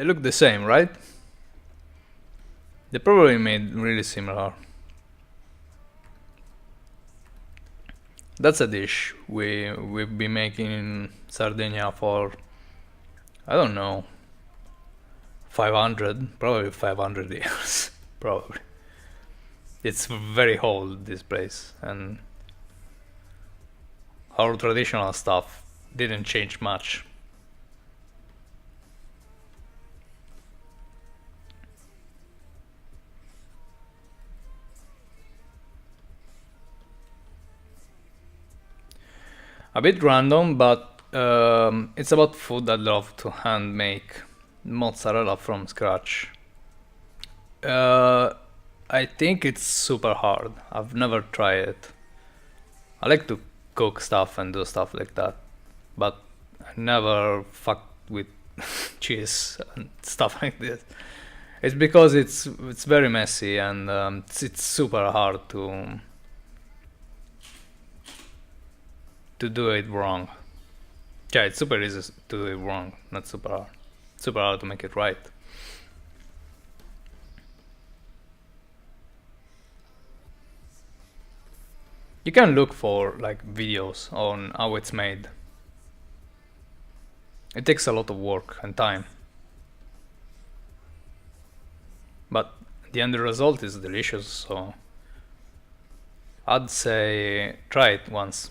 They look the same, right? They probably made really similar. That's a dish we've been making in Sardinia for, I don't know, probably 500 years. Probably. It's very old, this place, and our traditional stuff didn't change much. A bit random, but it's about food I love to hand make mozzarella from scratch. I think it's super hard. I've never tried it. I like to cook stuff and do stuff like that, but I never fucked with cheese and stuff like this. It's because it's very messy and it's super hard to do it wrong. Yeah, it's super easy to do it wrong, not super hard. Super hard to make it right. You can look for like videos on how it's made. It takes a lot of work and time. But the end result is delicious, so I'd say try it once.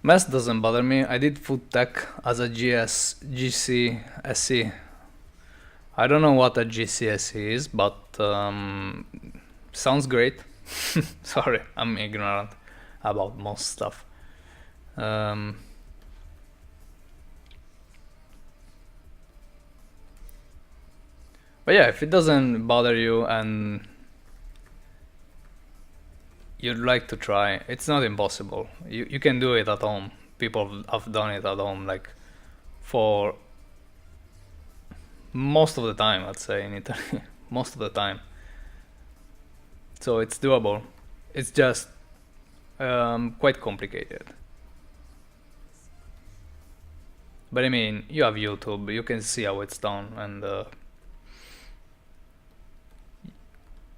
Math doesn't bother me. I did food tech as a GCSE. I don't know what a GCSE is, but sounds great. Sorry, I'm ignorant about most stuff. Um, but yeah, if it doesn't bother you and you'd like to try, it's not impossible. You can do it at home. People have done it at home, like for most of the time, I'd say, in Italy. Most of the time. So it's doable. It's just quite complicated. But I mean, you have YouTube, you can see how it's done, and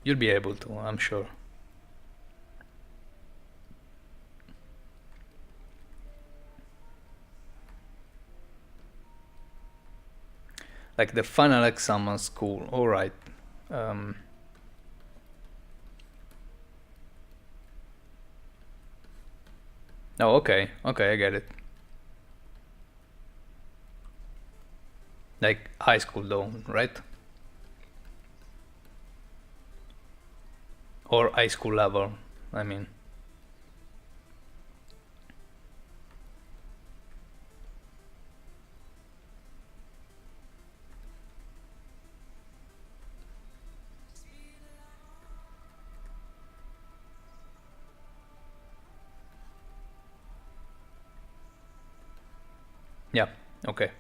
you'll be able to, I'm sure. Like the final exam on school, alright. Um, oh, okay, I get it. Like high school though, right? Or high school level, I mean. Yeah, okay.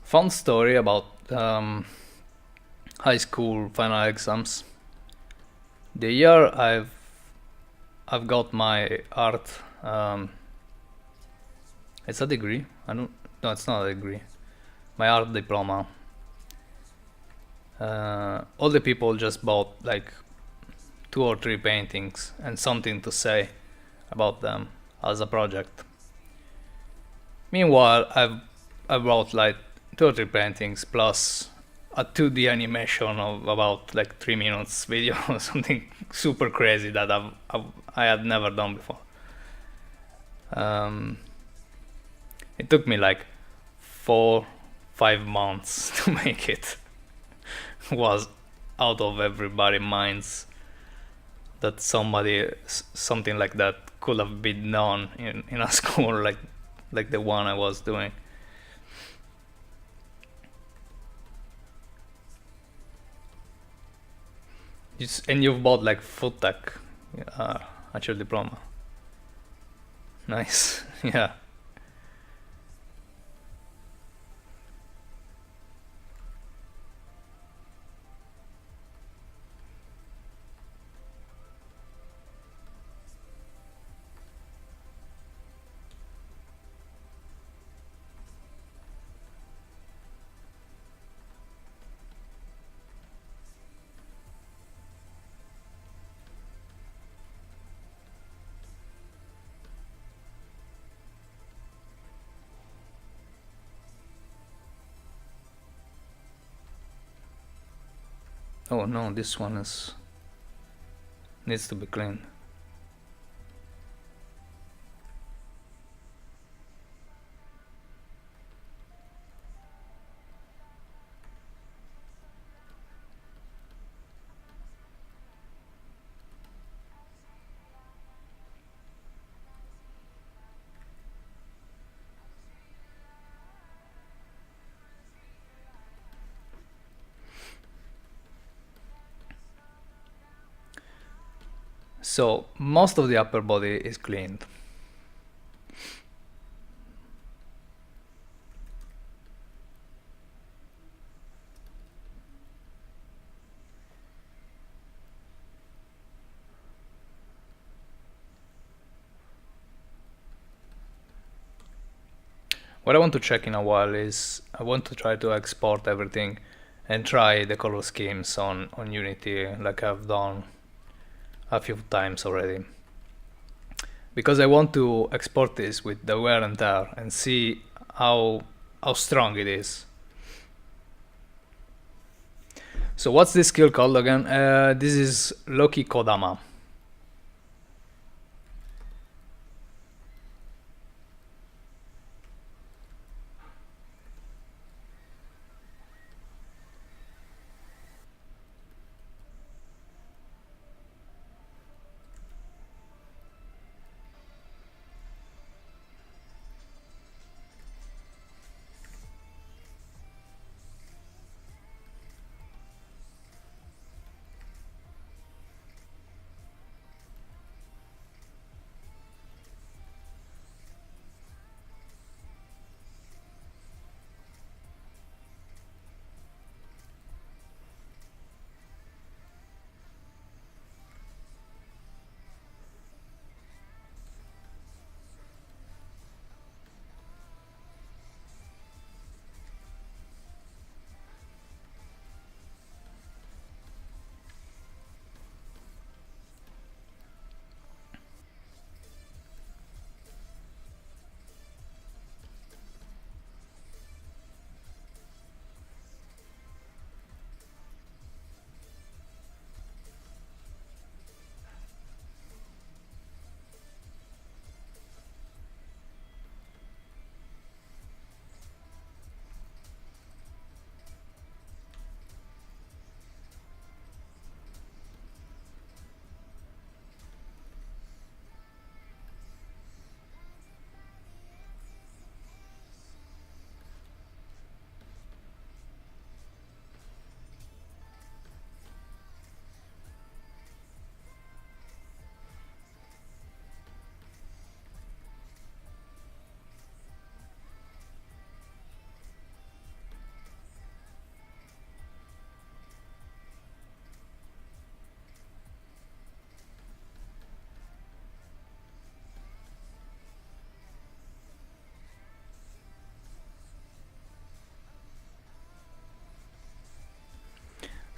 Fun story about high school final exams. The year I've got my art. It's a degree. I don't. No, it's not a degree. My art diploma. All the people just bought like 2 or 3 paintings and something to say about them as a project. Meanwhile, I bought like two or three paintings plus a 2D animation of about like 3 minutes video or something super crazy that I had never done before. It took me like 4-5 months to make it. Was out of everybody's minds that something like that could have been done in a school like the one I was doing. And you've bought like food tech at your diploma. Nice. Yeah. Oh no, this one needs to be cleaned. So most of the upper body is cleaned. What I want to check in a while is I want to try to export everything and try the color schemes on Unity like I've done a few times already. Because I want to export this with the wear and tear and see how strong it is. So what's this skill called again? This is Loki Kodama.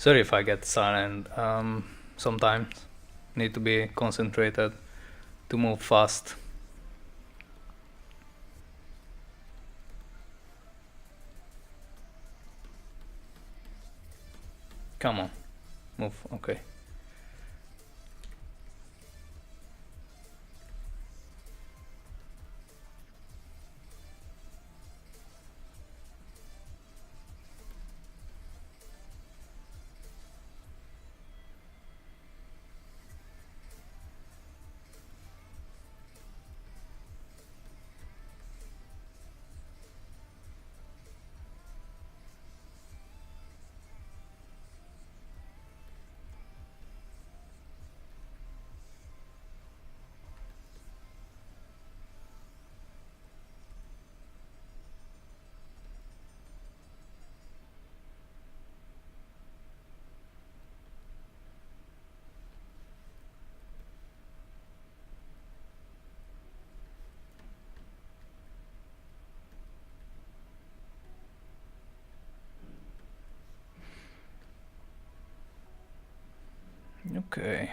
Sorry if I get silent. Sometimes need to be concentrated to move fast. Come on, move. Okay. Okay.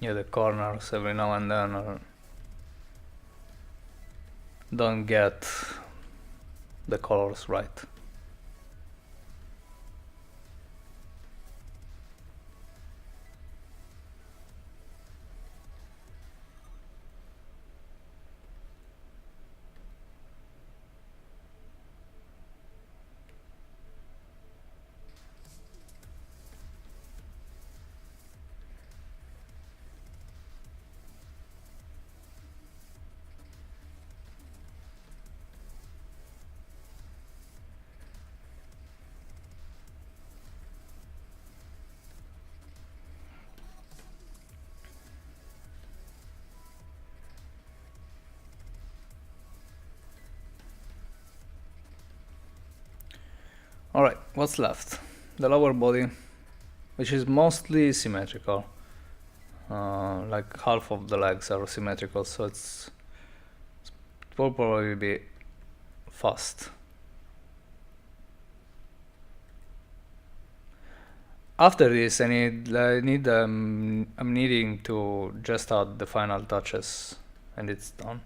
Yeah, the corners every now and then don't get the colors right. Alright, what's left? The lower body, which is mostly symmetrical. Like half of the legs are symmetrical, so it will probably be fast. After this, I'm needing to just add the final touches, and it's done.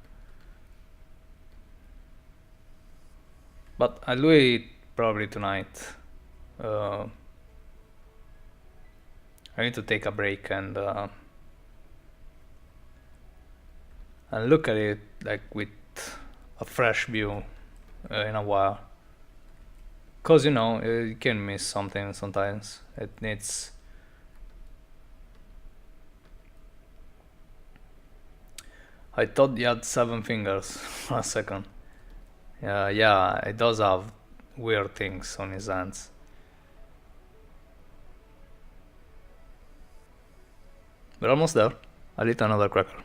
But I'll do it probably tonight. I need to take a break and look at it like with a fresh view in a while. Cause you can miss something sometimes. It needs. I thought he had 7 fingers for a second. Yeah, it does have weird things on his hands. We're almost there. I'll eat another cracker.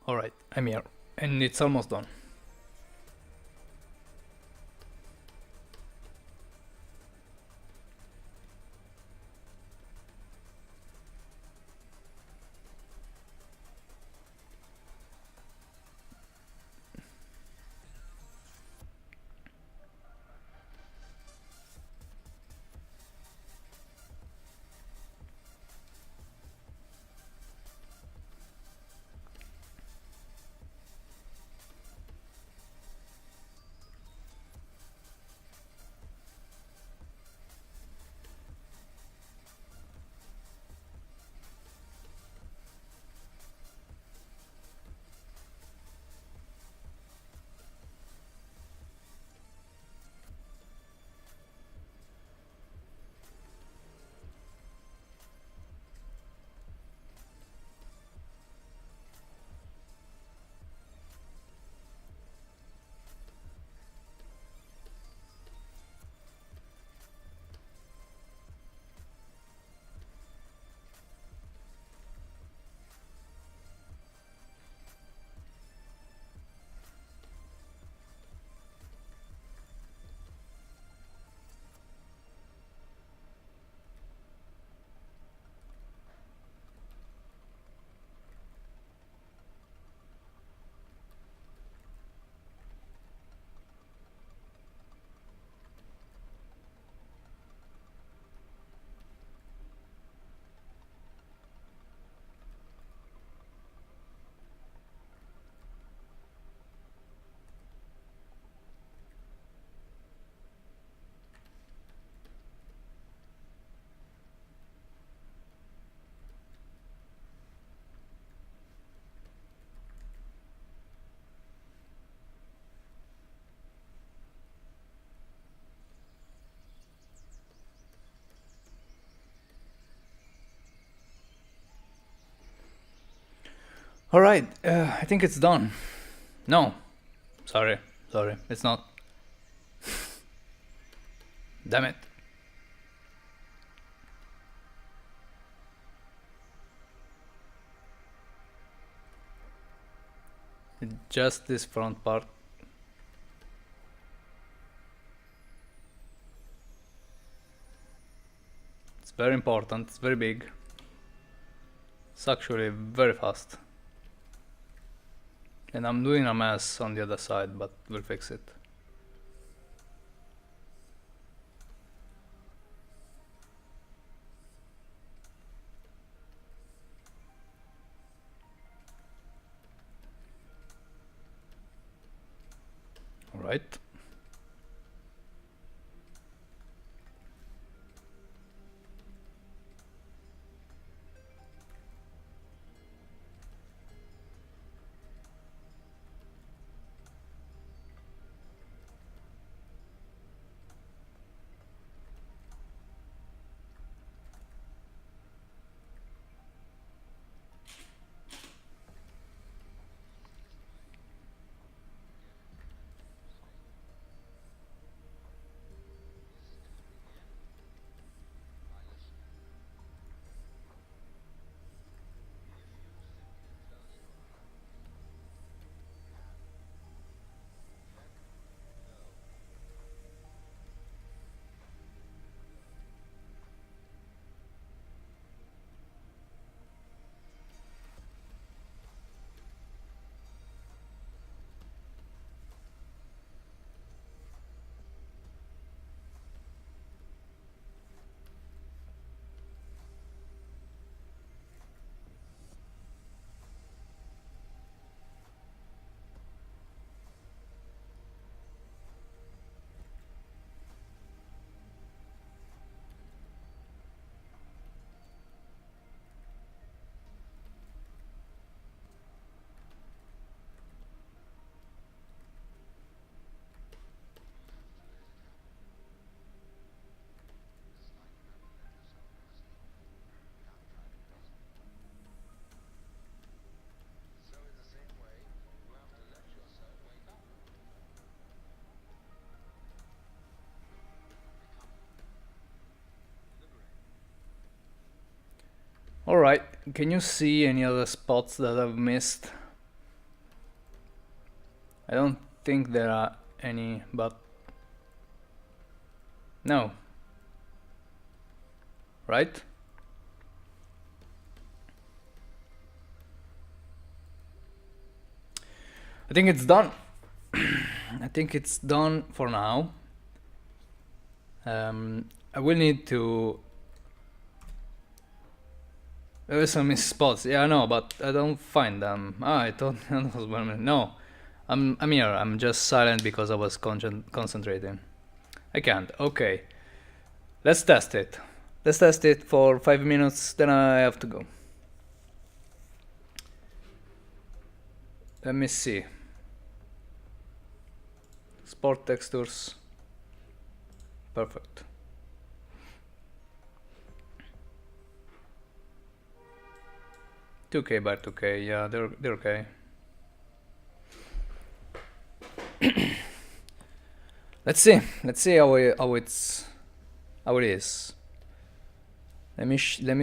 Alright, I'm here. And it's almost done. Alright, I think it's done. No. Sorry, it's not. Damn it. Just this front part. It's very important, it's very big. It's actually very fast. And I'm doing a mess on the other side, but we'll fix it. Alright. Alright, can you see any other spots that I've missed? I don't think there are any, but no. Right? I think it's done. I think it's done for now. I will need to. There are some missed spots. Yeah, I know, but I don't find them. I thought that was 1 minute. No, I'm here. I'm just silent because I was concentrating. I can't. Okay, let's test it. Let's test it for 5 minutes. Then I have to go. Let me see. Sport textures. Perfect. $2K by $2K, yeah, they're okay. Let's see how it is. Let me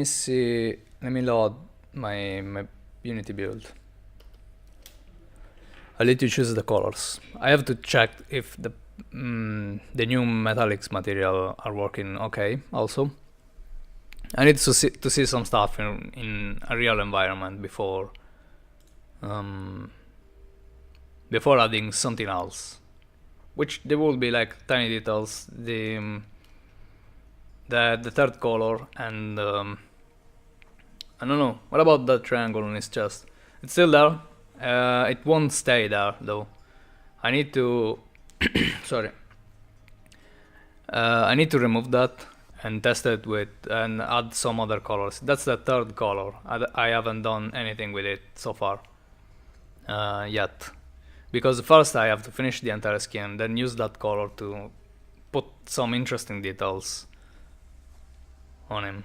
see. Let me load my Unity build. I'll let you choose the colors. I have to check if the new metallics material are working okay. Also, I need to see some stuff in a real environment before adding something else. Which there will be like tiny details. The third color and I don't know. What about that triangle on his chest? It's still there. It won't stay there though. I need to sorry. I need to remove that and test it with and add some other colors. That's the third color. I haven't done anything with it so far yet, because first I have to finish the entire skin, then use that color to put some interesting details on him.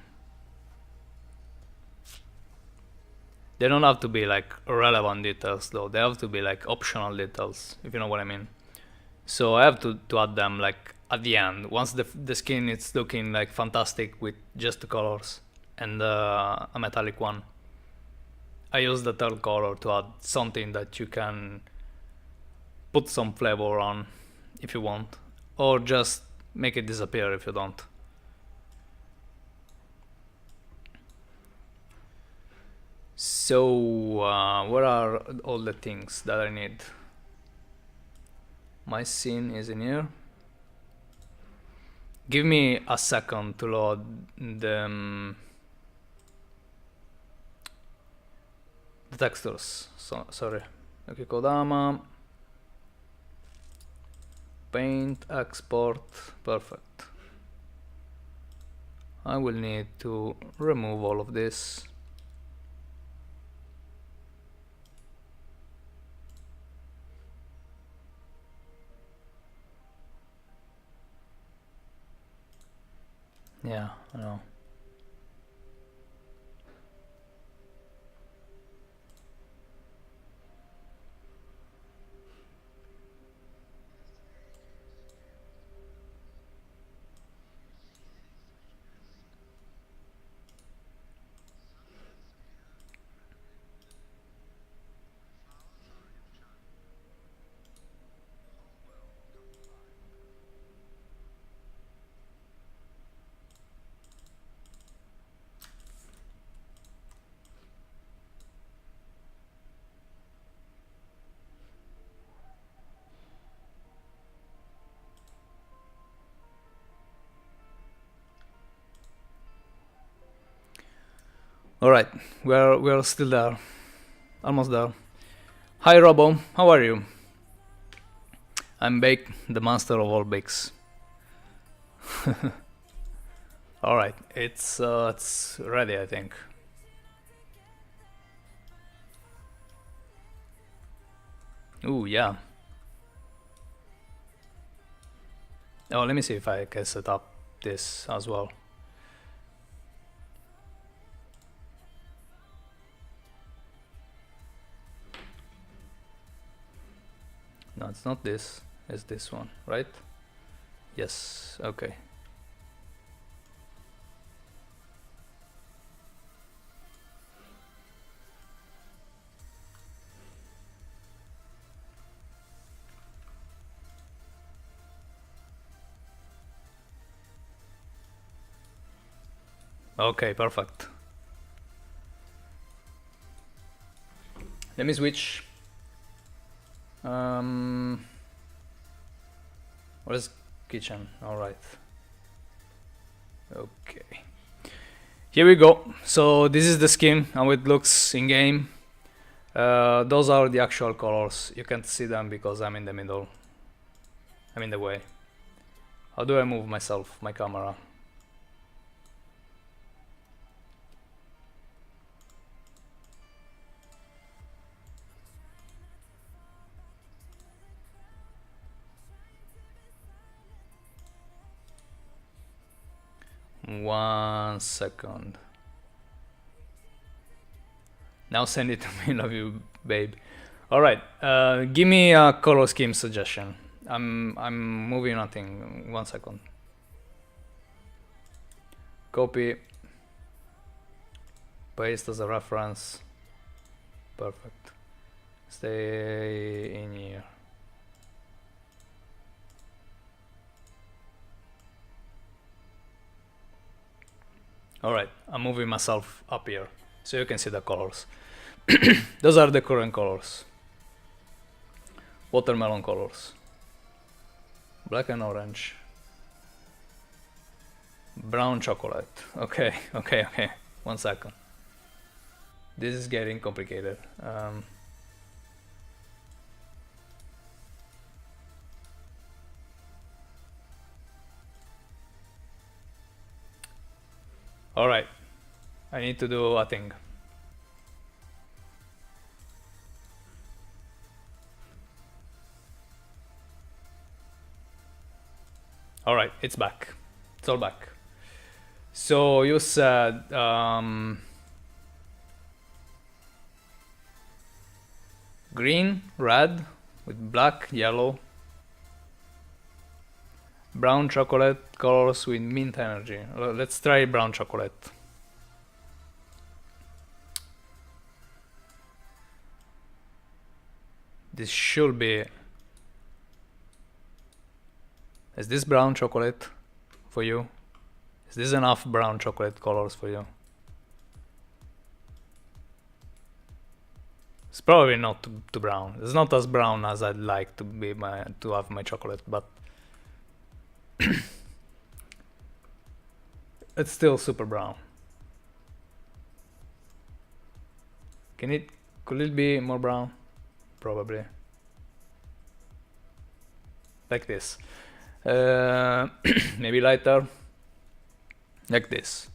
They don't have to be like relevant details though, they have to be like optional details, if you know what I mean. So I have to add them like at the end, once the skin is looking like fantastic with just the colors and a metallic one. I use the third color to add something that you can put some flavor on if you want, or just make it disappear if you don't. So where are all the things that I need? My scene is in here. Give me a second to load the textures. Sorry. Okay, Kodama. Paint, export, perfect. I will need to remove all of this. Yeah, I know. Alright, we're still there. Almost there. Hi Robo, how are you? I'm Bake, the master of all bakes. Alright, it's ready, I think. Ooh, yeah. Oh, let me see if I can set up this as well. No, it's not this. It's this one, right? Yes, okay. Okay, perfect. Let me switch. What is kitchen? All right. Okay. Here we go. So this is the skin, how it looks in game. Those are the actual colors. You can't see them because I'm in the middle. I'm in the way. How do I move myself, my camera? One second. Now send it to me, love you, babe. All right, give me a color scheme suggestion. I'm moving nothing. 1 second. Copy. Paste as a reference. Perfect. Stay in here. All right, I'm moving myself up here so you can see the colors. Those are the current colors. Watermelon colors. Black and orange. Brown chocolate. Okay, okay, okay. 1 second. This is getting complicated. All right, I need to do a thing. All right, it's back. It's all back. So you said green, red, with black, yellow, brown chocolate colors with mint energy. Let's try brown chocolate. This should be... Is this brown chocolate for you? Is this enough brown chocolate colors for you? It's probably not too brown. It's not as brown as I'd like to be to have my chocolate, but it's still super brown. Could it be more brown? Probably. Like this. Maybe lighter. Like this.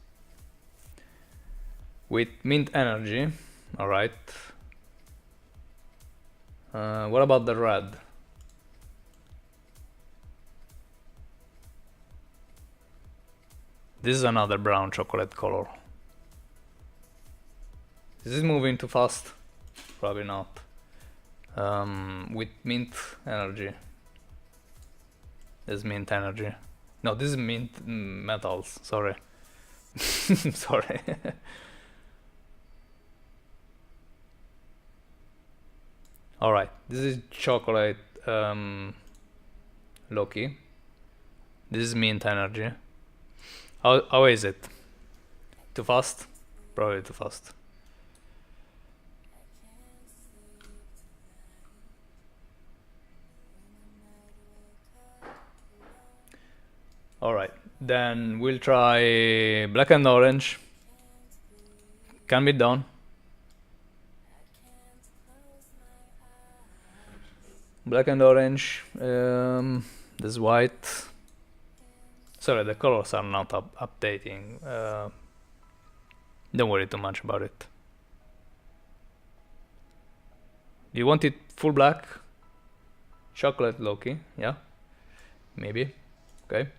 With mint energy. Alright. What about the red? This is another brown chocolate color. Is this moving too fast? Probably not. With mint energy. This is mint energy. No, this is mint metals. Sorry. Sorry. Alright, this is chocolate Loki. This is mint energy. How is it? Too fast? Probably too fast. Alright, then we'll try black and orange. Can be done. Black and orange. This white. Sorry, the colors are not updating. Don't worry too much about it. Do you want it full black? Chocolate Loki, yeah? Maybe. Okay.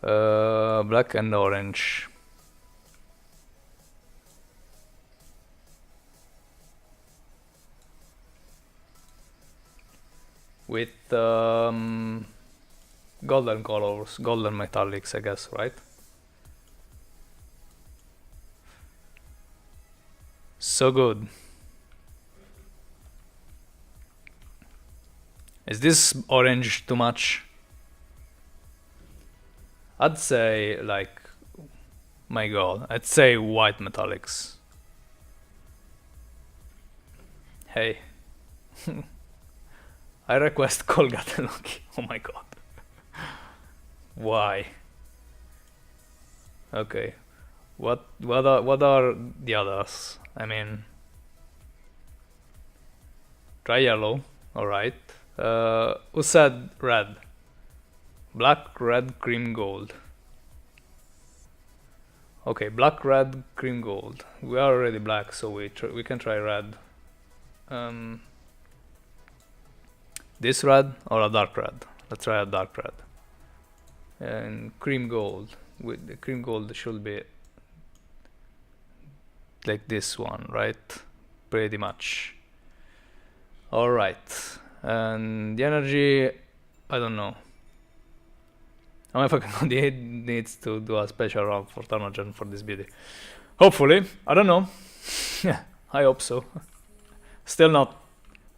Black and orange. With golden colors, golden metallics, I guess, right? So good. Is this orange too much? I'd say like My god, I'd say white metallics. Hey. I request Colgate and Loki. Oh my god. Why? Okay. What are the others? I mean, try yellow. All right. Who said red? Black, red, cream, gold. Okay, black, red, cream, gold. We are already black, so we can try red. This red or a dark red? Let's try a dark red. And cream gold. With the cream gold should be like this one, right? Pretty much. All right. And the energy, I don't know. I mean, fucking it needs to do a special run for Thermogen for this beauty. Hopefully, I don't know. Yeah, I hope so. Still not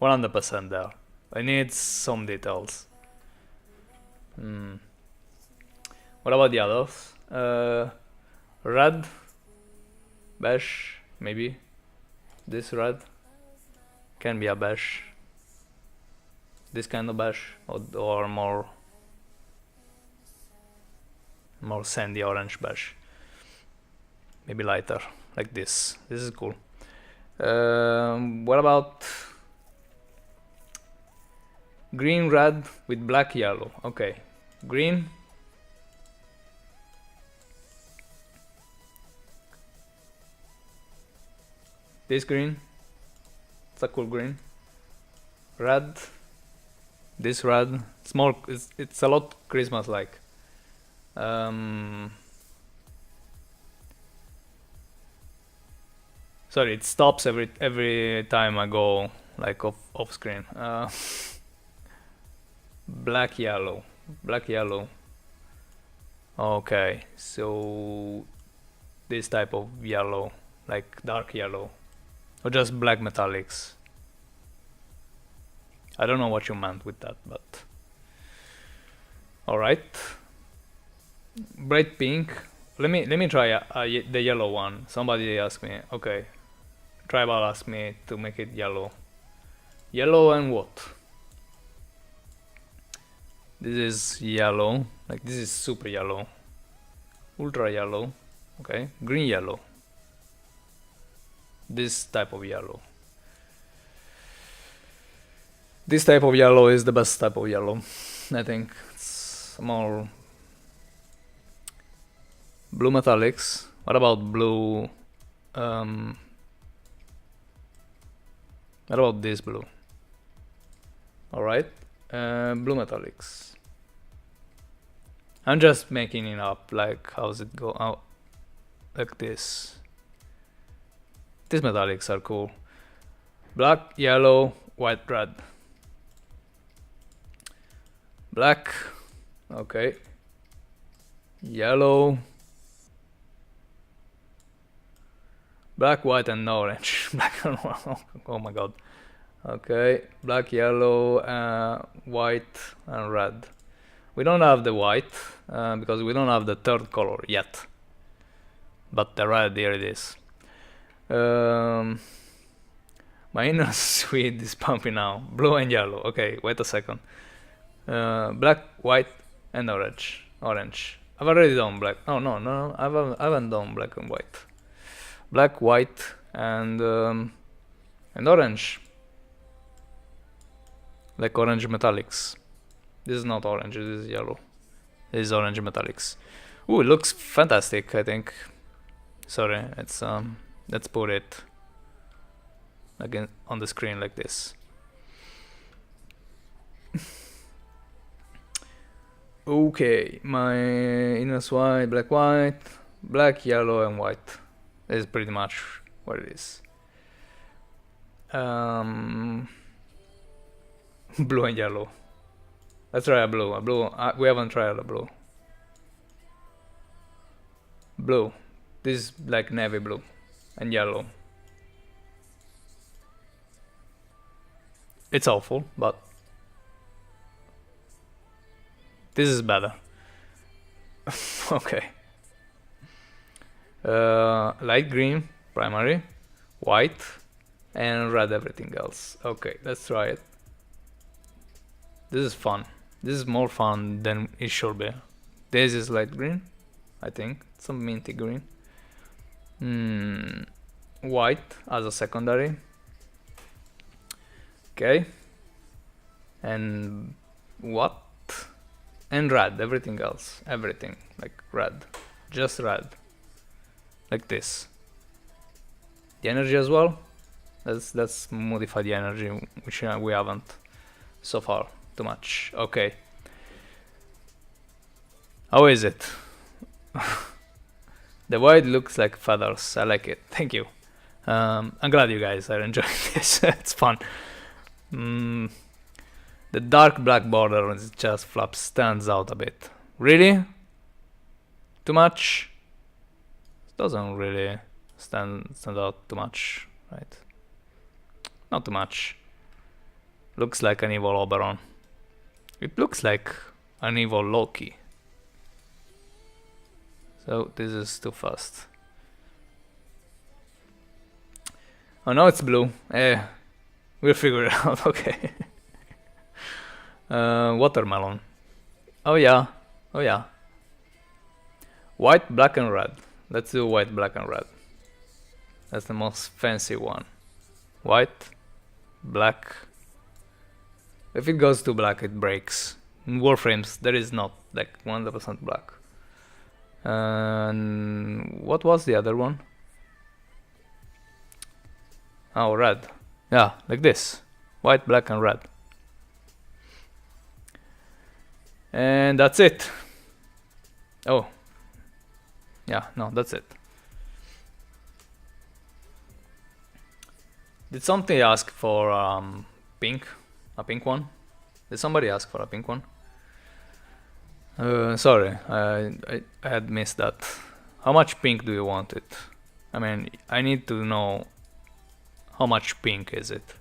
100% there. I need some details. What about the others? Red, beige, maybe. This red can be a beige. This kind of beige, or more sandy orange beige. Maybe lighter, like this. This is cool. What about green red with black yellow? Okay, green. This green. It's a cool green. Red. This red. It's more. It's a lot Christmas-like. Sorry, it stops every time I go like off screen. Black yellow. Okay, so this type of yellow, like dark yellow, or just black metallics. I don't know what you meant with that, but all right. Bright pink. Let me try the yellow one. Somebody asked me. Okay, Tribal asked me to make it yellow. Yellow and what? This is yellow. Like this is super yellow. Ultra yellow. Okay, green yellow. This type of yellow. This type of yellow is the best type of yellow. I think it's more blue metallics. What about blue? What about this blue? All right, blue metallics. I'm just making it up. Like, how's it go out? Like this. These metallics are cool. Black, yellow, white, red. Black. Okay. Yellow. Black, white, and orange. Black and oh my god. Okay, black, yellow, white, and red. We don't have the white because we don't have the third color yet. But the red, here it is. My inner Swede is pumping now. Blue and yellow. Okay, wait a second. Black, white, and orange. I've already done black. Oh no, I haven't done black and white. Black, white, and orange. Like orange metallics. This is not orange, this is yellow. This is orange metallics. Ooh, it looks fantastic, I think. Sorry, it's let's put it again on the screen like this. Okay, my inner white, black, yellow, and white. This is pretty much what it is. Blue and yellow. Let's try a blue. We haven't tried a blue. Blue. This is like navy blue and yellow. It's awful, but this is better. Okay. Light green, primary, white, and red everything else. Okay, let's try it. This is fun. This is more fun than it should be. This is light green, I think. Some minty green. White as a secondary. Okay. And what? And red, everything else. Everything. Like red. Just red. Like this. The energy as well. Let's modify the energy, which we haven't so far too much. Okay. How is it? The white looks like feathers. I like it. Thank you. I'm glad you guys are enjoying this. It's fun. The dark black border on the chest flap stands out a bit. Really? Too much? It doesn't really stand out too much, right? Not too much. Looks like an evil Oberon. It looks like an evil Loki. So this is too fast. Oh, now it's blue. We'll figure it out. Okay. Watermelon. Oh yeah. Oh yeah. White, black, and red. Let's do white, black, and red. That's the most fancy one. White, black. If it goes to black, it breaks. In Warframes, there is not like 100% black. And what was the other one? Oh, red. Yeah, like this. White, black, and red. And that's it. Oh. Yeah, no, that's it. Did somebody ask for pink? A pink one? Did somebody ask for a pink one? Sorry, I had missed that. How much pink do you want it? I mean, I need to know how much pink is it.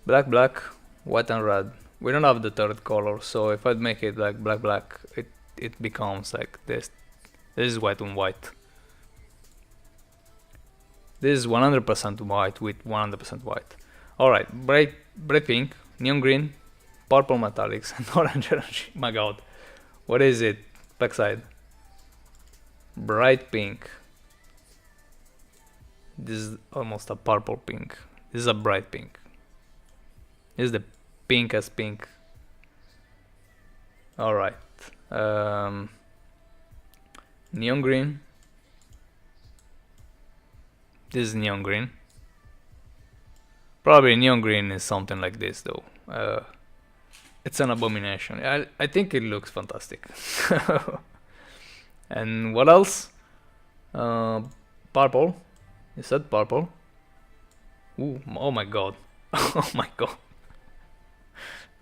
Black, black, white and red. We don't have the third color, so if I'd make it like black, black, it becomes like this. This is white on white. This is 100% white with 100% white. Alright, bright pink, neon green, purple metallics, and orange energy. My god. What is it? Backside. Bright pink. This is almost a purple pink. This is a bright pink. This is the pinkest pink. Alright. Neon green. This is neon green. Probably neon green is something like this though. It's an abomination. I think it looks fantastic. And what else? Purple. You said purple. Ooh, oh my god. Oh my god.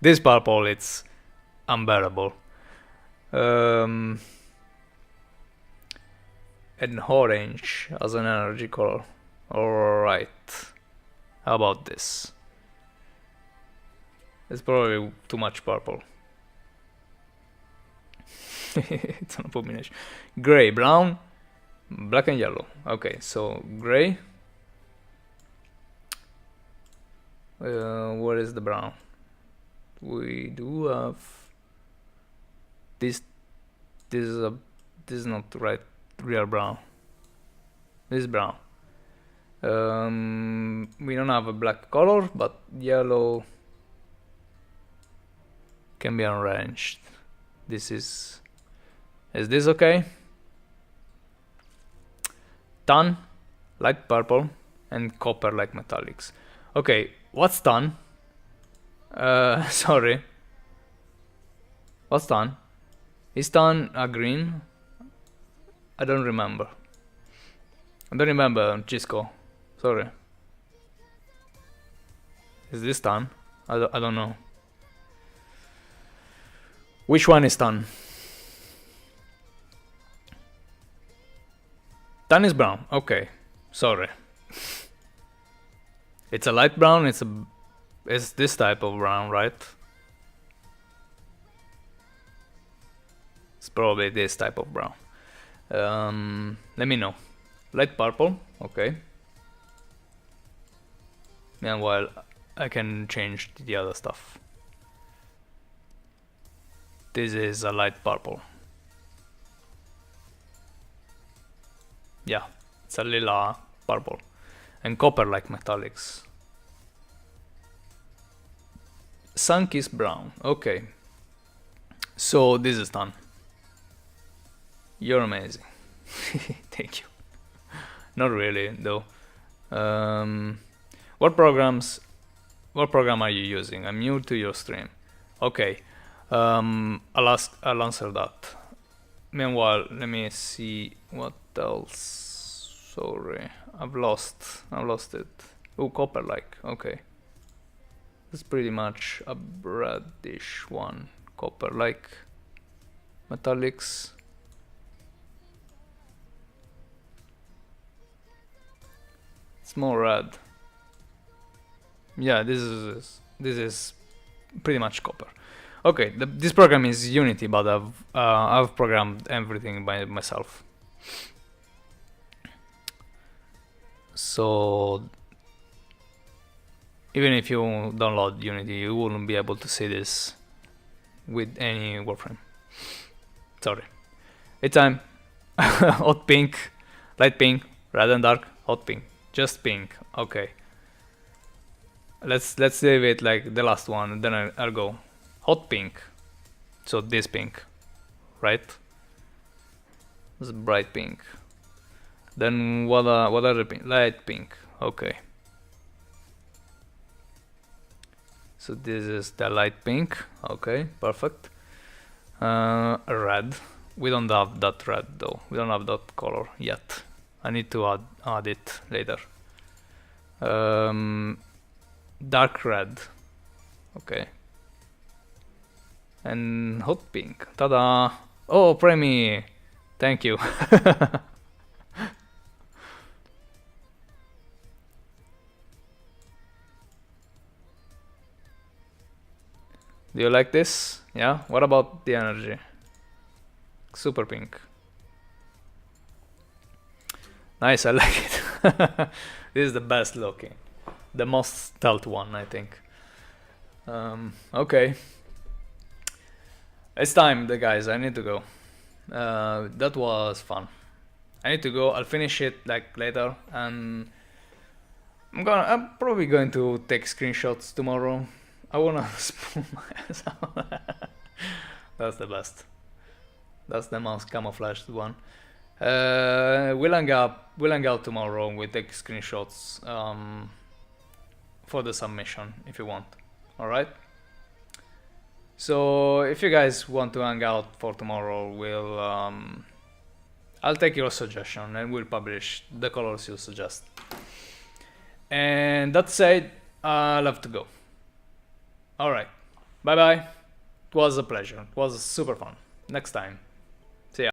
This purple, it's unbearable. And orange as an energy color. Alright. How about this? It's probably too much purple. It's an abomination. Gray, brown, black and yellow. Okay, so gray. Where is the brown? We do have this. This is not right. Real brown. This is brown. We don't have a black color, but yellow can be arranged. This is this okay? Tan, light purple, and copper like metallics. Okay, what's tan? Sorry. What's tan? Is tan a green? I don't remember. I don't remember, Chisco. Sorry. Is this tan? I don't know. Which one is tan? Tan is brown. Okay. Sorry. It's a light brown. It's this type of brown, right? It's probably this type of brown. Let me know. Light purple, okay. Meanwhile, I can change the other stuff. This is a light purple. Yeah, it's a lila purple. And copper like metallics. Sun-kissed brown, okay. So this is done. You're amazing. Thank you. Not really, though. What program are you using? I'm new to your stream. Okay. I'll answer that. Meanwhile, let me see what else. Sorry, I've lost it. Oh, copper like. Okay. That's pretty much a reddish one. Copper like. Metallics. It's more red. Yeah, this is pretty much copper. Okay, this program is Unity, but I've programmed everything by myself. So even if you download Unity, you wouldn't be able to see this with any Warframe. Sorry. It's time. Hot pink, light pink, red and dark, hot pink. Just pink. Okay. Let's save it like the last one, then I'll go. Hot pink. So this pink, right? It's bright pink. Then what other pink? Light pink. Okay. So this is the light pink. Okay, perfect. Red. We don't have that red though. We don't have that color yet. I need to add it later. Dark red. Okay. And hot pink. Tada! Oh, Premi! Thank you. Do you like this? Yeah? What about the energy? Super pink. Nice, I like it. This is the best looking. The most stealth one, I think. Okay. It's time, guys. I need to go. That was fun. I need to go. I'll finish it like later, and I'm probably going to take screenshots tomorrow. I wanna spoon my ass out. That's the best. That's the most camouflaged one. We'll hang out tomorrow. We'll take screenshots for the submission if you want. All right. So if you guys want to hang out for tomorrow, I'll take your suggestion and we'll publish the colors you suggest. And that said, I'll have to go. All right. Bye bye. It was a pleasure. It was super fun. Next time.